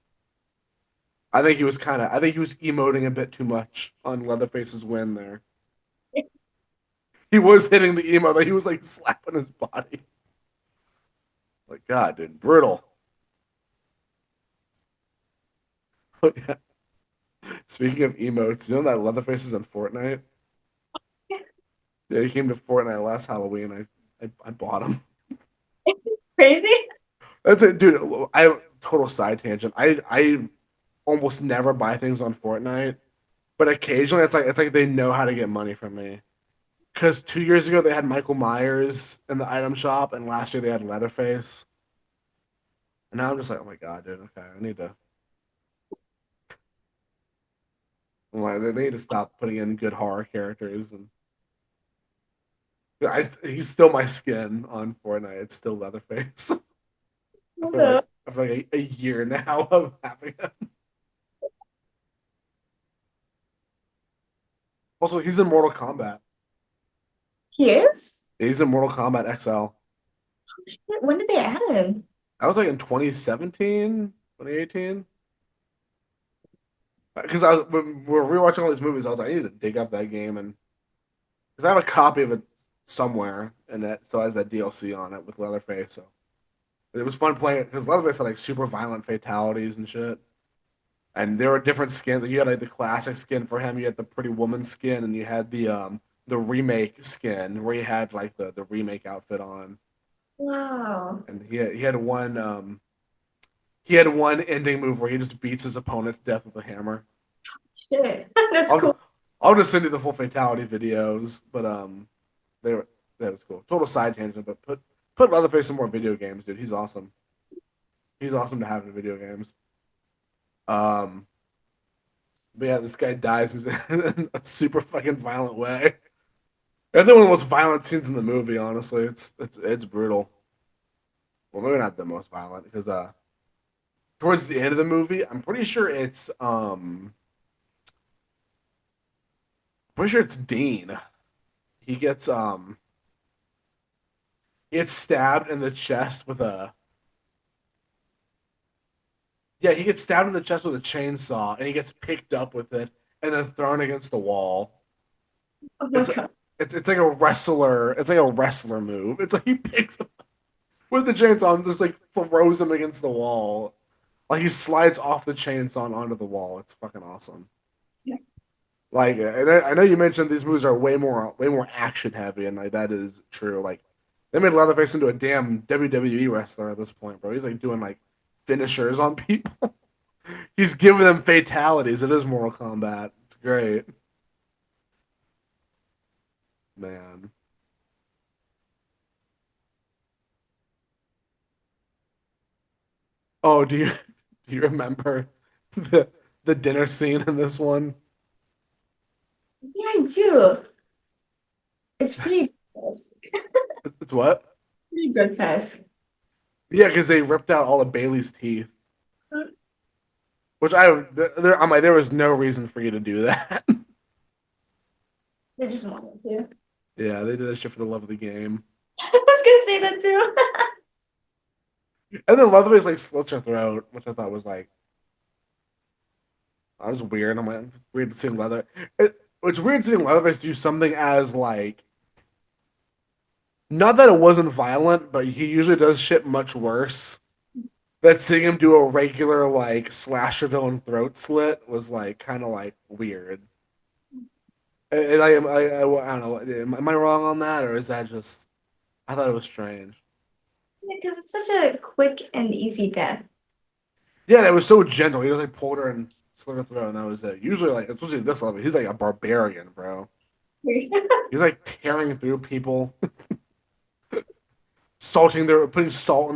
I think he was kind of. I think he was emoting a bit too much on Leatherface's win there. He was hitting the emo. That he was like slapping his body. Like God, dude, brutal. Speaking of emotes, you know that Leatherface is in Fortnite? Yeah, he came to Fortnite last Halloween. I bought him. Crazy? That's it, dude. I total side tangent. I almost never buy things on Fortnite, but occasionally it's like they know how to get money from me. Because 2 years ago they had Michael Myers in the item shop, and last year they had Leatherface. And now I'm just like, oh my god, dude. Okay, I need to. I'm like, they need to stop putting in good horror characters. And he's still my skin on Fortnite. It's still Leatherface. I feel like a year now of having it. Also, he's in Mortal Kombat. He is? He's in Mortal Kombat XL. When did they add him? That was like in 2017, 2018. Because I was when we were rewatching all these movies, I was like, I need to dig up that game and because I have a copy of it somewhere, and that still has that DLC on it with Leatherface. So it was fun playing it because Leatherface had like super violent fatalities and shit. And there were different skins. You had like the classic skin for him, you had the Pretty Woman skin, and you had the remake skin where he had like the remake outfit on. Wow. And he had one ending move where he just beats his opponent to death with a hammer. Shit. That's I'll cool. I'll just send you the full fatality videos, but they were that was cool. Total side tangent, but put Leatherface in more video games, dude. He's awesome. He's awesome to have in video games. Um, but yeah, this guy dies in a super fucking violent way. That's one of the most violent scenes in the movie. Honestly, it's brutal. Well, maybe not the most violent because towards the end of the movie, I'm pretty sure it's Dean. He gets um he gets stabbed in the chest with a yeah, he gets stabbed in the chest with a chainsaw and he gets picked up with it and then thrown against the wall. Oh my It's god. it's like a wrestler. It's like a wrestler move. It's like he picks him with the chainsaw and just like throws him against the wall. Like he slides off the chainsaw and onto the wall. It's fucking awesome. Like, and I know you mentioned these movies are way more action heavy, and like that is true. Like, they made Leatherface into a damn WWE wrestler at this point, bro. He's like doing like finishers on people. He's giving them fatalities. It is Mortal Kombat. It's great, man. Oh, do you remember the the dinner scene in this one? Yeah, I do. It's pretty grotesque. It's what? Pretty grotesque. Yeah, because they ripped out all of Bailey's teeth, which I'm like, there was no reason for you to do that. They just wanted to. Yeah, they did that shit for the love of the game. I was gonna say that too. And then Leatherface like slits her throat, which I thought was like, that was weird. I'm like, weird seeing it's weird seeing Leatherface do something as like, not that it wasn't violent, but he usually does shit much worse. That seeing him do a regular like slasher villain throat slit was like kind of like weird. And I don't know. Am I wrong on that, or is that just? I thought it was strange. Because it's such a quick and easy death. Yeah, it was so gentle. He just like pulled her and slit her throat, and that was it. Usually, like especially at this level, he's like a barbarian, bro. He's like tearing through people, putting salt in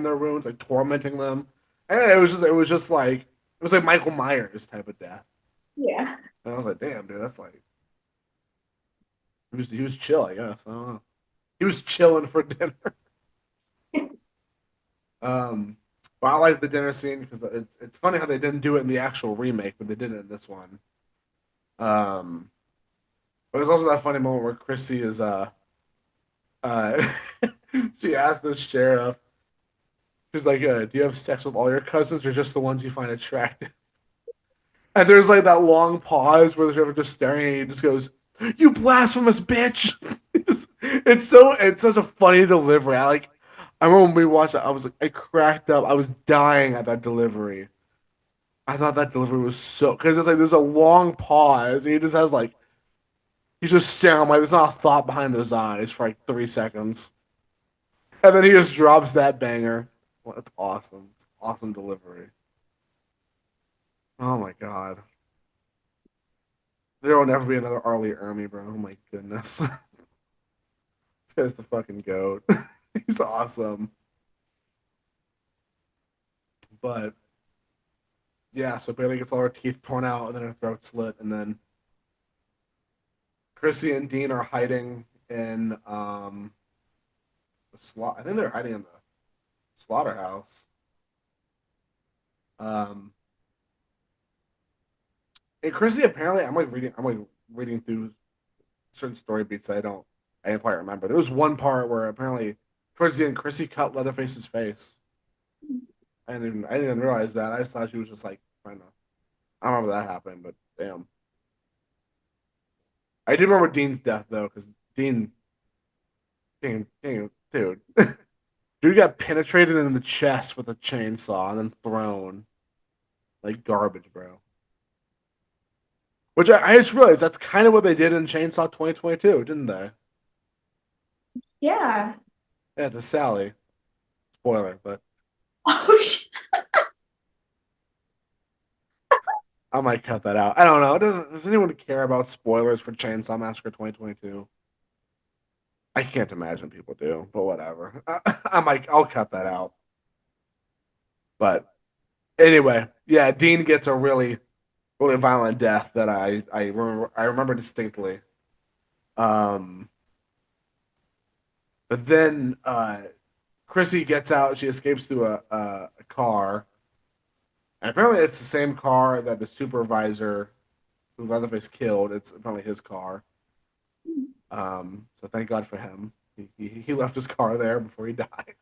their wounds, like tormenting them. And it was like Michael Myers type of death. Yeah. And I was like, damn, dude, that's like he was chill, I guess. I don't know. He was chilling for dinner. Um, but I like the dinner scene because it's funny how they didn't do it in the actual remake, but they did it in this one. Um, but there's also that funny moment where Chrissy is uh she asked the sheriff, she's like, "Do you have sex with all your cousins or just the ones you find attractive?" And there's like that long pause where the sheriff is just staring at you and just goes, "You blasphemous bitch!" It's such a funny delivery. I remember when we watched it, I was like, I cracked up. I was dying at that delivery. I thought that delivery was so because it's like there's a long pause. And he just has like he's just staring. Like there's not a thought behind those eyes for like 3 seconds, and then he just drops that banger. Well, that's awesome. It's awesome delivery. Oh my god, there will never be another Arlie Ermy, bro. Oh my goodness, this guy's the fucking goat. He's awesome. But yeah, so Bailey gets all her teeth torn out and then her throat slit, and then Chrissy and Dean are hiding in the slot. I think they're hiding in the slaughterhouse. Um, and Chrissy apparently, I'm like reading through certain story beats that I didn't quite remember. There was one part where apparently towards the end, Chrissy cut Leatherface's face. I didn't even realize that. I just thought she was just like trying to. I don't remember that happened, but damn. I do remember Dean's death though, because dude, dude got penetrated in the chest with a chainsaw and then thrown like garbage, bro. Which I just realized that's kind of what they did in Chainsaw 2022, didn't they? Yeah. Yeah, to Sally. Spoiler, but Oh, I might cut that out. I don't know. Does anyone care about spoilers for Chainsaw Massacre 2022? I can't imagine people do, but whatever. I'll cut that out. But anyway, yeah, Dean gets a really, really violent death that I remember distinctly. Um, but then Chrissy gets out. She escapes through a car. And apparently, it's the same car that the supervisor who Leatherface killed. It's apparently his car. So thank God for him. He left his car there before he died.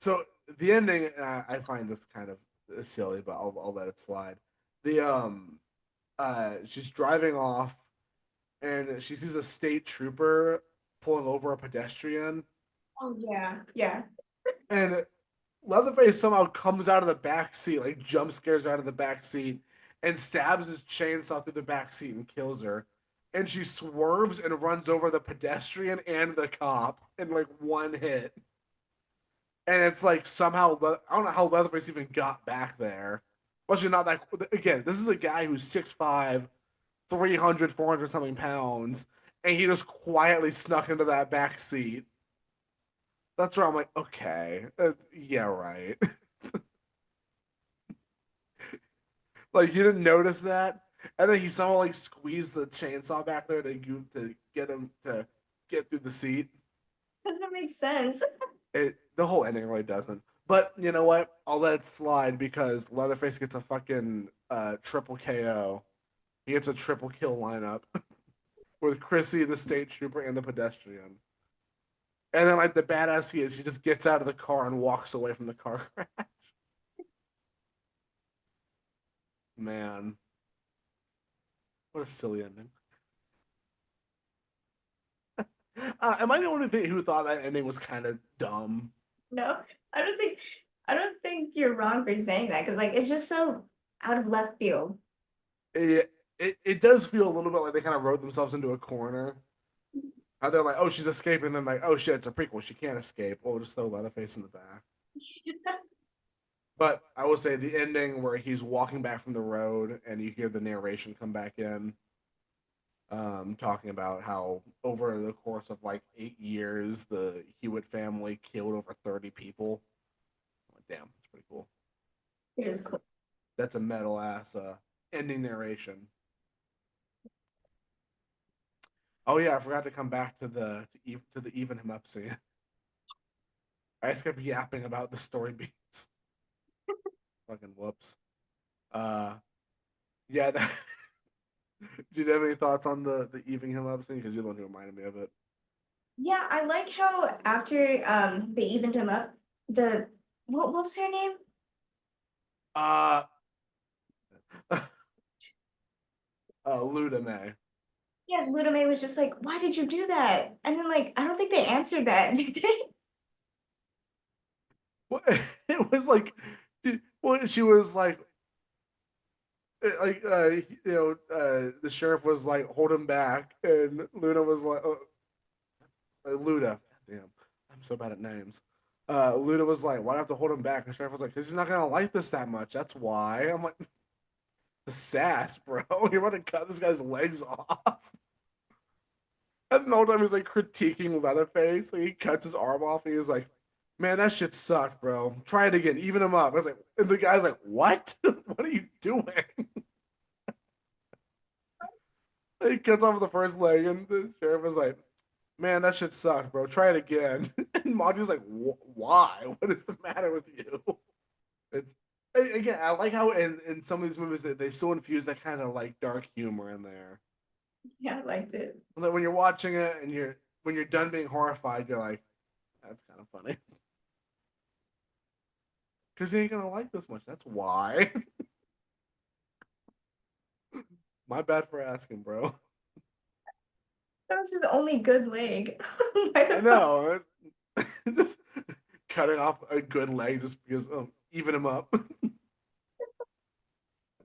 So the ending, I find this kind of silly, but I'll let it slide. The she's driving off, and she sees a state trooper pulling over a pedestrian, oh yeah. Yeah. and Leatherface somehow comes out of the back seat, like jump scares her out of the back seat, and stabs his chainsaw through the back seat and kills her. And she swerves and runs over the pedestrian and the cop in like one hit. And it's like somehow I don't know how Leatherface even got back there. Especially not that again. This is a guy who's 6'5", 300, 400 something pounds, and he just quietly snuck into that back seat. That's where I'm like, okay, yeah, right. Like you didn't notice that, and then he somehow like squeezed the chainsaw back there to get him to get through the seat. Doesn't make sense. The whole ending really doesn't. But you know what? I'll let it slide because Leatherface gets a fucking triple KO. He gets a triple kill lineup with Chrissy, the state trooper, and the pedestrian. And then like the badass he is, he just gets out of the car and walks away from the car crash. Man, what a silly ending. Am I the only thing who thought that ending was kind of dumb? No, I don't think I don't think you're wrong for saying that because like it's just so out of left field. It does feel a little bit like they kind of wrote themselves into a corner. How they're like, oh, she's escaping, and then like, oh shit, it's a prequel. She can't escape. We'll just throw Leatherface in the back. But I will say the ending where he's walking back from the road and you hear the narration come back in, talking about how over the course of like 8 years, the Hewitt family killed over 30 people. Oh, damn, that's pretty cool. It is cool. That's a metal ass ending narration. Oh yeah, I forgot to come back to the even him up scene. I just kept yapping about the story beats. Fucking whoops. Uh, yeah. Do you have any thoughts on the evening him up scene? Because you're the one who reminded me of it. Yeah, I like how after they evened him up, the what was her name? Uh, Luda May. Yes, Ludame was just like, why did you do that? And then like I don't think they answered that, did they? What it was like, what she was like the sheriff was like hold him back, and Luna was like, Luda, damn, I'm so bad at names. Luda was like, why do I have to hold him back? And the sheriff was like, because he's not gonna like this that much. That's why. I'm like, the sass, bro. You're about to cut this guy's legs off. And the whole time he's like critiquing Leatherface. Like he cuts his arm off and he's like, man, that shit sucked, bro. Try it again. Even him up. I was like, and the guy's like, what? What are you doing? He cuts off the first leg and the sheriff is like, man, that shit sucked, bro. Try it again. And Monty's like, why? What is the matter with you? It's again, I like how in some of these movies they still infuse that kind of like dark humor in there. Yeah, I liked it. Like when you're watching it and when you're done being horrified, you're like, that's kind of funny. Because he ain't gonna like this much. That's why. My bad for asking, bro. That was his only good leg. Why I the fuck? know. Just cutting off a good leg just because even him up. What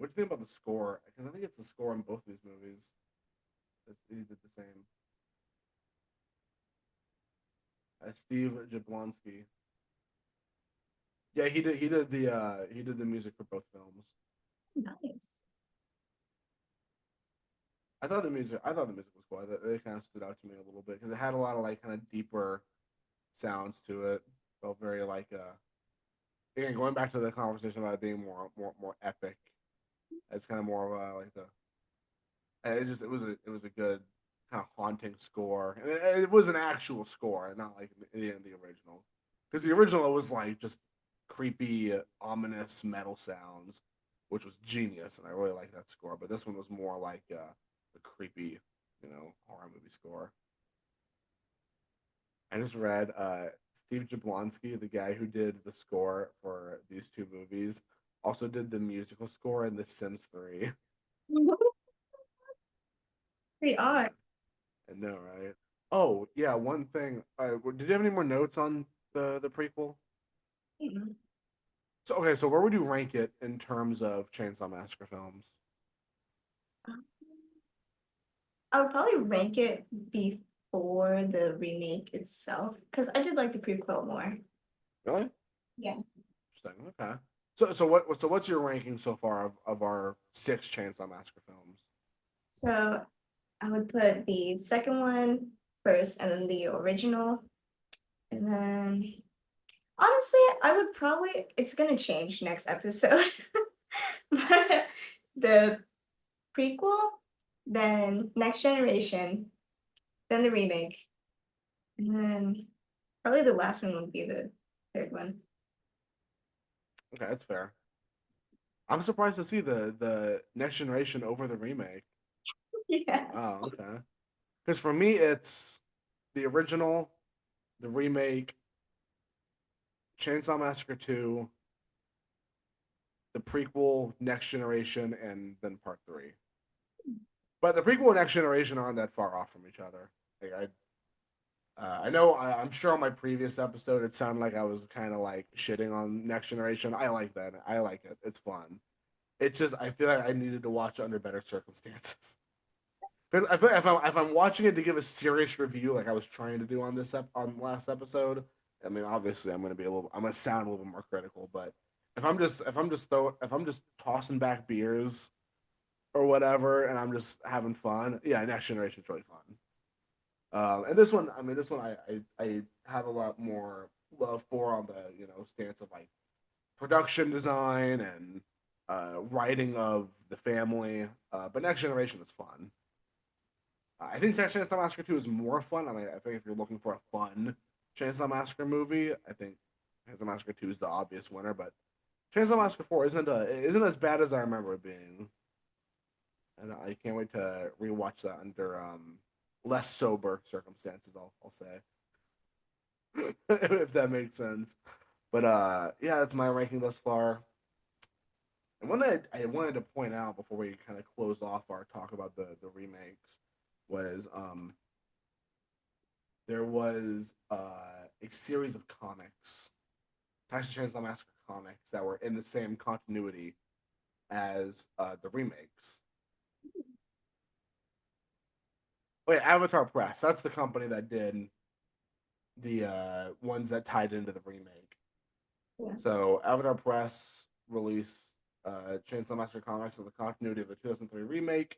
do you think about the score? Because I think it's the score in both these movies. He did the same. Steve Jablonsky. Yeah, he did the music for both films. Nice. I thought the music was cool. It kind of stood out to me a little bit because it had a lot of like kind of deeper sounds to it. Felt very like again going back to the conversation about it being more epic. It's kind of more of a like the it was a good kind of haunting score. And it was an actual score, not like the original. Because the original was like just creepy, ominous metal sounds, which was genius, and I really like that score. But this one was more like a creepy, horror movie score. I just read Steve Jablonsky, the guy who did the score for these two movies, also did the musical score in The Sims 3. They are. I know, right? Oh, yeah, one thing. Did you have any more notes on the prequel? Mm. So okay, so where would you rank it in terms of Chainsaw Massacre films? I would probably rank it before the remake itself because I did like the prequel more. Really? Yeah. Interesting. Okay. So what's your ranking so far of our six Chainsaw Massacre films? So I would put the second one first and then the original. And then honestly, I would probably, it's gonna change next episode. But the prequel, then Next Generation, then the remake, and then Probably the last one would be the third one. Okay, that's fair. I'm surprised to see the Next Generation over the remake. Yeah. Oh, okay. Because for me, it's the original, the remake, Chainsaw Massacre 2, the prequel, Next Generation, and then Part 3. But the prequel and Next Generation aren't that far off from each other. Like I know I'm sure on my previous episode it sounded like I was kind of like shitting on Next Generation. I like that. I like it. It's fun. It's just I feel like I needed to watch it under better circumstances. Because I feel like if I'm watching it to give a serious review, like I was trying to do on on last episode, I mean, obviously I'm gonna sound a little bit more critical. But if I'm just tossing back beers or whatever, and I'm just having fun, yeah, Next Generation's really fun. And this one, I mean, this one I have a lot more love for on the stance of like production design and writing of the family. But Next Generation is fun. I think Chainsaw Massacre 2 is more fun. I mean, I think if you're looking for a fun Chainsaw Massacre movie, I think Chainsaw Massacre 2 is the obvious winner. But Chainsaw Massacre 4 isn't as bad as I remember it being, and I can't wait to rewatch that under less sober circumstances. I'll say if that makes sense. But yeah, that's my ranking thus far. And one that I wanted to point out before we kind of close off our talk about the remakes was there was a series of comics, Texas Chainsaw Massacre comics that were in the same continuity as the remakes. Wait, Avatar Press. That's the company that did the ones that tied into the remake. Yeah. So Avatar Press released Chainsaw Massacre comics in the continuity of the 2003 remake,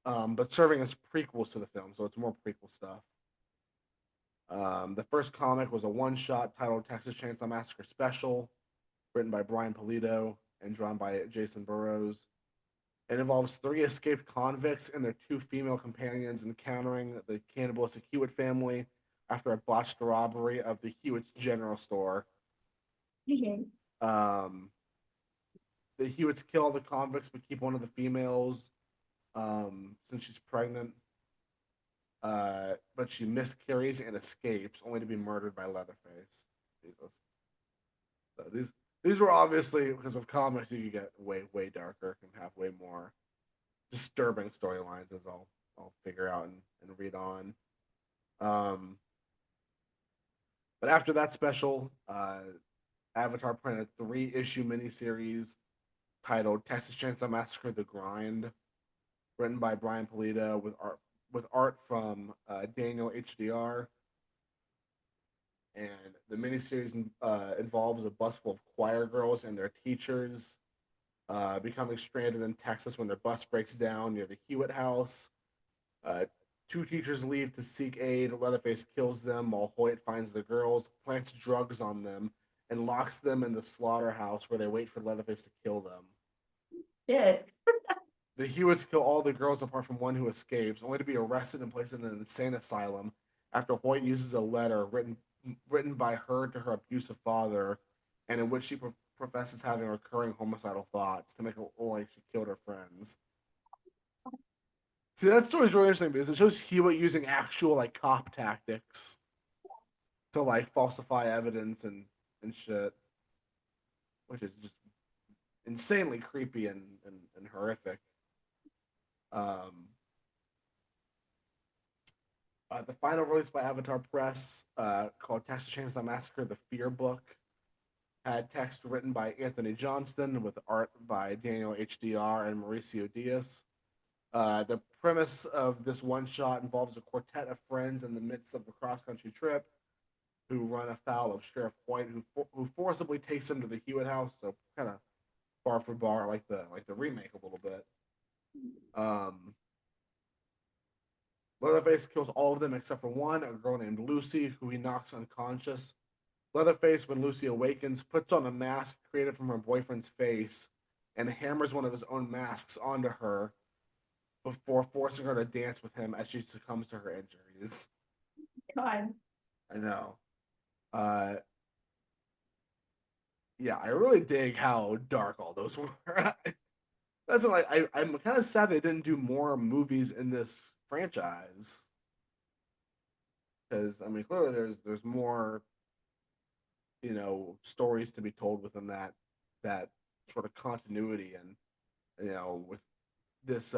but serving as prequels to the film, so it's more prequel stuff. The first comic was a one-shot titled Texas Chainsaw Massacre Special, written by Brian Pulido and drawn by Jason Burrows. It involves three escaped convicts and their two female companions encountering the cannibalistic Hewitt family after a botched robbery of the Hewitt's general store. Um, the Hewitts kill all the convicts but keep one of the females since she's pregnant. But she miscarries and escapes, only to be murdered by Leatherface. Jesus. So these were obviously because of comics you could get way darker and have way more disturbing storylines as I'll figure out and read on. Um, but after that special, Avatar printed a 3-issue miniseries titled Texas Chainsaw Massacre: The Grind, written by Brian Pulido with art from Daniel HDR. And the miniseries involves a bus full of choir girls and their teachers becoming stranded in Texas when their bus breaks down near the Hewitt house. Uh, Two teachers leave to seek aid. Leatherface kills them while Hoyt finds the girls, plants drugs on them, and locks them in the slaughterhouse where they wait for Leatherface to kill them. Yeah. The Hewitts kill all the girls apart from one who escapes, only to be arrested and placed in an insane asylum after Hoyt uses a letter written by her to her abusive father, and in which she professes having recurring homicidal thoughts to make it look like she killed her friends. See, that story is really interesting because it shows Hewitt using actual like cop tactics to like falsify evidence and shit, which is just insanely creepy and horrific. Um, the final release by Avatar Press, called Texas Chainsaw Massacre: The Fear Book, had text written by Anthony Johnston with art by Daniel HDR and Mauricio Diaz. The premise of this one shot involves a quartet of friends in the midst of a cross country trip who run afoul of Sheriff White, who forcibly takes them to the Hewitt house. So kind of bar for bar, like the remake a little bit. Um, Leatherface kills all of them except for one, a girl named Lucy, who he knocks unconscious. Leatherface, when Lucy awakens, puts on a mask created from her boyfriend's face and hammers one of his own masks onto her before forcing her to dance with him as she succumbs to her injuries. God. I know. Uh, yeah, I really dig how dark all those were. That's like I'm kind of sad they didn't do more movies in this franchise because I mean clearly there's more stories to be told within that sort of continuity and with this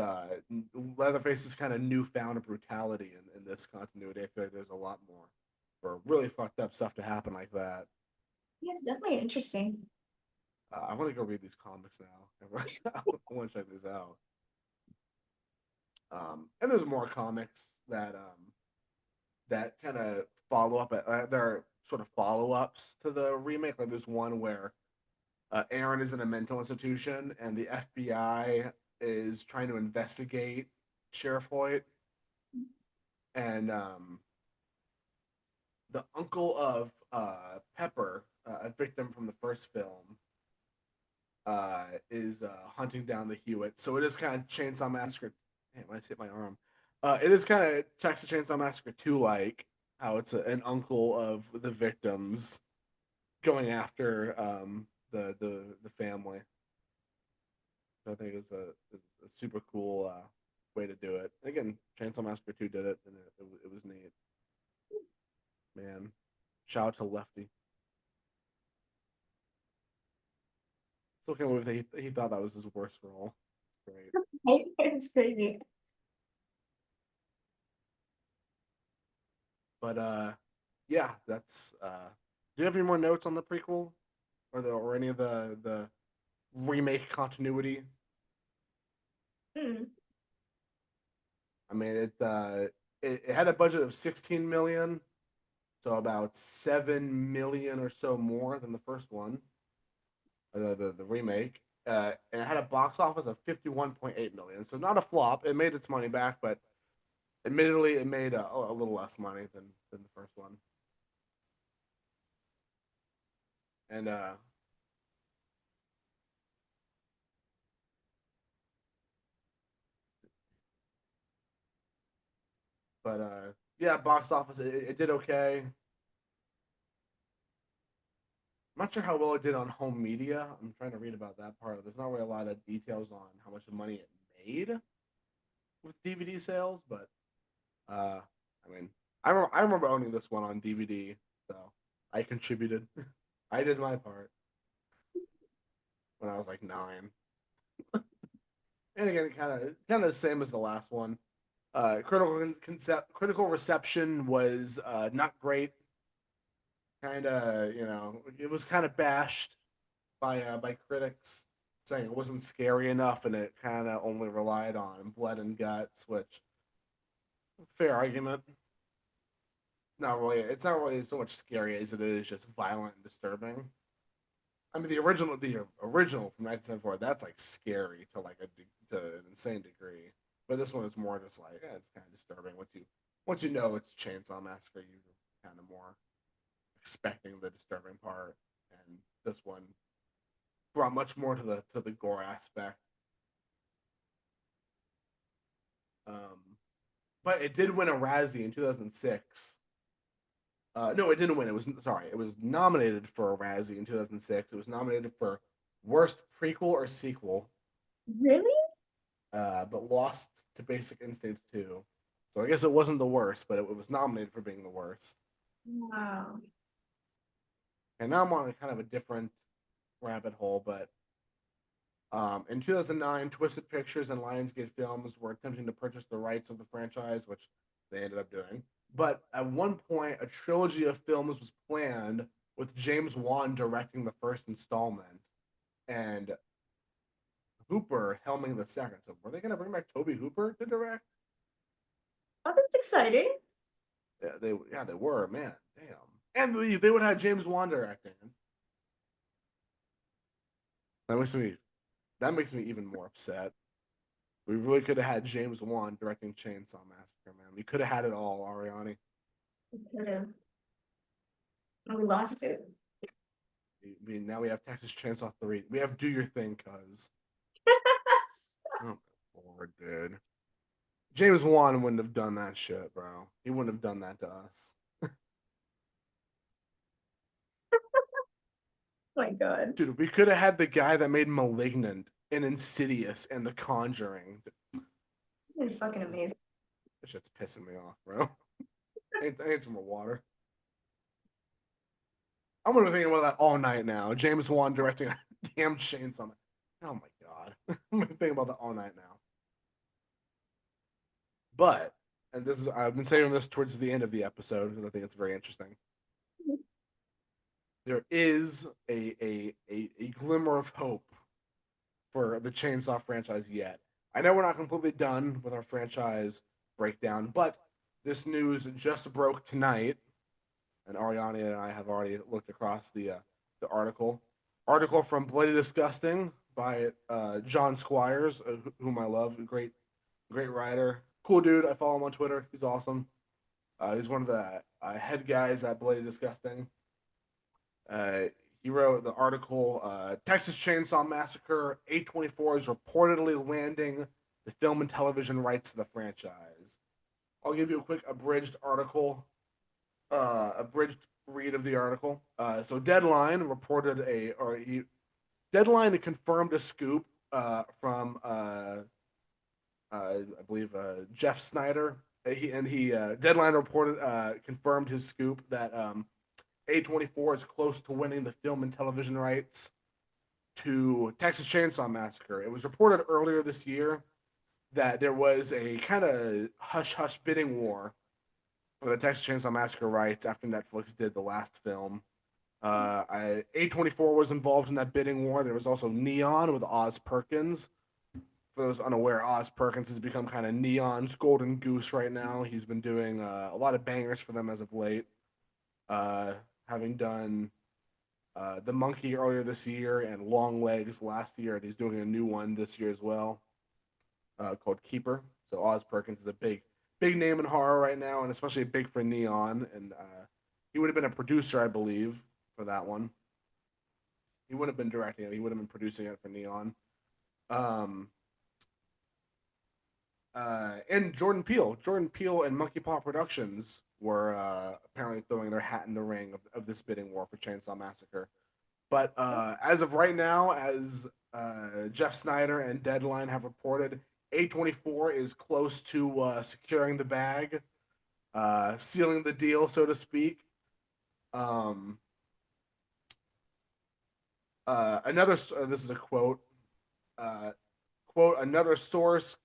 Leatherface's kind of newfound brutality in this continuity. I feel like there's a lot more for really fucked up stuff to happen like that. Yeah, it's definitely interesting. I want to go read these comics now. I want to check this out. And there's more comics that kind of follow up. There are sort of follow ups to the remake. Like there's one where Aaron is in a mental institution, and the FBI is trying to investigate Sheriff Hoyt, and the uncle of Pepper, a victim from the first film, is hunting down the Hewitt. So it is kind of Chainsaw Massacre. Damn, I just hit my arm. It is kind of Texas Chainsaw Massacre 2 like how it's an uncle of the victims going after the family. I think is a super cool way to do it. Again, Chainsaw Massacre 2 did it, and it was neat. Man, shout out to Lefty. Still can't believe he thought that was his worst role. Great. It's crazy. But yeah, that's do you have any more notes on the prequel or any of the remake continuity? Mm. I mean it had a budget of 16 million, so about 7 million or so more than the first one, the remake. And it had a box office of 51.8 million, so not a flop. It made its money back, but admittedly, it made a little less money than the first one. And but yeah, box office it did okay. I'm not sure how well it did on home media. I'm trying to read about that part. There's not really a lot of details on how much money it made with DVD sales, but I mean, I remember owning this one on DVD, so I contributed. I did my part when I was like 9. And again, kind of the same as the last one. Critical reception was not great. Kind of, it was kind of bashed by critics, saying it wasn't scary enough and it kind of only relied on blood and guts, which fair argument. Not really. It's not really so much scary as it is just violent and disturbing. I mean, the original from 1974, that's like scary to to an insane degree. But this one is more just like it's kind of disturbing. Once you know it's Chainsaw Massacre, you're kind of more expecting the disturbing part, and this one brought much more to the gore aspect. Um, but it did win a Razzie in 2006. No, it didn't win. It was sorry. It was nominated for a Razzie in 2006. It was nominated for worst prequel or sequel, Really? but lost to Basic Instinct 2. So I guess it wasn't the worst, but it was nominated for being the worst. Wow. And now I'm on a kind of a different rabbit hole, but in 2009, Twisted Pictures and Lionsgate Films were attempting to purchase the rights of the franchise, which they ended up doing. But at one point, a trilogy of films was planned with James Wan directing the first installment and Hooper helming the second. So were they going to bring back Toby Hooper to direct? Oh, that's exciting. They were, man, damn. And they would have James Wan directing. That makes me that makes me even more upset. We really could have had James Wan directing Chainsaw Massacre, man. We could have had it all, Ariani. Could have. We lost it. I mean, now we have Texas Chainsaw 3. We have Do Your Thing, cuz. Oh, my Lord, dude. James Wan wouldn't have done that shit, bro. He wouldn't have done that to us. my god. Dude, we could have had the guy that made Malignant and Insidious and The Conjuring. It's fucking amazing. This shit's pissing me off, bro. I need some more water. I'm gonna be thinking about that all night now. James Wan directing a damn chainsaw. Oh my god. I'm gonna think about that all night now. But, and this is I've been saving this towards the end of the episode because I think it's very interesting. There is a glimmer of hope for the Chainsaw franchise yet. I know we're not completely done with our franchise breakdown, but this news just broke tonight, and Ariane and I have already looked across the article from Bloody Disgusting by John Squires, whom I love, great writer, cool dude. I follow him on Twitter. He's awesome. He's one of the head guys at Bloody Disgusting. Uh, he wrote the article Texas Chainsaw Massacre A24 is reportedly landing the film and television rights to the franchise. I'll give you a quick abridged read of the article. So Deadline reported Deadline confirmed a scoop from I believe Jeff Snyder. He Deadline reported confirmed his scoop that A24 is close to winning the film and television rights to Texas Chainsaw Massacre. It was reported earlier this year that there was a kind of hush hush bidding war for the Texas Chainsaw Massacre rights after Netflix did the last film. A24 was involved in that bidding war. There was also Neon with Oz Perkins. For those unaware, Oz Perkins has become kind of Neon's golden goose right now. He's been doing a lot of bangers for them as of late, having done The Monkey earlier this year and Long Legs last year, and he's doing a new one this year as well called Keeper. So Oz Perkins is a big name in horror right now, and especially big for Neon. And he would have been a producer, I believe, for that one. He wouldn't have been directing it. He would have been producing it for Neon. Um, and Jordan Peele and Monkey Paw Productions were apparently throwing their hat in the ring of this bidding war for Chainsaw Massacre. But as of right now, as Jeff Snyder and Deadline have reported, A24 is close to securing the bag, sealing the deal, so to speak. Um, this is a quote. Quote, another source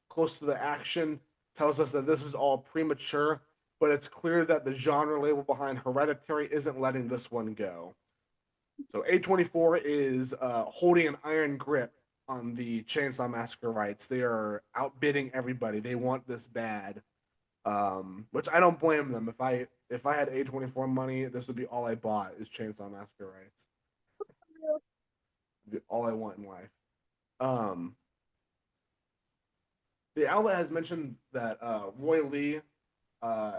close to the action tells us that this is all premature, but it's clear that the genre label behind Hereditary isn't letting this one go. So A24 is holding an iron grip on the Chainsaw Massacre rights. They are outbidding everybody. They want this bad, which I don't blame them. If I had A24 money, this would be all I bought is Chainsaw Massacre rights. It'd be all I want in life. Um, the outlet has mentioned that Roy Lee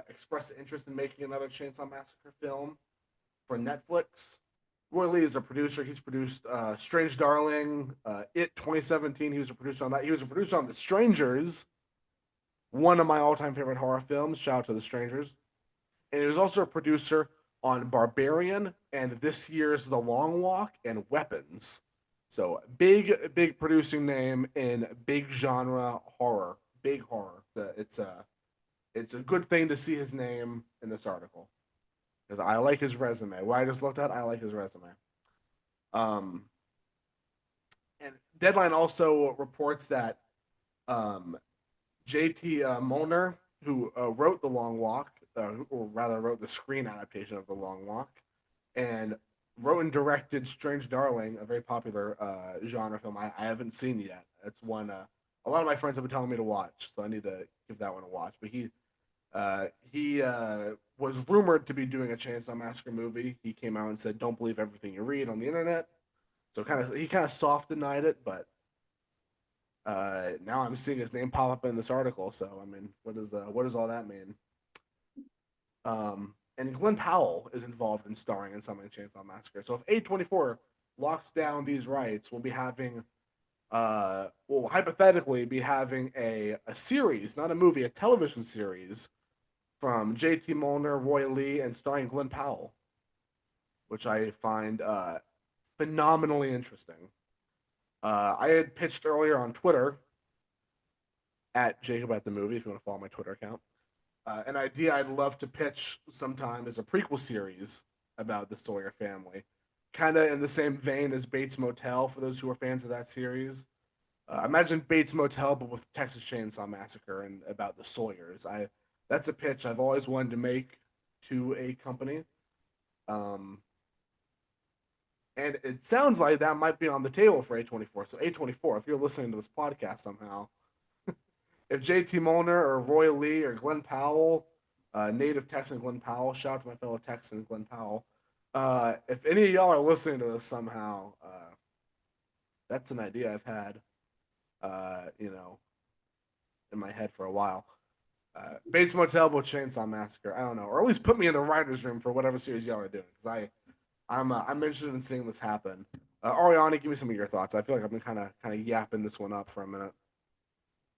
expressed interest in making another Chainsaw Massacre film for Netflix. Roy Lee is a producer. He's produced Strange Darling, It 2017. He was a producer on that. He was a producer on The Strangers, one of my all-time favorite horror films. Shout out to The Strangers. And he was also a producer on Barbarian and this year's The Long Walk and Weapons. So big producing name in big genre horror, big horror. It's a good thing to see his name in this article because I like his resume. What I just looked at, I like his resume. Um, and Deadline also reports that J.T. Molnar, who wrote The Long Walk, or rather wrote the screen adaptation of The Long Walk, and wrote and directed Strange Darling, a very popular genre film I haven't seen yet. It's one a lot of my friends have been telling me to watch, so I need to give that one a watch. But he was rumored to be doing a Chainsaw Massacre movie. He came out and said, "Don't believe everything you read on the internet." So he kind of soft denied it, but now I'm seeing his name pop up in this article. So I mean, what does all that mean? And Glenn Powell is involved in starring in something Chainsaw Massacre. So if A24 locks down these rights, we'll be having will hypothetically be having a series, not a movie, a television series from J.T. Molnar, Roy Lee, and starring Glenn Powell, which I find phenomenally interesting. I had pitched earlier on Twitter at Jacob at the movie, if you want to follow my Twitter account. An idea I'd love to pitch sometime is a prequel series about the Sawyer family, kind of in the same vein as Bates Motel for those who are fans of that series. Imagine Bates Motel, but with Texas Chainsaw Massacre and about the Sawyers. I That's a pitch I've always wanted to make to a company, um, and it sounds like that might be on the table for A24. So A24, if you're listening to this podcast somehow, if JT Molnar or Roy Lee or Glenn Powell, native Texan Glenn Powell, shout out to my fellow Texan Glenn Powell. If any of y'all are listening to this somehow, that's an idea I've had, you know, in my head for a while. Bates Motel will Chainsaw Massacre. I don't know, or at least put me in the writers' room for whatever series y'all are doing, because I'm interested in seeing this happen. Ariana, give me some of your thoughts. I feel like I've been kind of yapping this one up for a minute.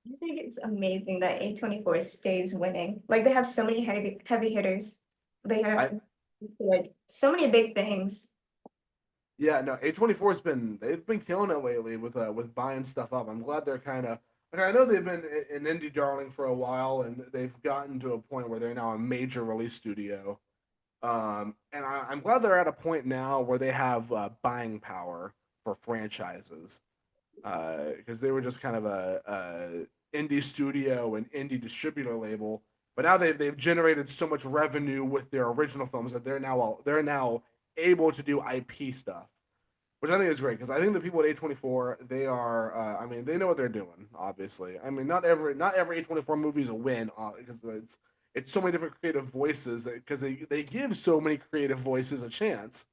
I think it's amazing that A24 stays winning. Like they have so many heavy hitters. They have I like so many big things. Yeah, no, A24 has been they've been killing it lately with buying stuff up. I'm glad they're kind of like I know they've been an indie darling for a while, and they've gotten to a point where they're now a major release studio. And I'm glad they're at a point now where they have buying power for franchises, because they were just kind of a indie studio and indie distributor label. But now they've generated so much revenue with their original films that they're now able to do IP stuff, which I think is great because I think the people at A24 they are I mean they know what they're doing. Obviously, I mean not every A24 movie is a win because it's so many different creative voices because they give so many creative voices a chance,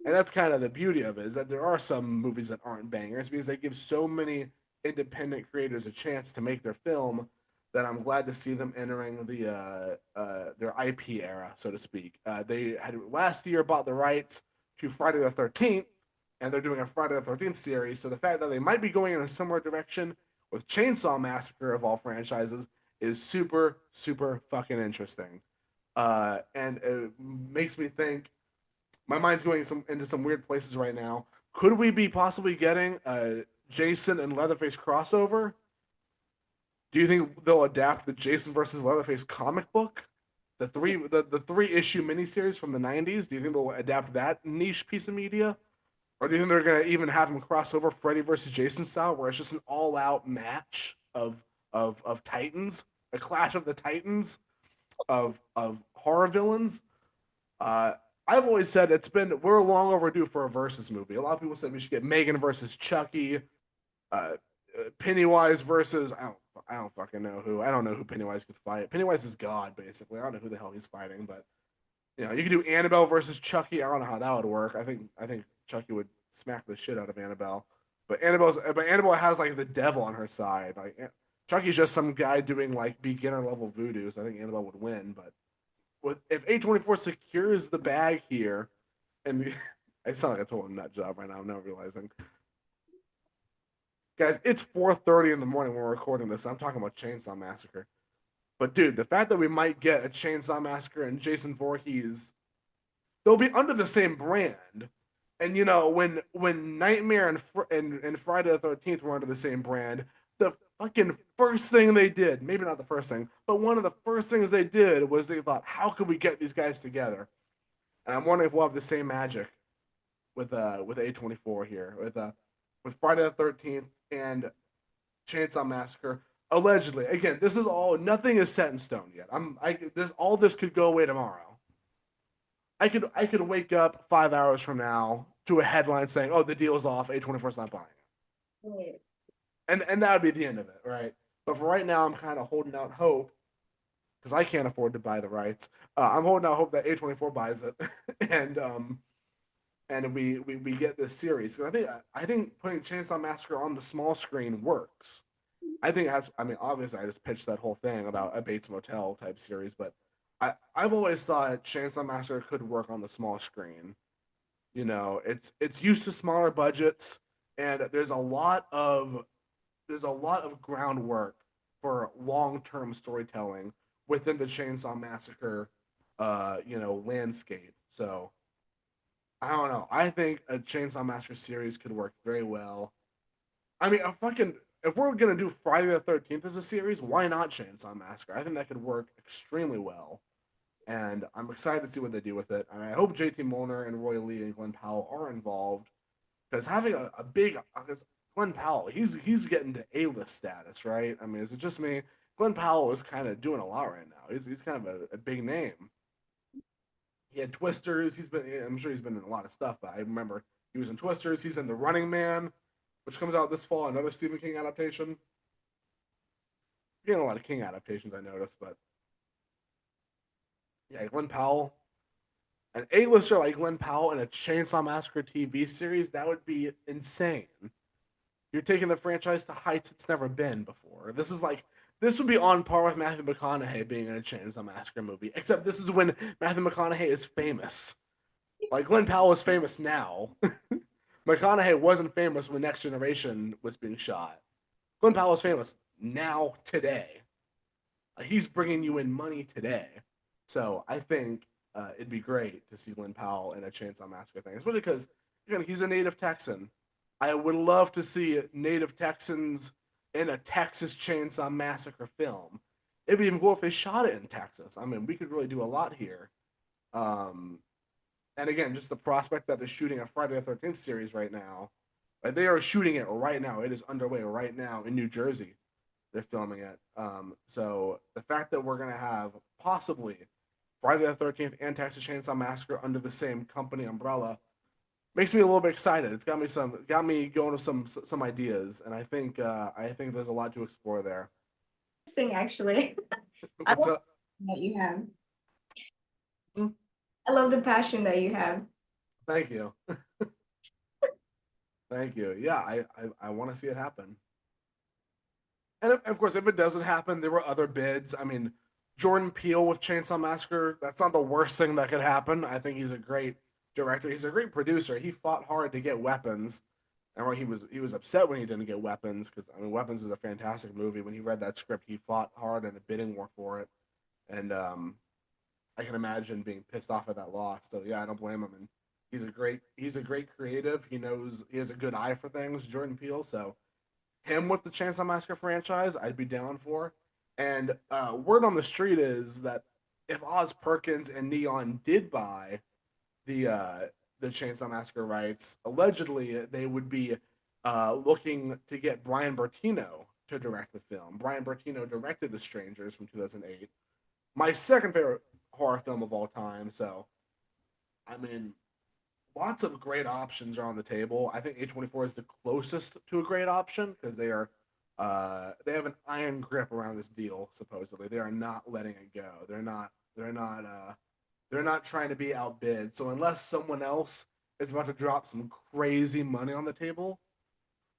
and that's kind of the beauty of it is that there are some movies that aren't bangers because they give so many independent creators a chance to make their film that I'm glad to see them entering their IP era, so to speak. They had last year bought the rights to Friday the 13th, and they're doing a Friday the 13th series. So the fact that they might be going in a similar direction with Chainsaw Massacre of all franchises is super super fucking interesting, and it makes me think my mind's going into some weird places right now. Could we be possibly getting a Jason and Leatherface crossover? Do you think they'll adapt the Jason versus Leatherface comic book, the 3 issue miniseries from the '90s? Do you think they'll adapt that niche piece of media, or do you think they're gonna even have them cross over Freddy versus Jason style, where it's just an all out match of titans, a clash of the titans of horror villains? Uh, I've always said we're long overdue for a versus movie. A lot of people said we should get Megan versus Chucky, uh, Pennywise versus I don't fucking know who. I don't know who Pennywise could fight. Pennywise is God basically. I don't know who the hell he's fighting, but you could do Annabelle versus Chucky. I don't know how that would work. I think Chucky would smack the shit out of Annabelle, but Annabelle has like the devil on her side. Like Chucky's just some guy doing like beginner level voodoo, so I think Annabelle would win. But if A24 secures the bag here, and I sound like a total nut job right now. I'm now realizing, guys, it's 4:30 in the morning when we're recording this. I'm talking about Chainsaw Massacre, but dude, the fact that we might get a Chainsaw Massacre and Jason Voorhees, they'll be under the same brand. And when Nightmare and Friday the 13th were under the same brand, the fucking first thing they did, maybe not the first thing, but one of the first things they did was they thought, how could we get these guys together? And I'm wondering if we'll have the same magic with A24 here with Friday the 13th and Chainsaw Massacre. Allegedly, again, this is all nothing is set in stone yet. All this could go away tomorrow. I could wake up 5 hours from now to a headline saying, "Oh, the deal is off. A24 is not buying it," Right. and that would be the end of it, right? But for right now, I'm kind of holding out hope because I can't afford to buy the rights. I'm holding out hope that A24 buys it, and we get this series. I think putting Chainsaw Massacre on the small screen works. I think it has. I mean, obviously, I just pitched that whole thing about a Bates Motel type series, but I've always thought Chainsaw Massacre could work on the small screen. It's used to smaller budgets, and there's a lot of groundwork for long term storytelling within the Chainsaw Massacre, landscape. So I don't know. I think a Chainsaw Massacre series could work very well. I mean, a fucking if we're gonna do Friday the 13th as a series, why not Chainsaw Massacre? I think that could work extremely well, and I'm excited to see what they do with it. And I hope JT Molnar and Roy Lee and Glenn Powell are involved because having a big because Glenn Powell, he's getting to A-list status, right? I mean, is it just me? Glenn Powell is kind of doing a lot right now. He's kind of a big name. He had Twisters. He's been I'm sure he's been in a lot of stuff, but I remember he was in Twisters. He's in The Running Man, which comes out this fall, another Stephen King adaptation. Getting a lot of King adaptations, I noticed, but yeah, Glenn Powell, an A-lister like Glenn Powell in a Chainsaw Massacre TV series, that would be insane. You're taking the franchise to heights it's never been before. This would be on par with Matthew McConaughey being in a Chainsaw Massacre movie, except this is when Matthew McConaughey is famous. Like Glenn Powell is famous now. McConaughey wasn't famous when Next Generation was being shot. Glenn Powell is famous now today. He's bringing you in money today. So I think it'd be great to see Glenn Powell in a Chainsaw Massacre thing, especially because again he's a native Texan. I would love to see native Texans in a Texas Chainsaw Massacre film. It'd be even cool if they shot it in Texas. I mean, we could really do a lot here. Um, and again, just the prospect that they're shooting a Friday the 13th series right now. Like they are shooting it right now. It is underway right now in New Jersey. They're filming it. So the fact that we're gonna have possibly Friday the 13th and Texas Chainsaw Massacre under the same company umbrella makes me a little bit excited. It's got me going to some ideas, and I think there's a lot to explore there. Interesting, actually. I What's love up? that you have. Hmm? I love the passion that you have. Thank you, thank you. Yeah, I want to see it happen. And of course, if it doesn't happen, there were other bids. I mean, Jordan Peele with Chainsaw Massacre, that's not the worst thing that could happen. I think he's a great director. He's a great producer. He fought hard to get Weapons. And he was upset when he didn't get Weapons because I mean Weapons is a fantastic movie. When he read that script, he fought hard in a bidding war for it. And I can imagine being pissed off at that loss. So yeah, I don't blame him. And he's a great creative. He has a good eye for things, Jordan Peele. So him with the Chainsaw Massacre franchise, I'd be down for. And word on the street is that if Oz Perkins and Neon did buy the uh, the Chainsaw Massacre rights, allegedly they would be looking to get Brian Bertino to direct the film. Brian Bertino directed The Strangers from 2008, my second favorite horror film of all time. So, I mean, lots of great options are on the table. I think A24 is the closest to a great option because they have an iron grip around this deal. Supposedly, they are not letting it go. They're not trying to be outbid. So unless someone else is about to drop some crazy money on the table,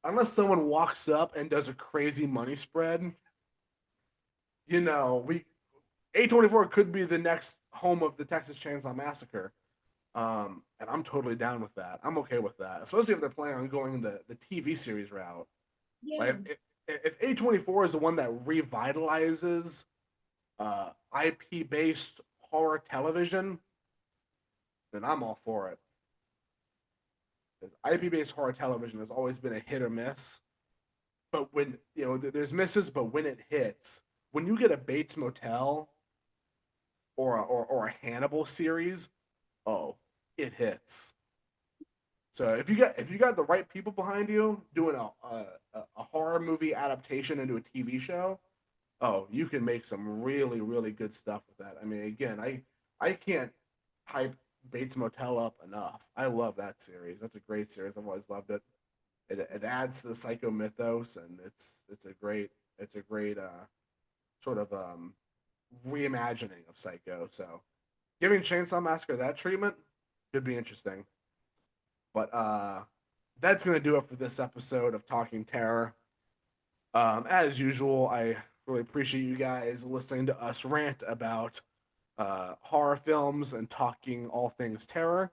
unless someone walks up and does a crazy money spread, we A24 could be the next home of the Texas Chainsaw Massacre. And I'm totally down with that. I'm okay with that, especially if they're planning on going the TV series route. Yeah. Like if A24 is the one that revitalizes IP based horror television, then I'm all for it. Because IP based horror television has always been a hit or miss. But when there's misses, but when it hits, when you get a Bates Motel or a Hannibal series, oh, it hits. So if you got the right people behind you doing a horror movie adaptation into a TV show, oh, you can make some really really good stuff with that. I mean, again, I can't hype Bates Motel up enough. I love that series. That's a great series. I've always loved it. It adds to the psycho mythos, and it's a great sort of reimagining of Psycho. So giving Chainsaw Massacre that treatment could be interesting. But that's gonna do it for this episode of Talking Terror. As usual, I really appreciate you guys listening to us rant about horror films and talking all things terror.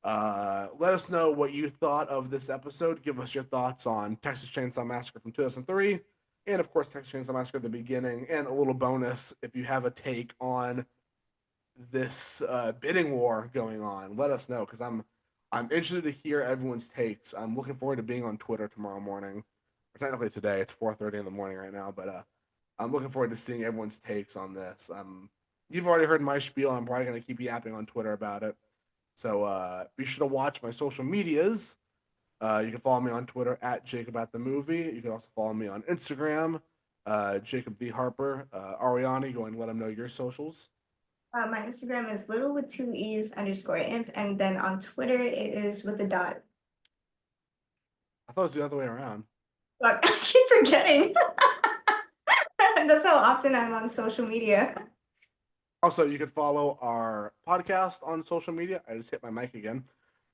Let us know what you thought of this episode. Give us your thoughts on Texas Chainsaw Massacre from 2003, and of course, Texas Chainsaw Massacre at the beginning, and a little bonus if you have a take on this bidding war going on, let us know because I'm interested to hear everyone's takes. I'm looking forward to being on Twitter tomorrow morning, or technically today. It's 4:30 in the morning right now, but I'm looking forward to seeing everyone's takes on this. You've already heard my spiel. I'm probably going to keep yapping on Twitter about it. So be sure to watch my social medias. You can follow me on Twitter at Jacob at the movie. You can also follow me on Instagram, Jacob the Harper. Ariani, go and let them know your socials. My Instagram is little with two e's underscore imp, and then on Twitter it is with a dot. I thought it was the other way around. Fuck, I keep forgetting. That's how often I'm on social media. Also, you can follow our podcast on social media. I just hit my mic again.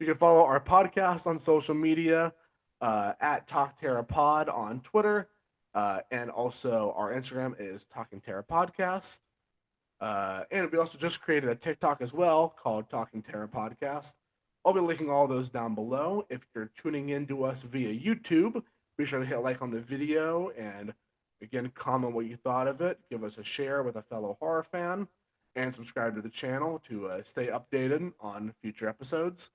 You can follow our podcast on social media at Talk Terra Pod on Twitter. And also, our Instagram is Talking Terra Podcast. And we also just created a TikTok as well called Talking Terra Podcast. I'll be linking all those down below. If you're tuning in to us via YouTube, be sure to hit like on the video and again, comment what you thought of it. Give us a share with a fellow horror fan and subscribe to the channel to stay updated on future episodes.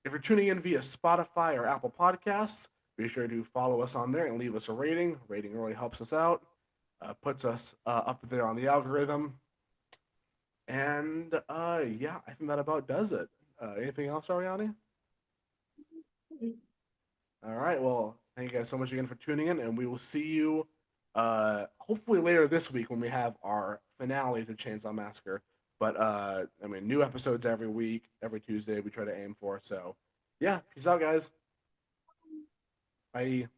If you're tuning in via Spotify or Apple Podcasts, be sure to follow us on there and leave us a rating. Rating really helps us out, puts us up there on the algorithm. And yeah, I think that about does it. Anything else, Ariane? All right. Well, thank you guys so much again for tuning in, and we will see you hopefully later this week when we have our finale to Chainsaw Massacre. But I mean, new episodes every week, every Tuesday we try to aim for. So yeah, peace out, guys. Bye.